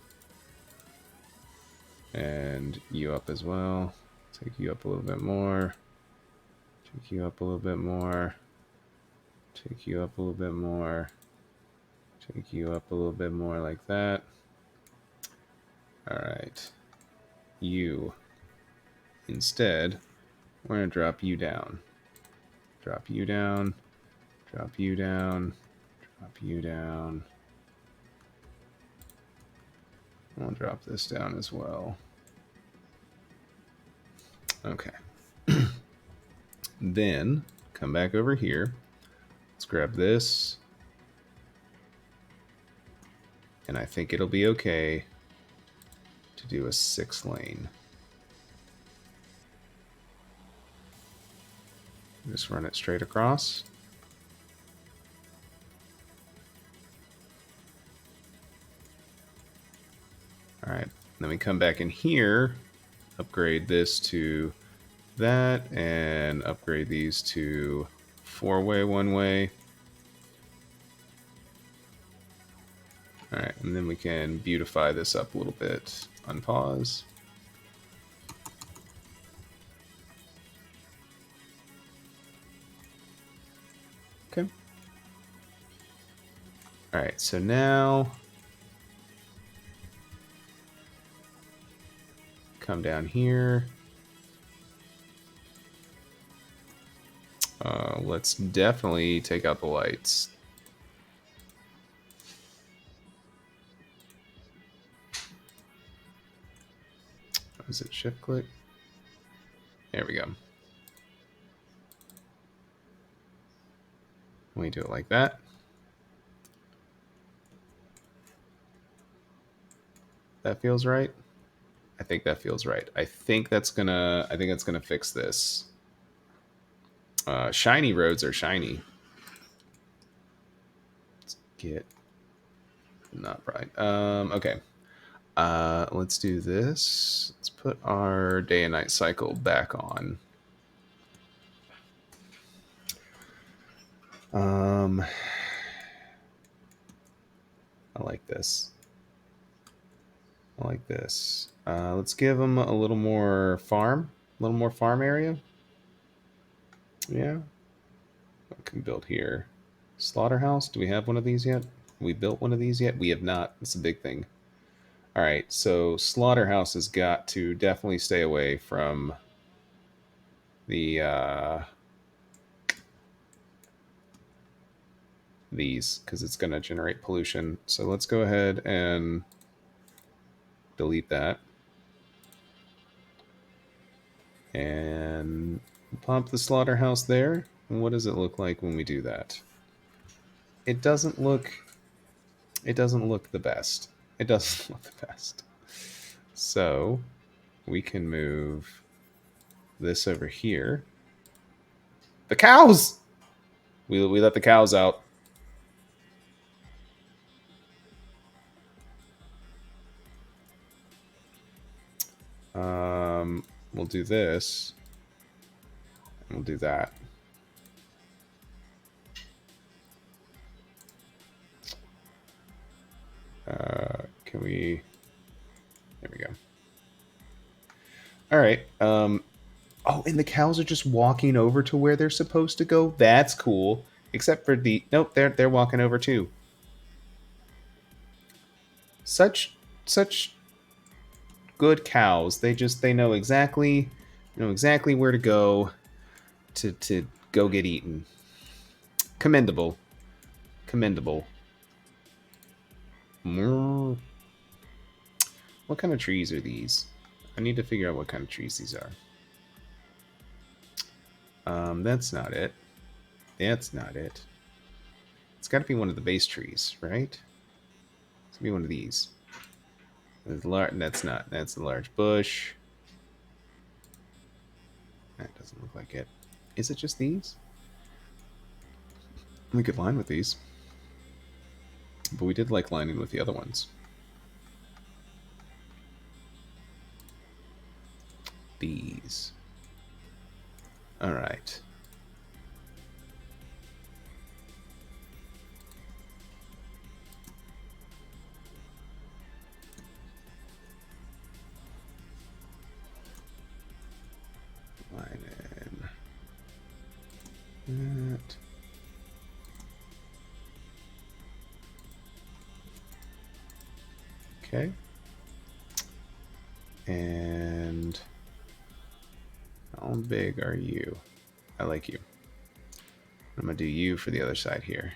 And you up as well. Take you up a little bit more. Take you up a little bit more. Take you up a little bit more. Take you up a little bit more like that. All right. You. Instead, we're going to drop you down. Drop you down. Drop you down. Drop you down. I'll drop this down as well. Okay. Then, come back over here. Let's grab this. And I think it'll be okay to do a 6-lane. Just run it straight across. All right, then we come back in here, upgrade this to that, and upgrade these to 4-way, 1-way. All right, and then we can beautify this up a little bit. Unpause. Okay. All right, so now come down here. Let's definitely take out the lights. Is it shift click? There we go. We do it like that. That feels right. I think that feels right. I think that's gonna fix this. Shiny roads are shiny. Let's get not bright. Okay. Let's do this. Let's put our day and night cycle back on. I like this. I like this. Let's give them a little more farm area. Yeah. What can build here? Slaughterhouse. Do we have one of these yet? We built one of these yet? We have not. That's a big thing. All right. So slaughterhouse has got to definitely stay away from the these because it's going to generate pollution. So let's go ahead and delete that. And pump the slaughterhouse there. And what does it look like when we do that? It doesn't look It doesn't look the best. It doesn't look the best. So we can move this over here. The cows! We let the cows out. We'll do this. And we'll do that. Can we... There we go. All right. Oh, and the cows are just walking over to where they're supposed to go. That's cool. Except for the... Nope, they're walking over too. Such good cows. They know exactly where to go to go get eaten. Commendable. Commendable. What kind of trees are these? I need to figure out what kind of trees these are. That's not it. That's not it. It's got to be one of the base trees, right? It's gonna be one of these. That's not. That's the large bush. That doesn't look like it. Is it just these? We could line with these. But we did like lining with the other ones. These. Alright. Line in that. Okay. And how big are you? I like you. I'm going to do you for the other side here.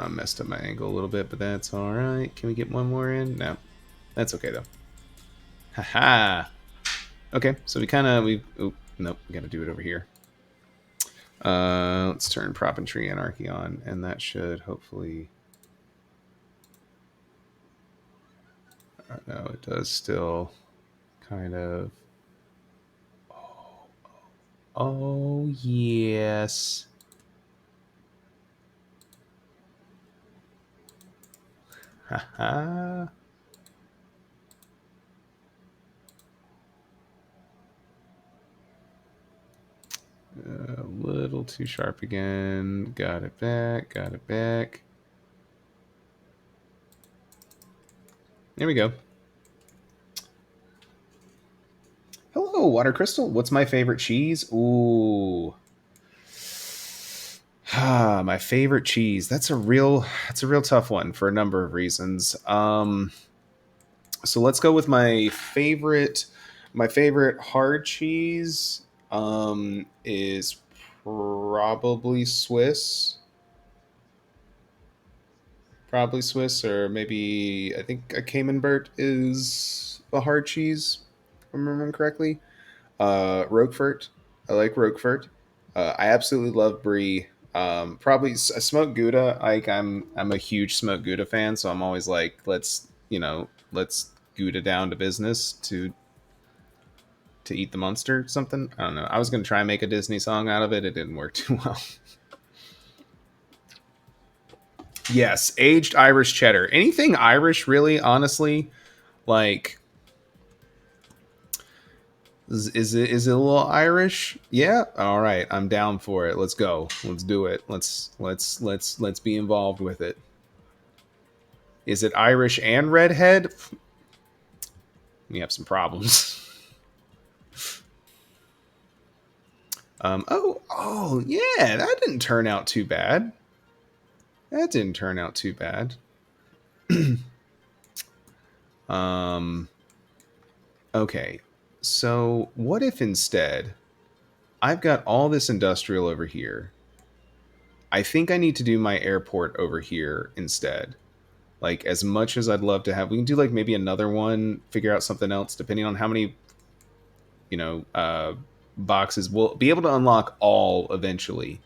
Messed up my angle a little bit, but that's all right. Can we get one more in? No. That's okay, though. Haha. Okay, so we kind of... Nope, we got to do it over here. Let's turn Prop and Tree Anarchy on, and that should hopefully... no, it does still kind of... Oh yes. Haha. A little too sharp again. Got it back. Got it back. There we go. Hello, Water Crystal. What's my favorite cheese? Ooh. My favorite cheese. That's a real tough one for a number of reasons. So let's go with my favorite hard cheese is probably Swiss. Probably Swiss, or maybe I think a Camembert is a hard cheese, if I'm remembering correctly. Roquefort. I like Roquefort. I absolutely love Brie. Probably a smoked Gouda. Like I'm a huge smoked Gouda fan, so I'm always like, let's Gouda down to business to eat the monster. Something, I don't know. I was gonna try and make a Disney song out of it. It didn't work too well. Yes, aged Irish cheddar. Anything Irish, really, honestly, like. Is it a little Irish? Yeah. All right. I'm down for it. Let's go. Let's do it. Let's be involved with it. Is it Irish and redhead? We have some problems. Oh yeah, that didn't turn out too bad. That didn't turn out too bad. Okay. So what if instead I've got all this industrial over here. I think I need to do my airport over here instead. Like, as much as I'd love to have, we can do like maybe another one, figure out something else, depending on how many, you know, boxes we'll be able to unlock all eventually.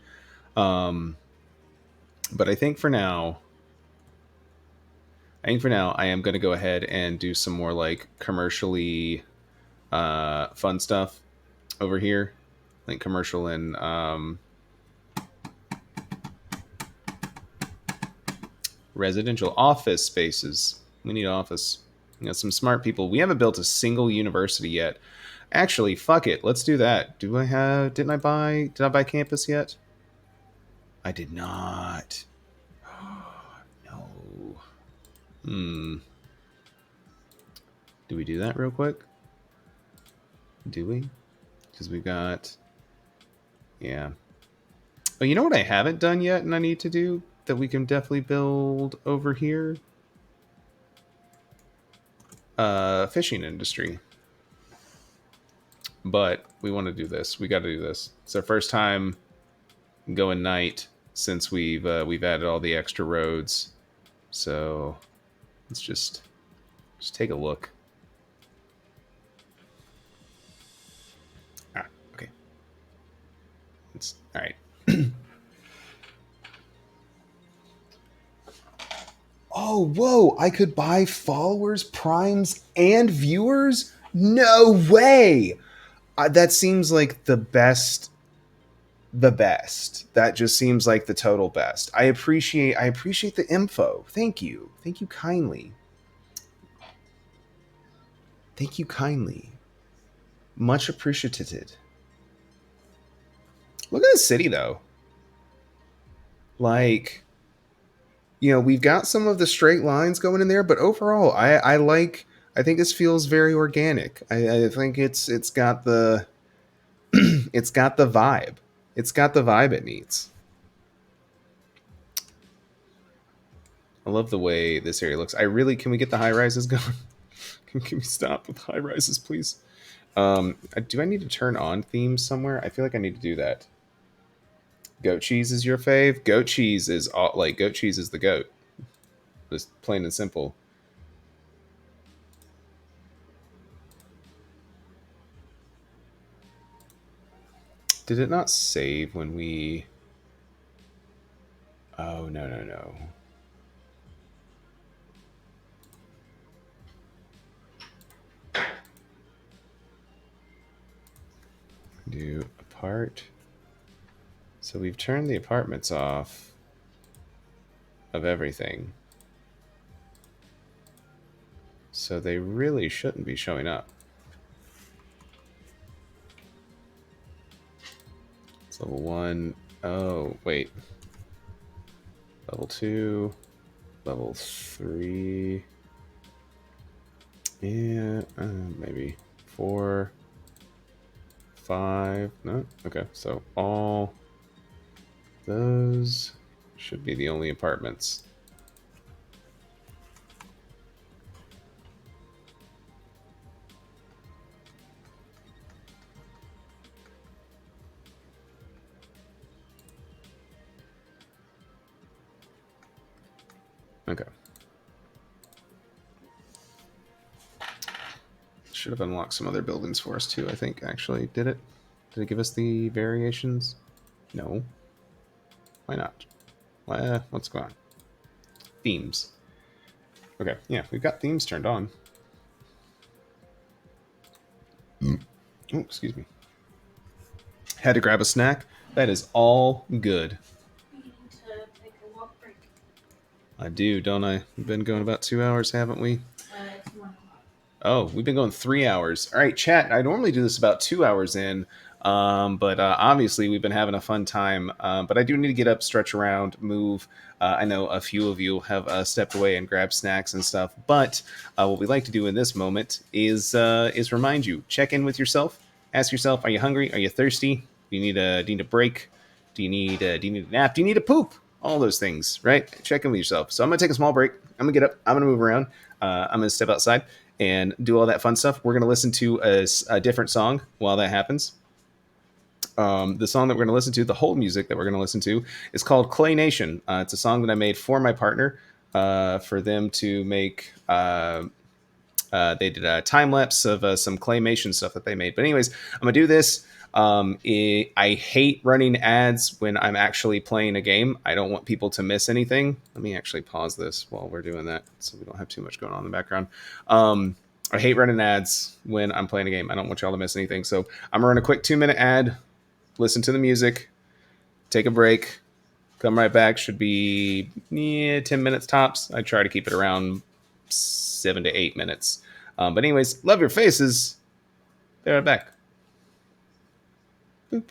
Um, but I think for now, I am going to go ahead and do some more like commercially fun stuff over here, like commercial and residential office spaces. We need office. You know, some smart people. We haven't built a single university yet. Actually, fuck it. Let's do that. Do I have? Did I buy campus yet? I did not. No. Hmm. Do we do that real quick? Do we? Because we got. Yeah. Oh, you know what I haven't done yet and I need to do that we can definitely build over here? Fishing industry. But we want to do this. We got to do this. It's our first time going night since we've added all the extra roads. So let's just take a look. Ah, okay. It's all right. Oh, whoa! I could buy followers, primes, and viewers? No way! That seems like the best. The best. That just seems like the total best. I appreciate the info. Thank you. Thank you kindly. Thank you kindly. Much appreciated. Look at the city though. Like, you know, we've got some of the straight lines going in there, but overall, I like. I think this feels very organic. I think it's got the it's got the vibe. It's got the vibe it needs. I love the way this area looks. I really can we get the high rises going? Can we stop with high rises, please? Do I need to turn on themes somewhere? I feel like I need to do that. Goat cheese is your fave. Goat cheese is all, like goat cheese is the goat. Just plain and simple. Did it not save when we? Oh no. Do apart. So we've turned the apartments off of everything. So they really shouldn't be showing up. It's level 1. Oh, wait. Level 2. Level 3. Yeah, maybe 4. 5. No? Okay, so all those should be the only apartments. Okay. Should have unlocked some other buildings for us too, I think, actually. Did it? Did it give us the variations? No. Why not? What's going on? Themes. Okay, yeah, we've got themes turned on. Oh, excuse me. Had to grab a snack. That is all good. We need to take a walk break. I do, don't I? We've been going about 2 hours, haven't we? It's 1 o'clock. Oh, we've been going 3 hours. All right, chat. I normally do this about 2 hours in, but obviously we've been having a fun time. But I do need to get up, stretch around, move. I know a few of you have stepped away and grabbed snacks and stuff. But what we like to do in this moment is remind you, check in with yourself. Ask yourself, are you hungry? Are you thirsty? Do you need a break? Do you need a nap? Do you need a poop? All those things, right? Check in with yourself. So I'm gonna take a small break. I'm gonna get up. I'm gonna move around. I'm gonna step outside and do all that fun stuff. We're gonna listen to a different song while that happens. The song that we're gonna listen to, the whole music that we're gonna listen to, is called Clay Nation. It's a song that I made for my partner. for them to make. They did a time lapse of some claymation stuff that they made. But anyways, I'm gonna do this. I hate running ads when I'm actually playing a game. I don't want people to miss anything. Let me actually pause this while we're doing that, so we don't have too much going on in the background. I hate running ads when I'm playing a game. I don't want y'all to miss anything. So I'm gonna run a quick 2-minute ad. Listen to the music. Take a break. Come right back. Should be 10 minutes tops. I try to keep it around 7 to 8 minutes. But anyways, love your faces. Be right back. Boop.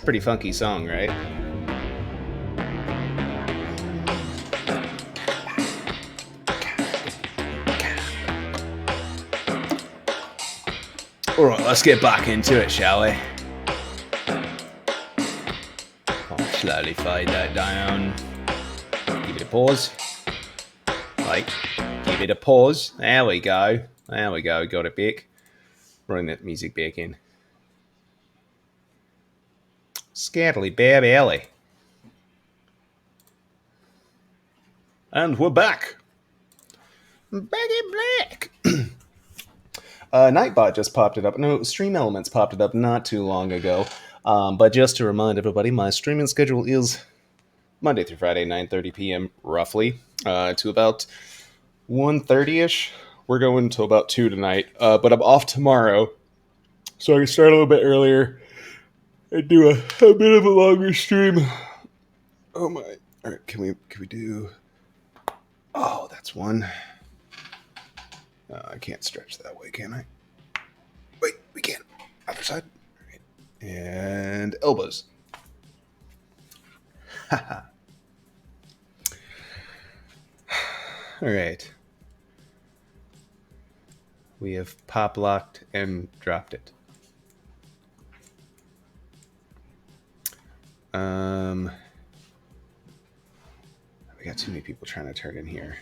Pretty funky song, right? Alright, let's get back into it, shall we? I'll slowly fade that down. Give it a pause. Like, give it a pause. There we go. There we go. Got it back. Bring that music back in. Scatterly Bab Alley. And we're back. Baggy Black. Nightbot just popped it up. No, Stream Elements popped it up not too long ago. But just to remind everybody, my streaming schedule is Monday through Friday, 9:30 p.m. roughly, to about 1:30ish. We're going till about 2 tonight, but I'm off tomorrow, so I can start a little bit earlier and do a bit of a longer stream. Oh my! All right, can we do? Oh, that's one. I can't stretch that way, can I? Wait, we can. Other side. All right. And elbows. Haha. All right. We have pop locked and dropped it. We got too many people trying to turn in here.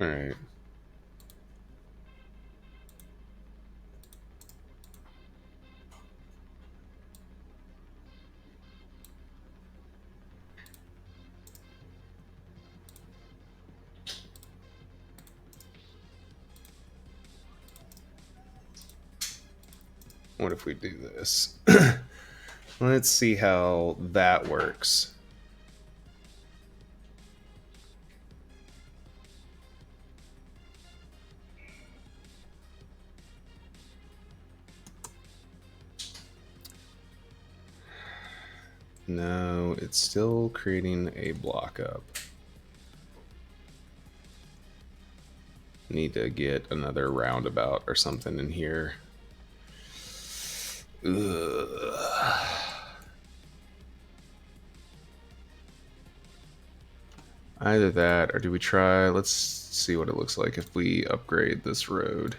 All right. What if we do this? Let's see how that works. No, it's still creating a block up. Need to get another roundabout or something in here. Ugh. Either that, or do we try? Let's see what it looks like if we upgrade this road.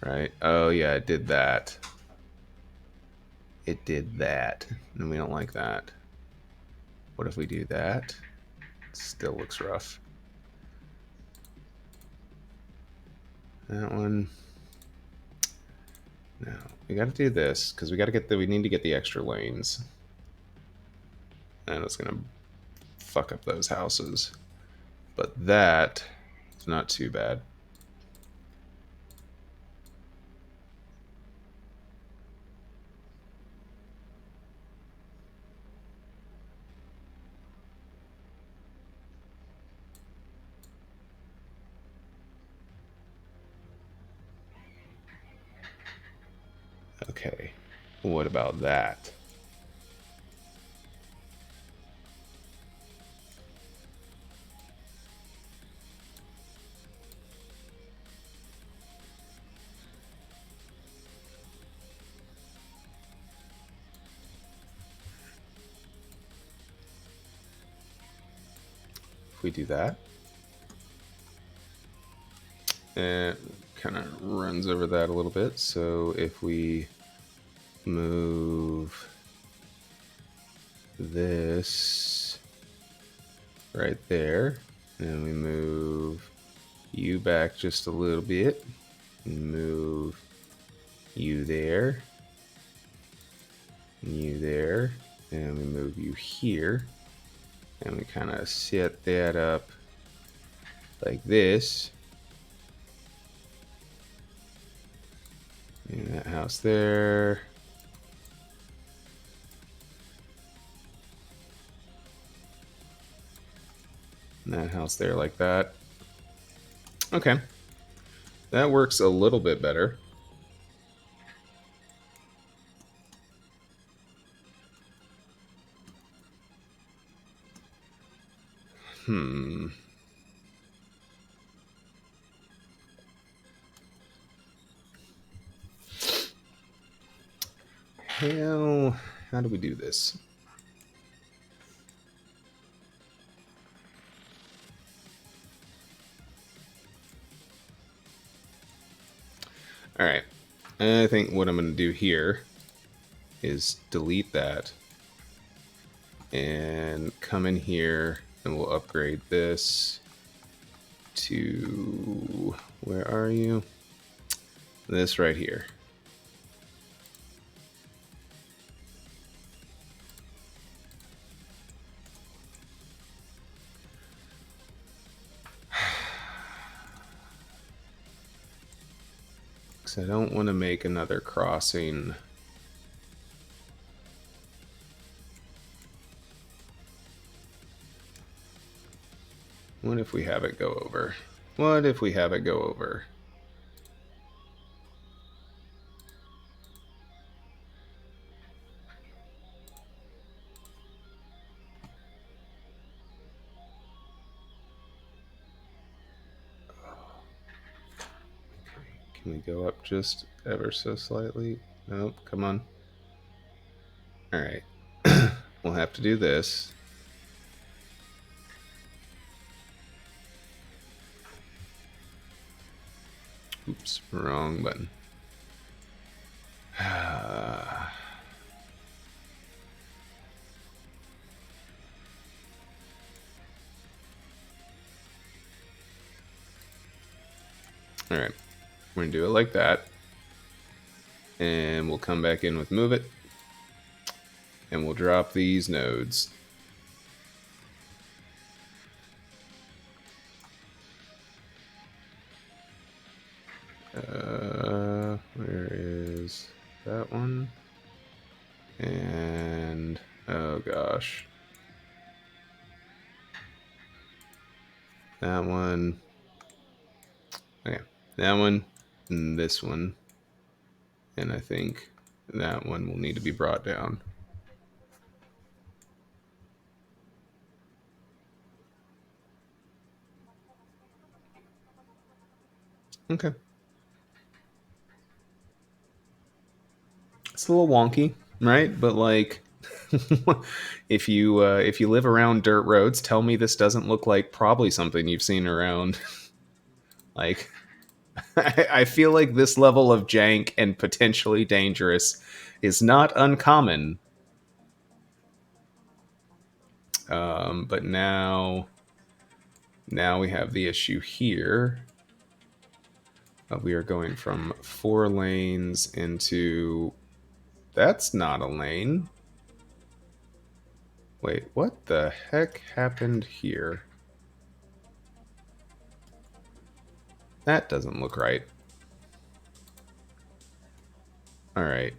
Right? Oh yeah, it did that. It did that, and we don't like that. What if we do that? It still looks rough. That one. No, we got to do this because we got to get the. We need to get the extra lanes, and it's gonna fuck up those houses. But that is not too bad. Okay, what about that? If we do that, it kind of runs over that a little bit. So if we move this right there, and we move you back just a little bit, and move you there, and you there, and we move you here, and we kind of set that up like this. And that house there. And that house there like that. Okay. That works a little bit better. hell? How do we do this? All right. I think what I'm going to do here is delete that and come in here and we'll upgrade this to, where are you? This right here. Because I don't want to make another crossing. What if we have it go over? What if we have it go over? Can we go up just ever so slightly? Nope, come on. All right. We'll have to do this. Oops, wrong button. All right, we're gonna do it like that. And we'll come back in with move it. And we'll drop these nodes. Where is that one? And oh gosh, that one. Okay, that one and this one, and I think that one will need to be brought down. Okay, it's a little wonky, right? But like, if you live around dirt roads, tell me this doesn't look like probably something you've seen around. Like, I feel like this level of jank and potentially dangerous is not uncommon. But now we have the issue here. We are going from 4 lanes into... That's not a lane. Wait, what the heck happened here? That doesn't look right. Alright.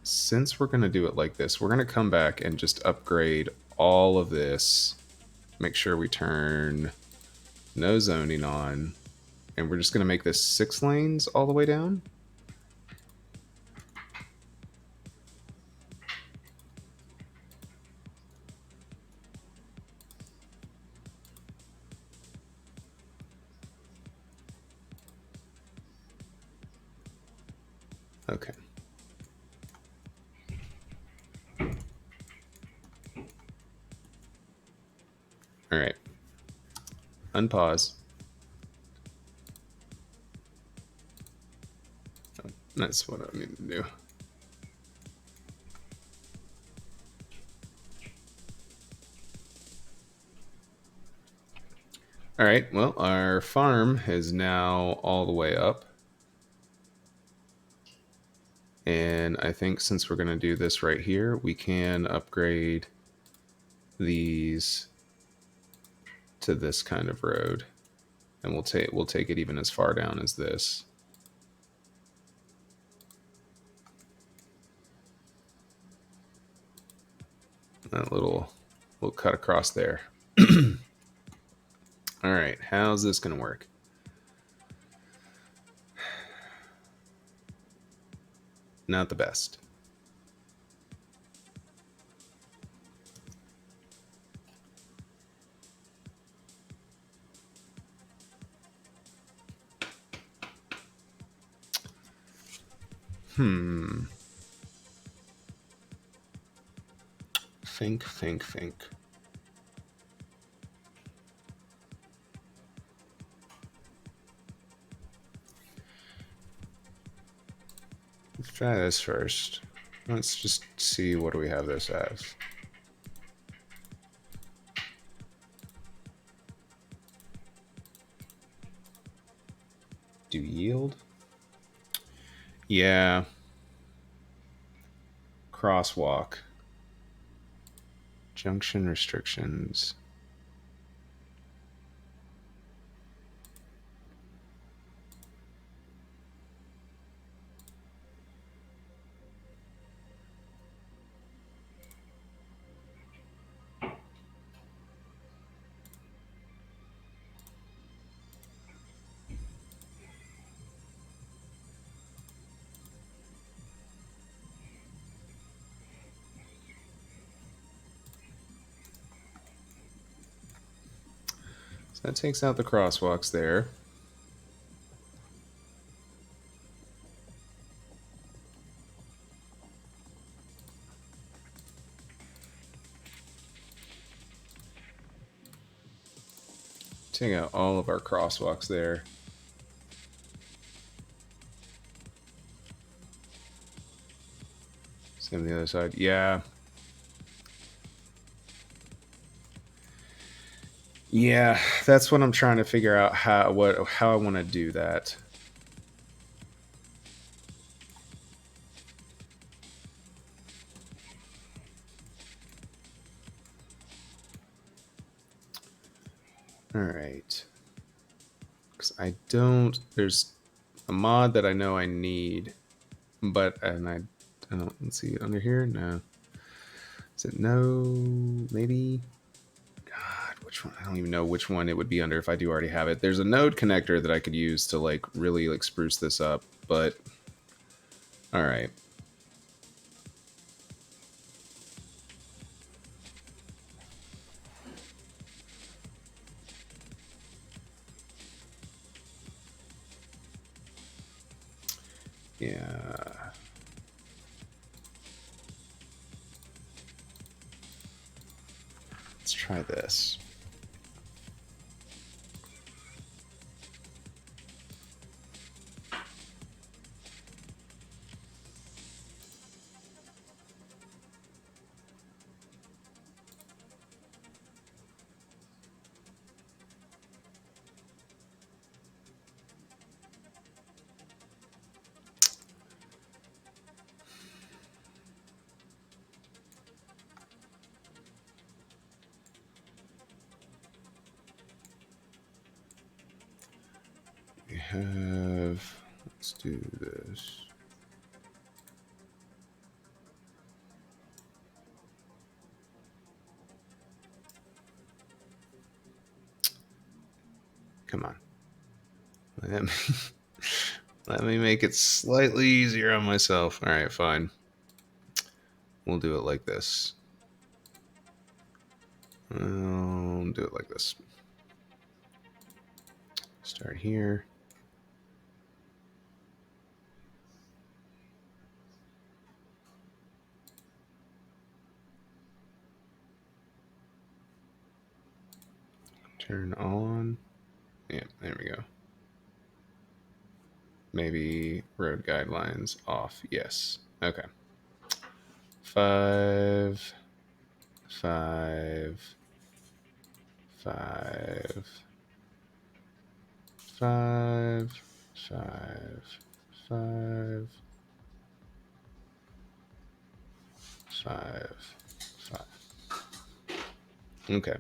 Since we're going to do it like this, we're going to come back and just upgrade all of this. Make sure we turn no zoning on. And we're just going to make this 6 lanes all the way down. Okay. All right. Unpause. Oh, that's what I need to do. All right, well, our farm is now all the way up. And I think since we're going to do this right here, we can upgrade these to this kind of road. And we'll take it even as far down as this. That little cut across there. All right, how's this going to work? Not the best. Think. Let's try this first. Let's just see what do we have this as. Do yield? Yeah. Crosswalk. Junction restrictions. So that takes out the crosswalks there. Take out all of our crosswalks there. Same on the other side. Yeah. Yeah, that's what I'm trying to figure out how I want to do that. All right. Because I don't. There's a mod that I know I need, but I don't see it under here. No. Is it no? Maybe. God, which one? I don't even know which one it would be under if I do already have it. There's a node connector that I could use to like really like spruce this up, but all right. Yeah. Let's try this. We have. Let's do this. Come on. Let me, let me make it slightly easier on myself. All right, fine. We'll do it like this. I'll do it like this. Start here. Turn on. Yeah, there we go. Maybe road guidelines off. Yes. Okay. 5, 5, 5, 5, 5, 5, 5, 5. Okay.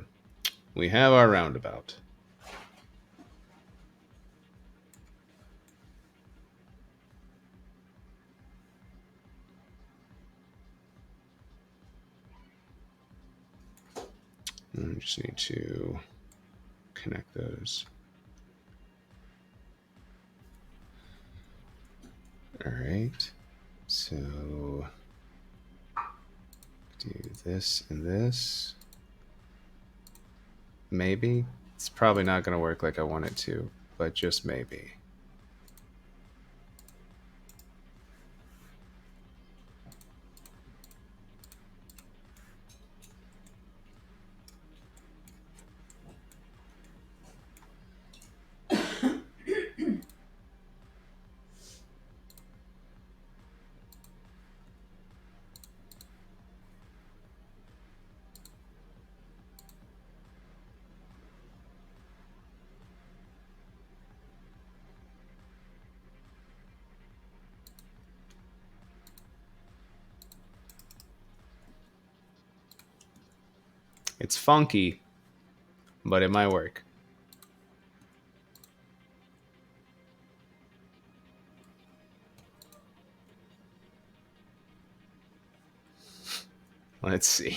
We have our roundabout. And we just need to connect those. All right. So do this and this. Maybe. It's probably not going to work like I want it to, but just maybe. It's funky, but it might work. Let's see.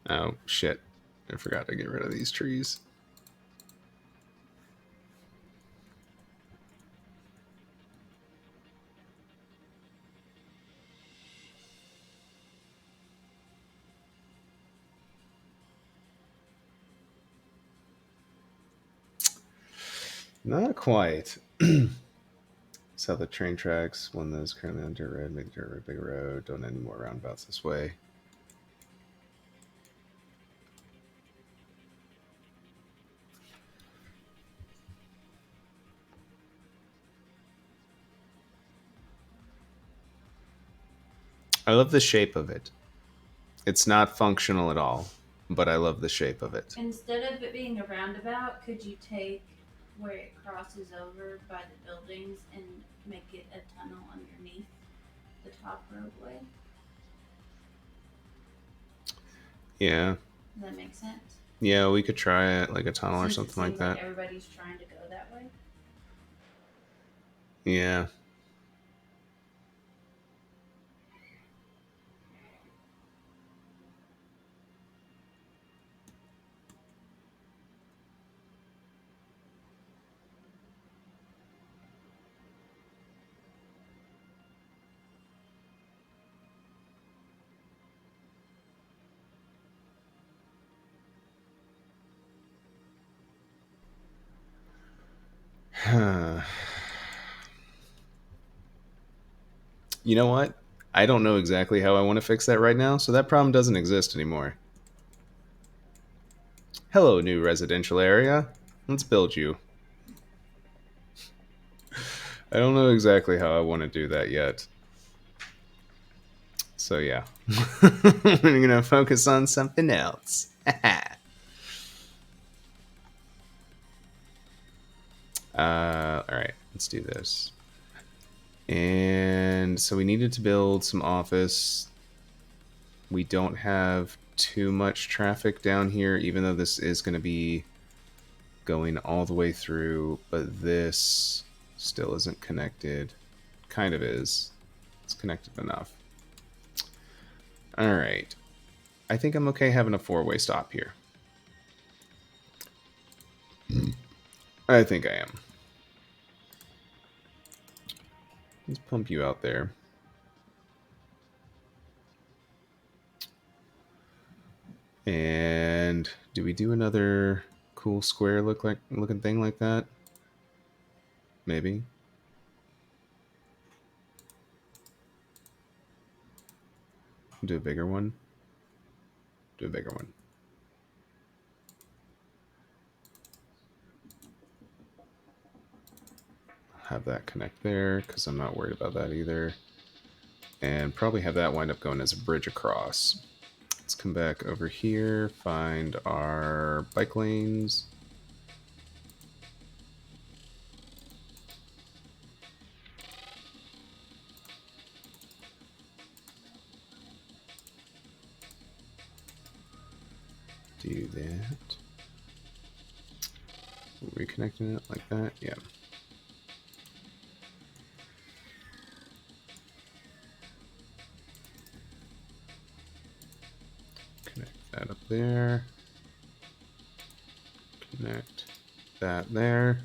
Oh, shit. I forgot to get rid of these trees. Not quite. So the train tracks, one that is currently on dirt road, make the dirt road big road. Don't add any more roundabouts this way. I love the shape of it. It's not functional at all, but I love the shape of it. Instead of it being a roundabout, could you take where it crosses over by the buildings and make it a tunnel underneath the top roadway? Yeah. Does that make sense? Yeah, we could try it, like a tunnel or Since it something like seems that. everybody's trying to go that way. Yeah. You know what? I don't know exactly how I want to fix that right now, so that problem doesn't exist anymore. Hello, new residential area. Let's build you. I don't know exactly how I want to do that yet. So yeah. We're going to focus on something else. Alright, let's do this. And so we needed to build some office. We don't have too much traffic down here, even though this is going to be going all the way through, but this still isn't connected. Kind of is. It's connected enough. All right. I think I'm okay having a four-way stop here. I think I am. Let's pump you out there. And do we do another cool square looking thing like that? Maybe. Do a bigger one. Do a bigger one. Have that connect there because I'm not worried about that either. And probably have that wind up going as a bridge across. Let's come back over here, find our bike lanes. Do that. Reconnecting it like that, yeah. Connect that up there. Connect that there.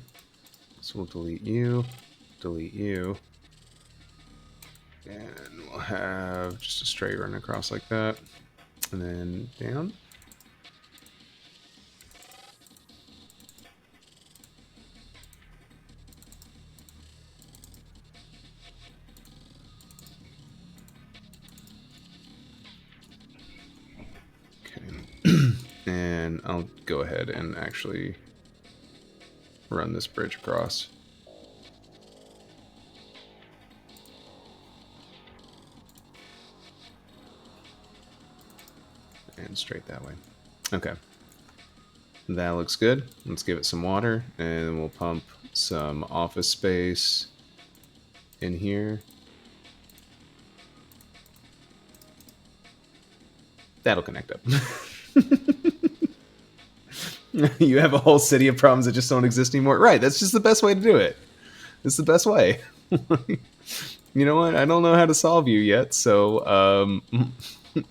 So we'll delete you, and we'll have just a straight run across like that, and then down. Okay, and I'll go ahead and actually run this bridge across. And straight that way. Okay. That looks good. Let's give it some water, and we'll pump some office space in here. That'll connect up. You have a whole city of problems that just don't exist anymore. Right, that's just the best way to do it. It's the best way. You know what? I don't know how to solve you yet, so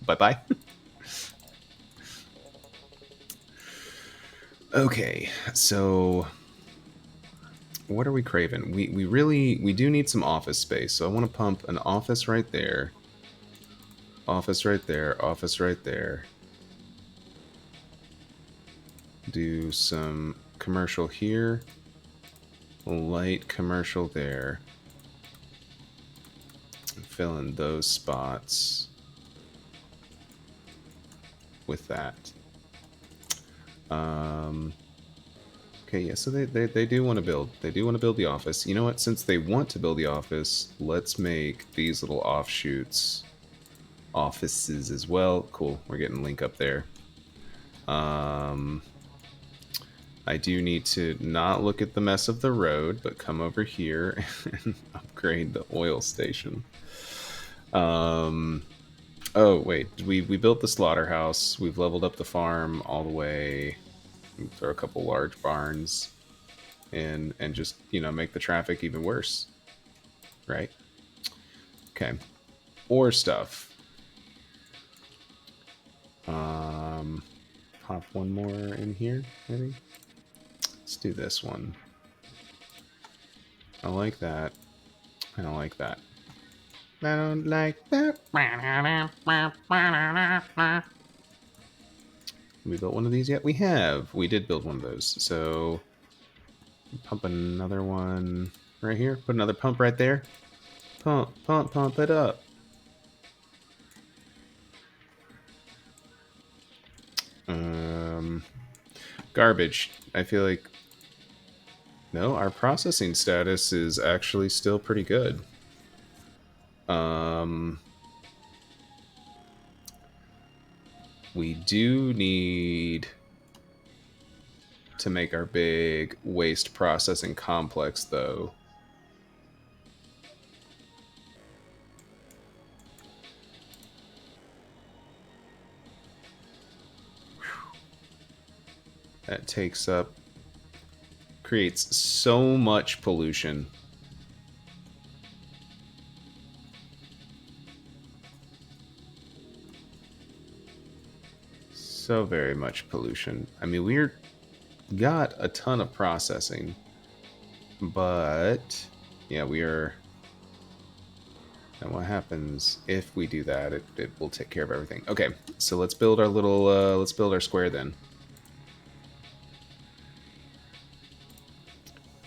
bye-bye. Okay, so what are we craving? We do need some office space, so I want to pump an office right there. Office right there, office right there. Do some commercial here. Light commercial there. Fill in those spots with that. Okay, yeah, so they do want to build. They do want to build the office. You know what? Since they want to build the office, let's make these little offshoots offices as well. Cool. We're getting link up there. I do need to not look at the mess of the road, but come over here and upgrade the oil station. Oh, wait. We built the slaughterhouse. We've leveled up the farm all the way. Throw a couple large barns in and just, you know, make the traffic even worse. Right? Okay. Ore stuff. Pop one more in here, maybe? Let's do this one. I like that. I don't like that. I don't like that. We built one of these yet? We have. We did build one of those. So pump another one right here. Put another pump right there. Pump, pump, pump it up. Garbage. I feel like... No, our processing status is actually still pretty good. We do need to make our big waste processing complex, though. That takes up... creates so much pollution. So very much pollution. I mean, we're got a ton of processing, but yeah, we are... And what happens if we do that? It will take care of everything. Okay, so let's build our little... let's build our square then.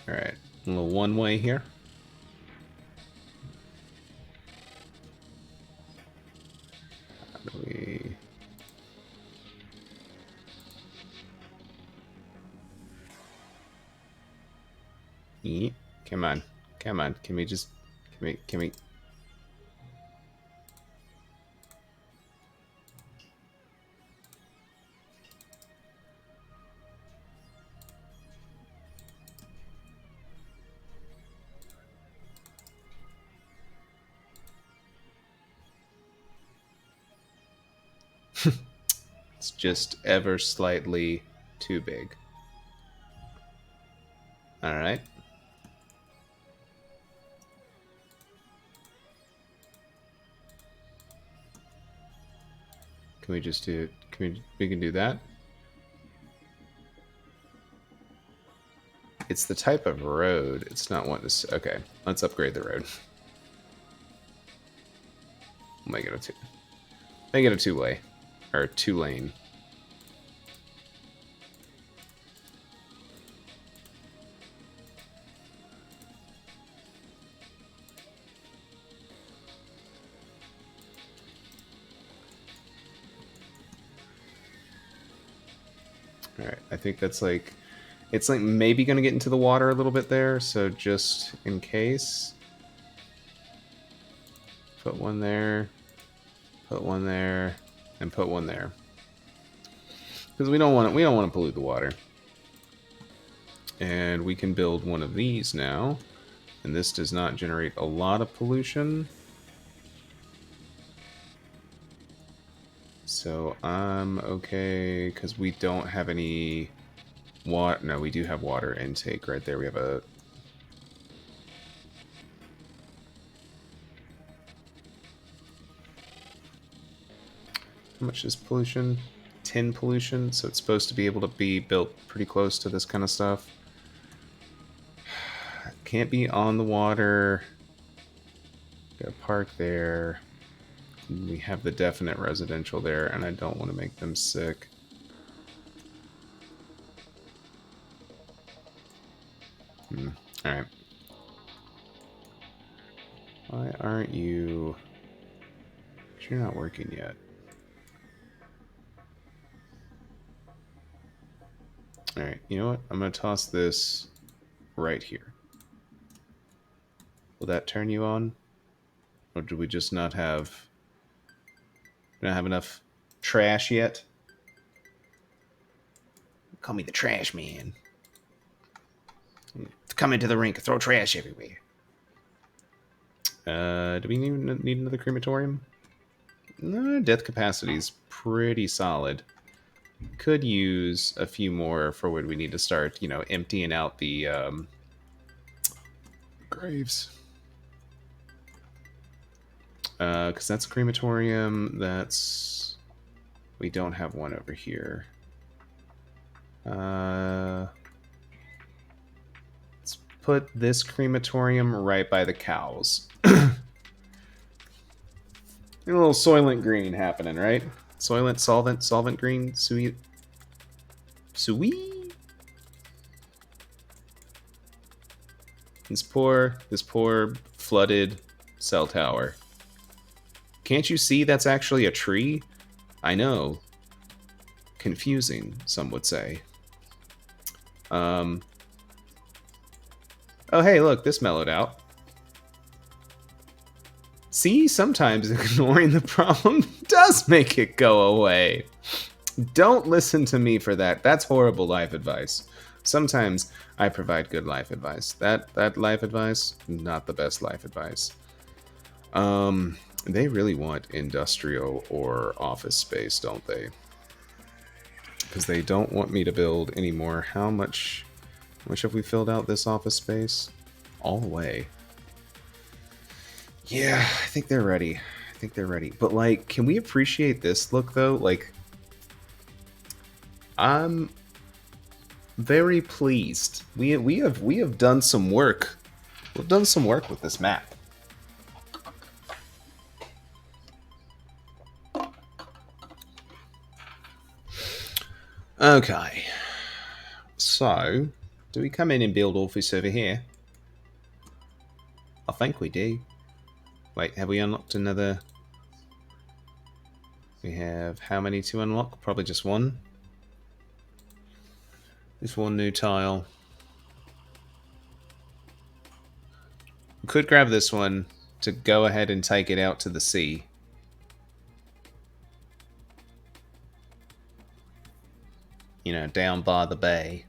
Alright, a little one-way here. How do we... Yeah. Come on. Come on. Can we just... Can we... It's just ever slightly too big. Alright. Can we just do... we can do that? It's the type of road. It's not one to... Okay, let's upgrade the road. Make it a two... Make it a two-way. Or two-lane. Alright, I think that's like... It's like maybe going to get into the water a little bit there, so just in case... Put one there. Put one there. And put one there. Because we don't want to pollute the water. And we can build one of these now. And this does not generate a lot of pollution. So I'm okay because we don't have any water. No, we do have water intake right there. We have a... How much is pollution? 10 pollution, so it's supposed to be able to be built pretty close to this kind of stuff. Can't be on the water. Got a park there. We have the definite residential there, and I don't want to make them sick. Alright. Why aren't you... You're not working yet. Alright, you know what? I'm going to toss this right here. Will that turn you on? Or do we just not have... not have enough trash yet? Call me the trash man. Come into the rink and throw trash everywhere. Do we need another crematorium? No, death capacity is pretty solid. Could use a few more for when we need to start, you know, emptying out the graves. Because that's crematorium. That's... We don't have one over here. Let's put this crematorium right by the cows. A little Soylent Green happening, right? Soylent, solvent green, sweet. Sweet. This poor flooded cell tower. Can't you see that's actually a tree? I know. Confusing, some would say. Oh, hey, look, this mellowed out. See, sometimes ignoring the problem does make it go away. Don't listen to me for that. That's horrible life advice. Sometimes I provide good life advice. That life advice, not the best life advice. They really want industrial or office space, don't they? Because they don't want me to build anymore. How much have we filled out this office space? All the way. Yeah, I think they're ready. I think they're ready. But, like, can we appreciate this look, though? Like, I'm very pleased. We have done some work. We've done some work with this map. Okay. So, do we come in and build office over here? I think we do. Wait, have we unlocked another? We have how many to unlock? Probably just one. Just one new tile. We could grab this one to go ahead and take it out to the sea. You know, down by the bay.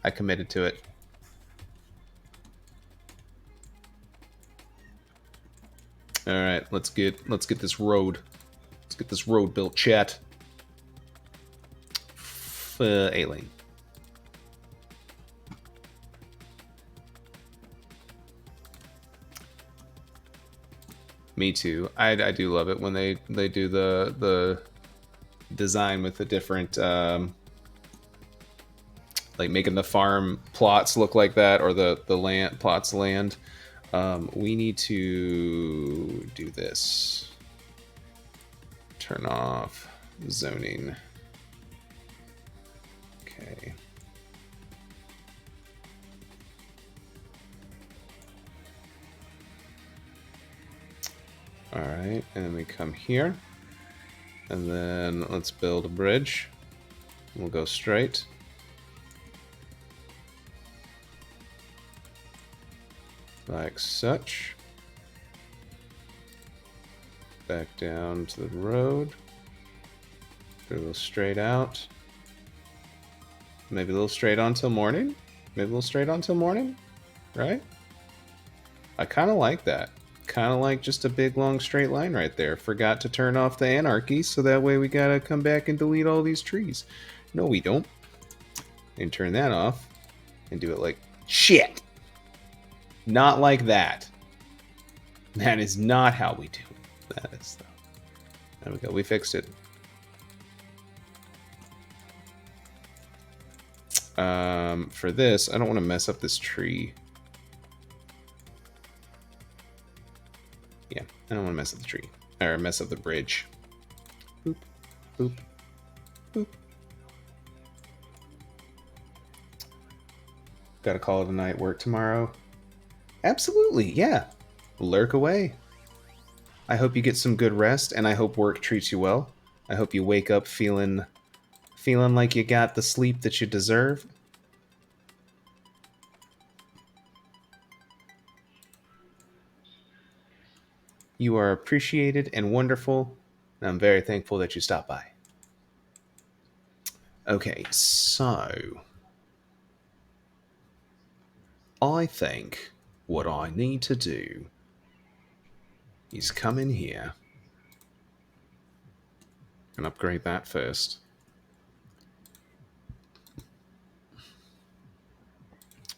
I committed to it. All right, let's get this road. Let's get this road built, chat. Aileen. Me too. I do love it when they do the design with the different like making the farm plots look like that, or the land plots land. We need to do this. Turn off zoning. Okay. All right, and then we come here, and then let's build a bridge. We'll go straight. Like such. Back down to the road. Go a little straight out. Maybe a little straight on till morning. Maybe a little straight on till morning. Right? I kind of like that. Kind of like just a big long straight line right there. Forgot to turn off the anarchy, so that way we gotta come back and delete all these trees. No, we don't. And turn that off and do it like shit. Not like that. That is not how we do it. That is. There we go. We fixed it. For this, I don't want to mess up this tree. Yeah, I don't want to mess up the tree. Or mess up the bridge. Boop, boop, boop. Gotta call it a night. Work tomorrow? Absolutely, yeah. Lurk away. I hope you get some good rest, and I hope work treats you well. I hope you wake up feeling like you got the sleep that you deserve. You are appreciated and wonderful, and I'm very thankful that you stopped by. Okay, so I think what I need to do is come in here and upgrade that first.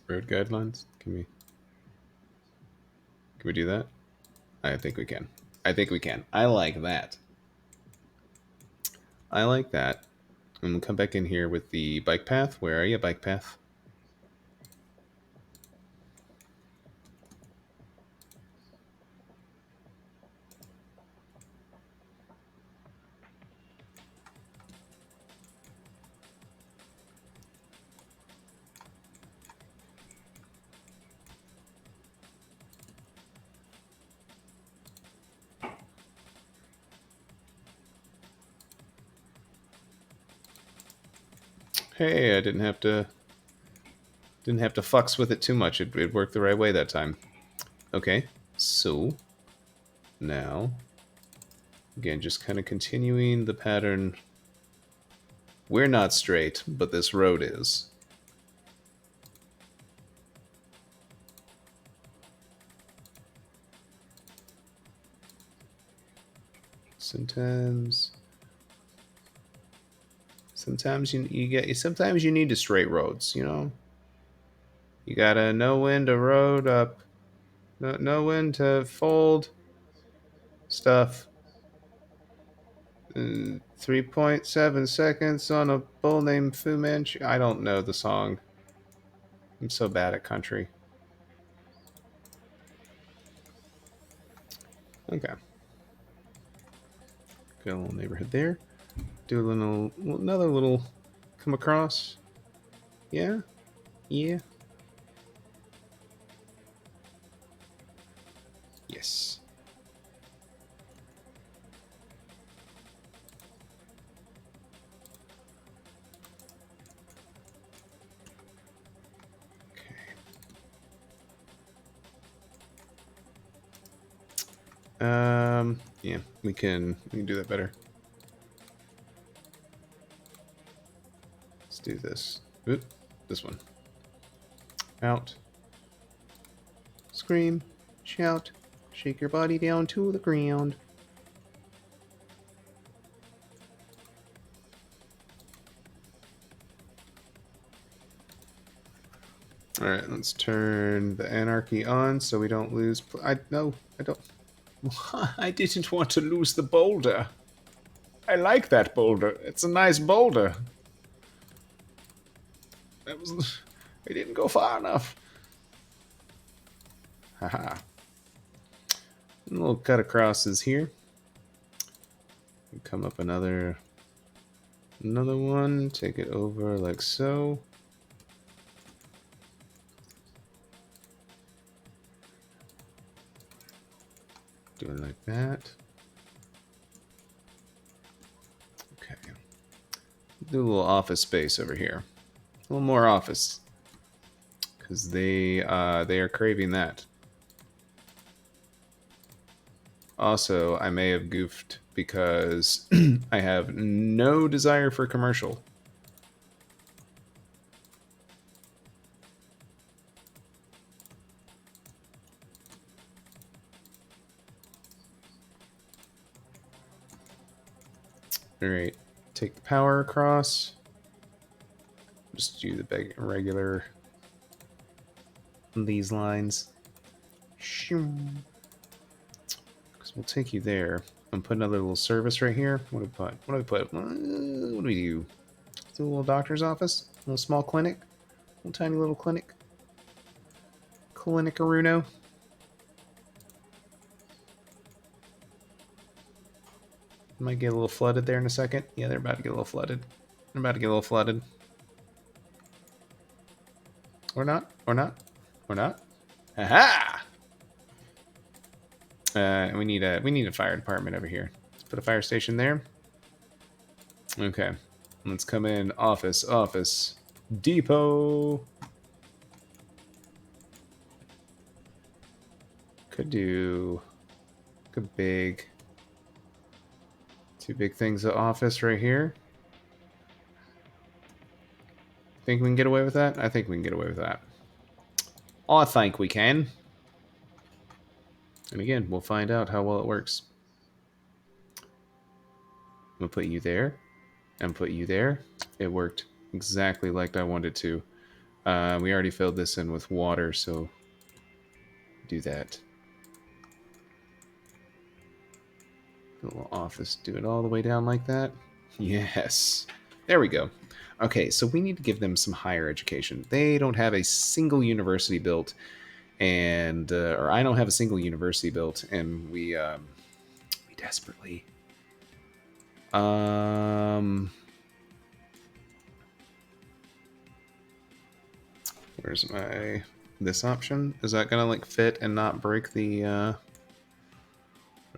Road guidelines? Can we do that? I think we can. I think we can. I like that. I like that. And we'll come back in here with the bike path. Where are you, bike path? Hey, I didn't have to fucks with it too much. It worked the right way that time. Okay, so now again, just kind of continuing the pattern. We're not straight, but this road is. Sometimes sometimes you need to straight roads, you know. You gotta know when to road up, know when to fold stuff. 3.7 seconds on a bull named Fu Manchu. I don't know the song. I'm so bad at country. Okay. Got a little neighborhood there. Do another little come across. Yeah, yeah, yes. Yeah, we can do that better. Let's do this. Oop, this one. Out. Scream, shout, shake your body down to the ground. All right, let's turn the anarchy on so we don't lose. I don't. I didn't want to lose the boulder. I like that boulder. It's a nice boulder. That was. I didn't go far enough. Haha. A little cut acrosses here. Come up another one. Take it over like so. Do it like that. Okay. Do a little office space over here. A little more office. Because they are craving that. Also, I may have goofed because I have no desire for commercial. All right, take the power across. Just do the regular these lines. Because we'll take you there. I'm putting another little service right here. What do we put? What do we put? What do we do? Do a little doctor's office, a little small clinic, little tiny little clinic. Clinicaruno. Might get a little flooded there in a second. Yeah, they're about to get a little flooded. They're about to get a little flooded. Or not. Or not. Or not. Aha! We need a fire department over here. Let's put a fire station there. Okay. Let's come in. Office. Depot. Could do a big, two big things of office right here. Think we can get away with that? I think we can get away with that. I think we can. And again, we'll find out how well it works. I'm going to put you there. And put you there. It worked exactly like I wanted to. We already filled this in with water, so do that. The little office, do it all the way down like that. Yes. There we go. Okay, so we need to give them some higher education. They don't have a single university built, and or I don't have a single university built, and we desperately. Where's my this option? Is that gonna like fit and not break the? All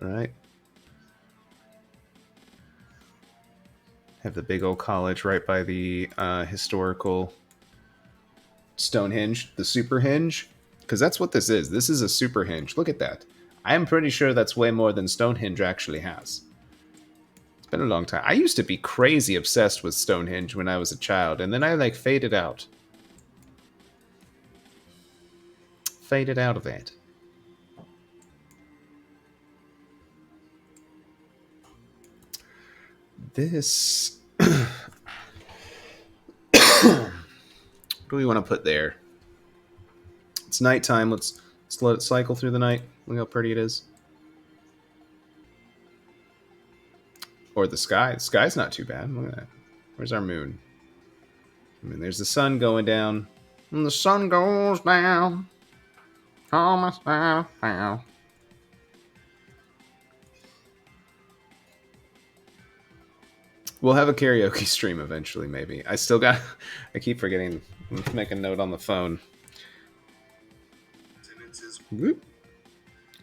right. Have the big old college right by the historical Stonehenge, the super hinge, because that's what this is. This is a super hinge. Look at that. I am pretty sure that's way more than Stonehenge actually has. It's been a long time. I used to be crazy obsessed with Stonehenge when I was a child, and then I like faded out. Faded out of that. This. What do we want to put there? It's nighttime. Let's let it cycle through the night. Look how pretty it is. Or the sky. The sky's not too bad. Look at that. Where's our moon? I mean, there's the sun going down. And the sun goes down. Oh, my side down. We'll have a karaoke stream eventually, maybe. I still got... I keep forgetting to make a note on the phone. Whoop.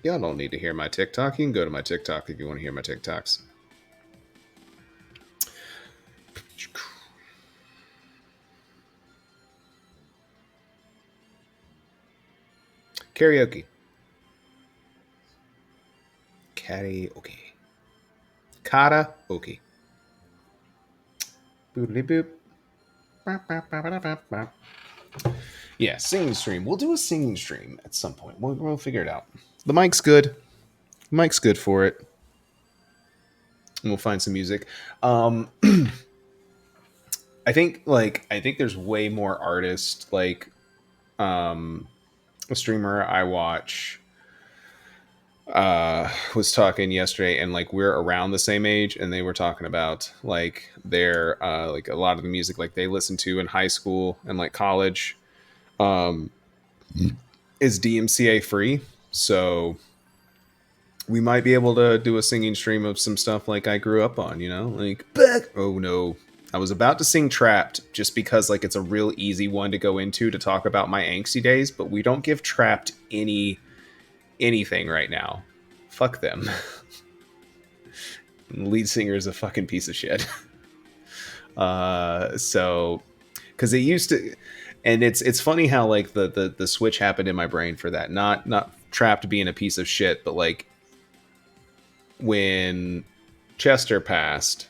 Y'all don't need to hear my TikTok. You can go to my TikTok if you want to hear my TikToks. Karaoke. Karaoke. Karaoke. Boodly boop. Yeah, singing stream. We'll do a singing stream at some point. We'll figure it out. The mic's good. The mic's good for it. And we'll find some music. I think there's way more artists like a streamer I watch was talking yesterday, and like we're around the same age, and they were talking about like their like a lot of the music like they listened to in high school and like college is DMCA free, so we might be able to do a singing stream of some stuff like I grew up on, you know, like oh no, I was about to sing Trapped just because like it's a real easy one to go into to talk about my angsty days, but we don't give Trapped anything right now. Fuck them. Lead singer is a fucking piece of shit. So because it used to, and it's funny how like the switch happened in my brain for that. Not Trapped being a piece of shit, but like when Chester passed,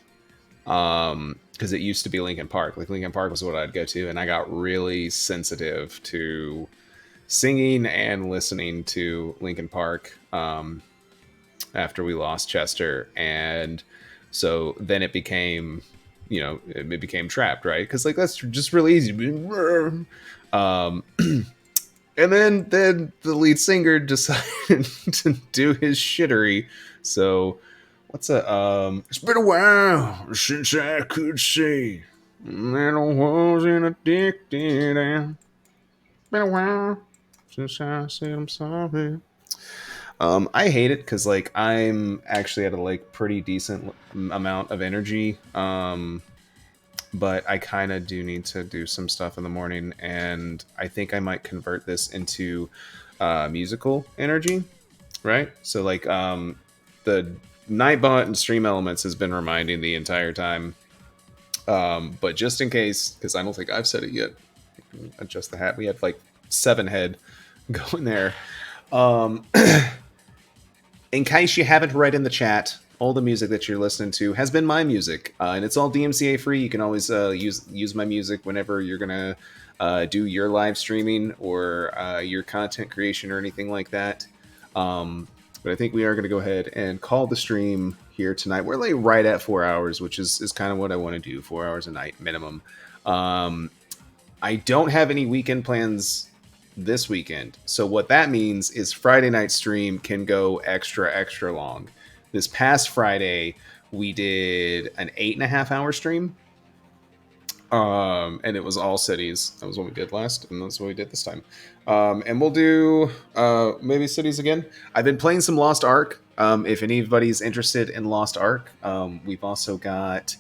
because it used to be Linkin Park. Like Linkin Park was what I'd go to, and I got really sensitive to singing and listening to Linkin Park after we lost Chester. And So then it became, it became trapped, right? Because like that's just really easy. Um, and then the lead singer decided to do his shittery. So what's a it's been a while since I could say that I wasn't addicted, and it's been a while since I said I'm sorry. I hate it because like I'm actually at a like pretty decent amount of energy. But I kind of do need to do some stuff in the morning, and I think I might convert this into musical energy, right? So like the Nightbot and Stream Elements has been reminding the entire time, but just in case, because I don't think I've said it yet, adjust the hat. We had like 7 head going there. Um, in case you haven't read in the chat, all the music that you're listening to has been my music, and it's all DMCA free. You can always use my music whenever you're gonna do your live streaming or your content creation or anything like that. But I think we are going to go ahead and call the stream here tonight. We're like right at 4 hours, which is kind of what I want to do, 4 hours a night minimum. I don't have any weekend plans this weekend. So what that means is Friday night stream can go extra long. This past Friday, we did an 8.5 hour stream. And it was all cities. That was what we did last, and that's what we did this time. And we'll do maybe cities again. I've been playing some Lost Ark. If anybody's interested in Lost Ark, we've also got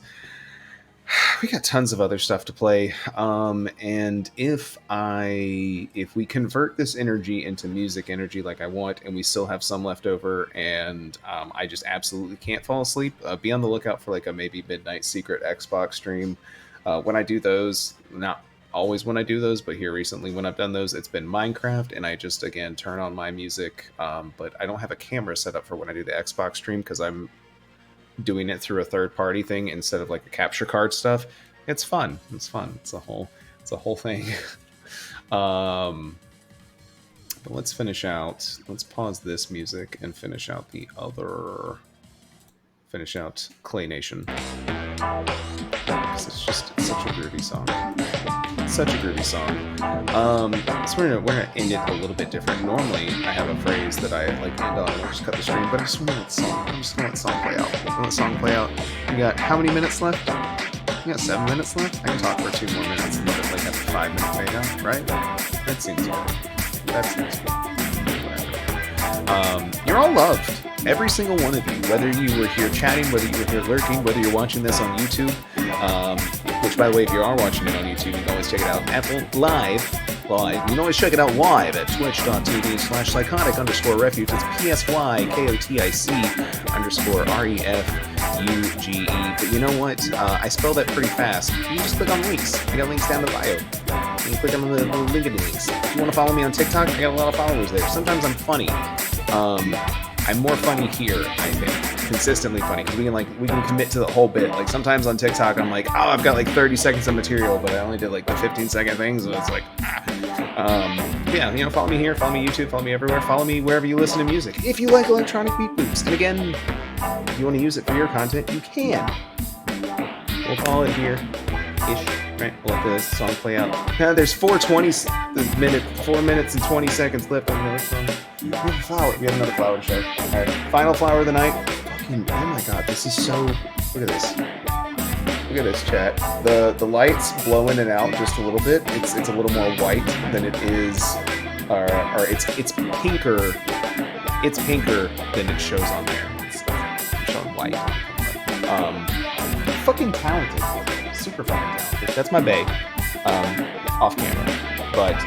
tons of other stuff to play. And if we convert this energy into music energy like I want, and we still have some left over, and I just absolutely can't fall asleep, be on the lookout for like a maybe midnight secret Xbox stream. When I do those, not always when I do those, but here recently when I've done those, it's been Minecraft, and I just, again, turn on my music. But I don't have a camera set up for when I do the Xbox stream because I'm doing it through a third-party thing instead of like a capture card stuff. It's fun. It's fun. It's a whole thing. But let's finish out. Let's pause this music and finish out Clay Nation. It's such a groovy song. Such a groovy song. So we're gonna end it a little bit different. Normally, I have a phrase that I like end on. We'll just cut the stream, but I just want to let the song. I'm just gonna let the song play out. Let the song play out. We got how many minutes left? We got 7 minutes left. I can talk for 2 more minutes and let it like have a 5 minute fade out, right? That seems good. That seems good. You're all loved. Every single one of you, whether you were here chatting, whether you were here lurking, whether you're watching this on YouTube, which, by the way, if you are watching it on YouTube, you can always check it out live. You can always check it out live at twitch.tv/psychotic_refuge. It's PSYKOTIC_REFUGE. But you know what? I spell that pretty fast. You can just click on links. I got links down the bio. You can click on the LinkedIn links. If you want to follow me on TikTok, I got a lot of followers there. Sometimes I'm funny. I'm more funny here, I think. Consistently funny, because we can commit to the whole bit. Like sometimes on TikTok I'm like, I've got like 30 seconds of material, but I only did like the 15-second things, and it's like yeah, follow me here, follow me YouTube, follow me everywhere, follow me wherever you listen to music. If you like electronic beat boops, and again, if you want to use it for your content, you can. We'll call it here ish. Right, we'll let the song play out. Now there's 4 minutes and 20 seconds left on the song. We have a flower. We have another flower to show. Alright, final flower of the night. Fucking, oh my god, this is so... Look at this. Look at this, chat. The lights blow in and out just a little bit. It's a little more white than it is... or it's pinker. It's pinker than it shows on there. It's showing white. Fucking talented. Super fucking talented. That's my bae. Off camera. But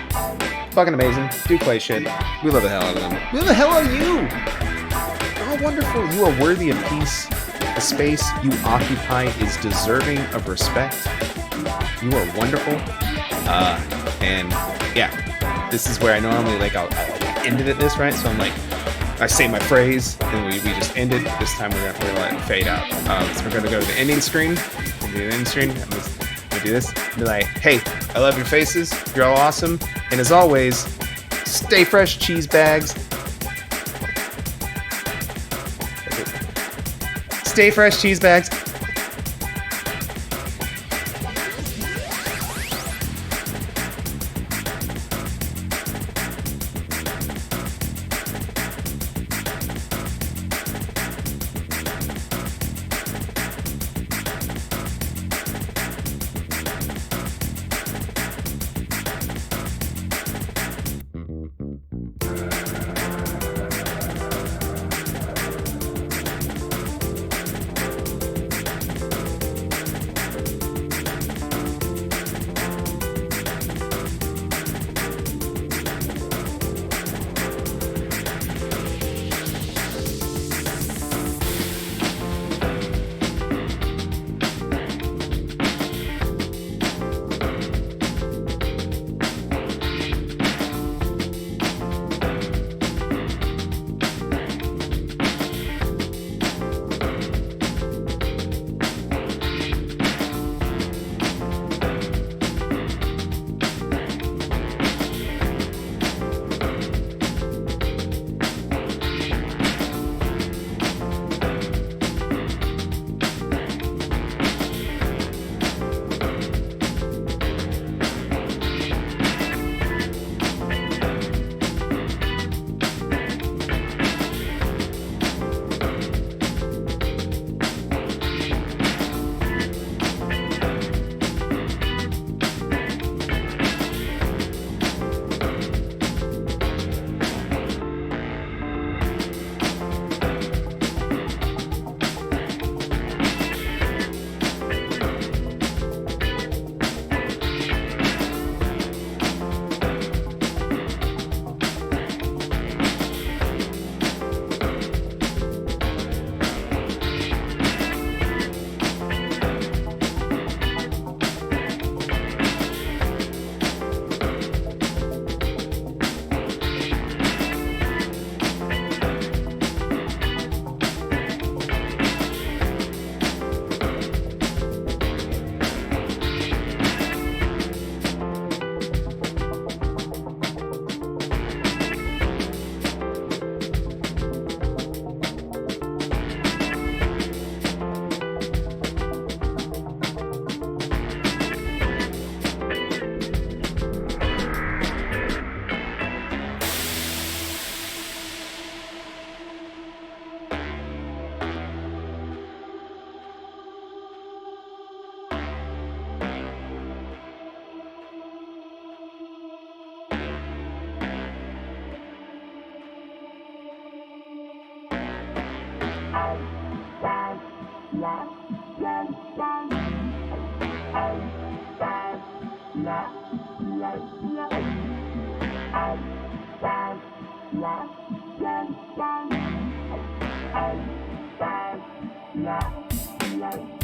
fucking amazing. Do play shit. We love the hell out of them. Who the hell are you? You're all wonderful. You are worthy of peace. The space you occupy is deserving of respect. You are wonderful. And yeah, this is where I normally I'll end it at this, right? So I'm like, I say my phrase, and we just end it. This time we're gonna let it fade out. So we're gonna go to the ending screen. We'll do the ending screen. We'll do this. Be like, hey, I love your faces. You're all awesome. And as always, stay fresh, cheese bags. Stay fresh, cheese bags. Yeah.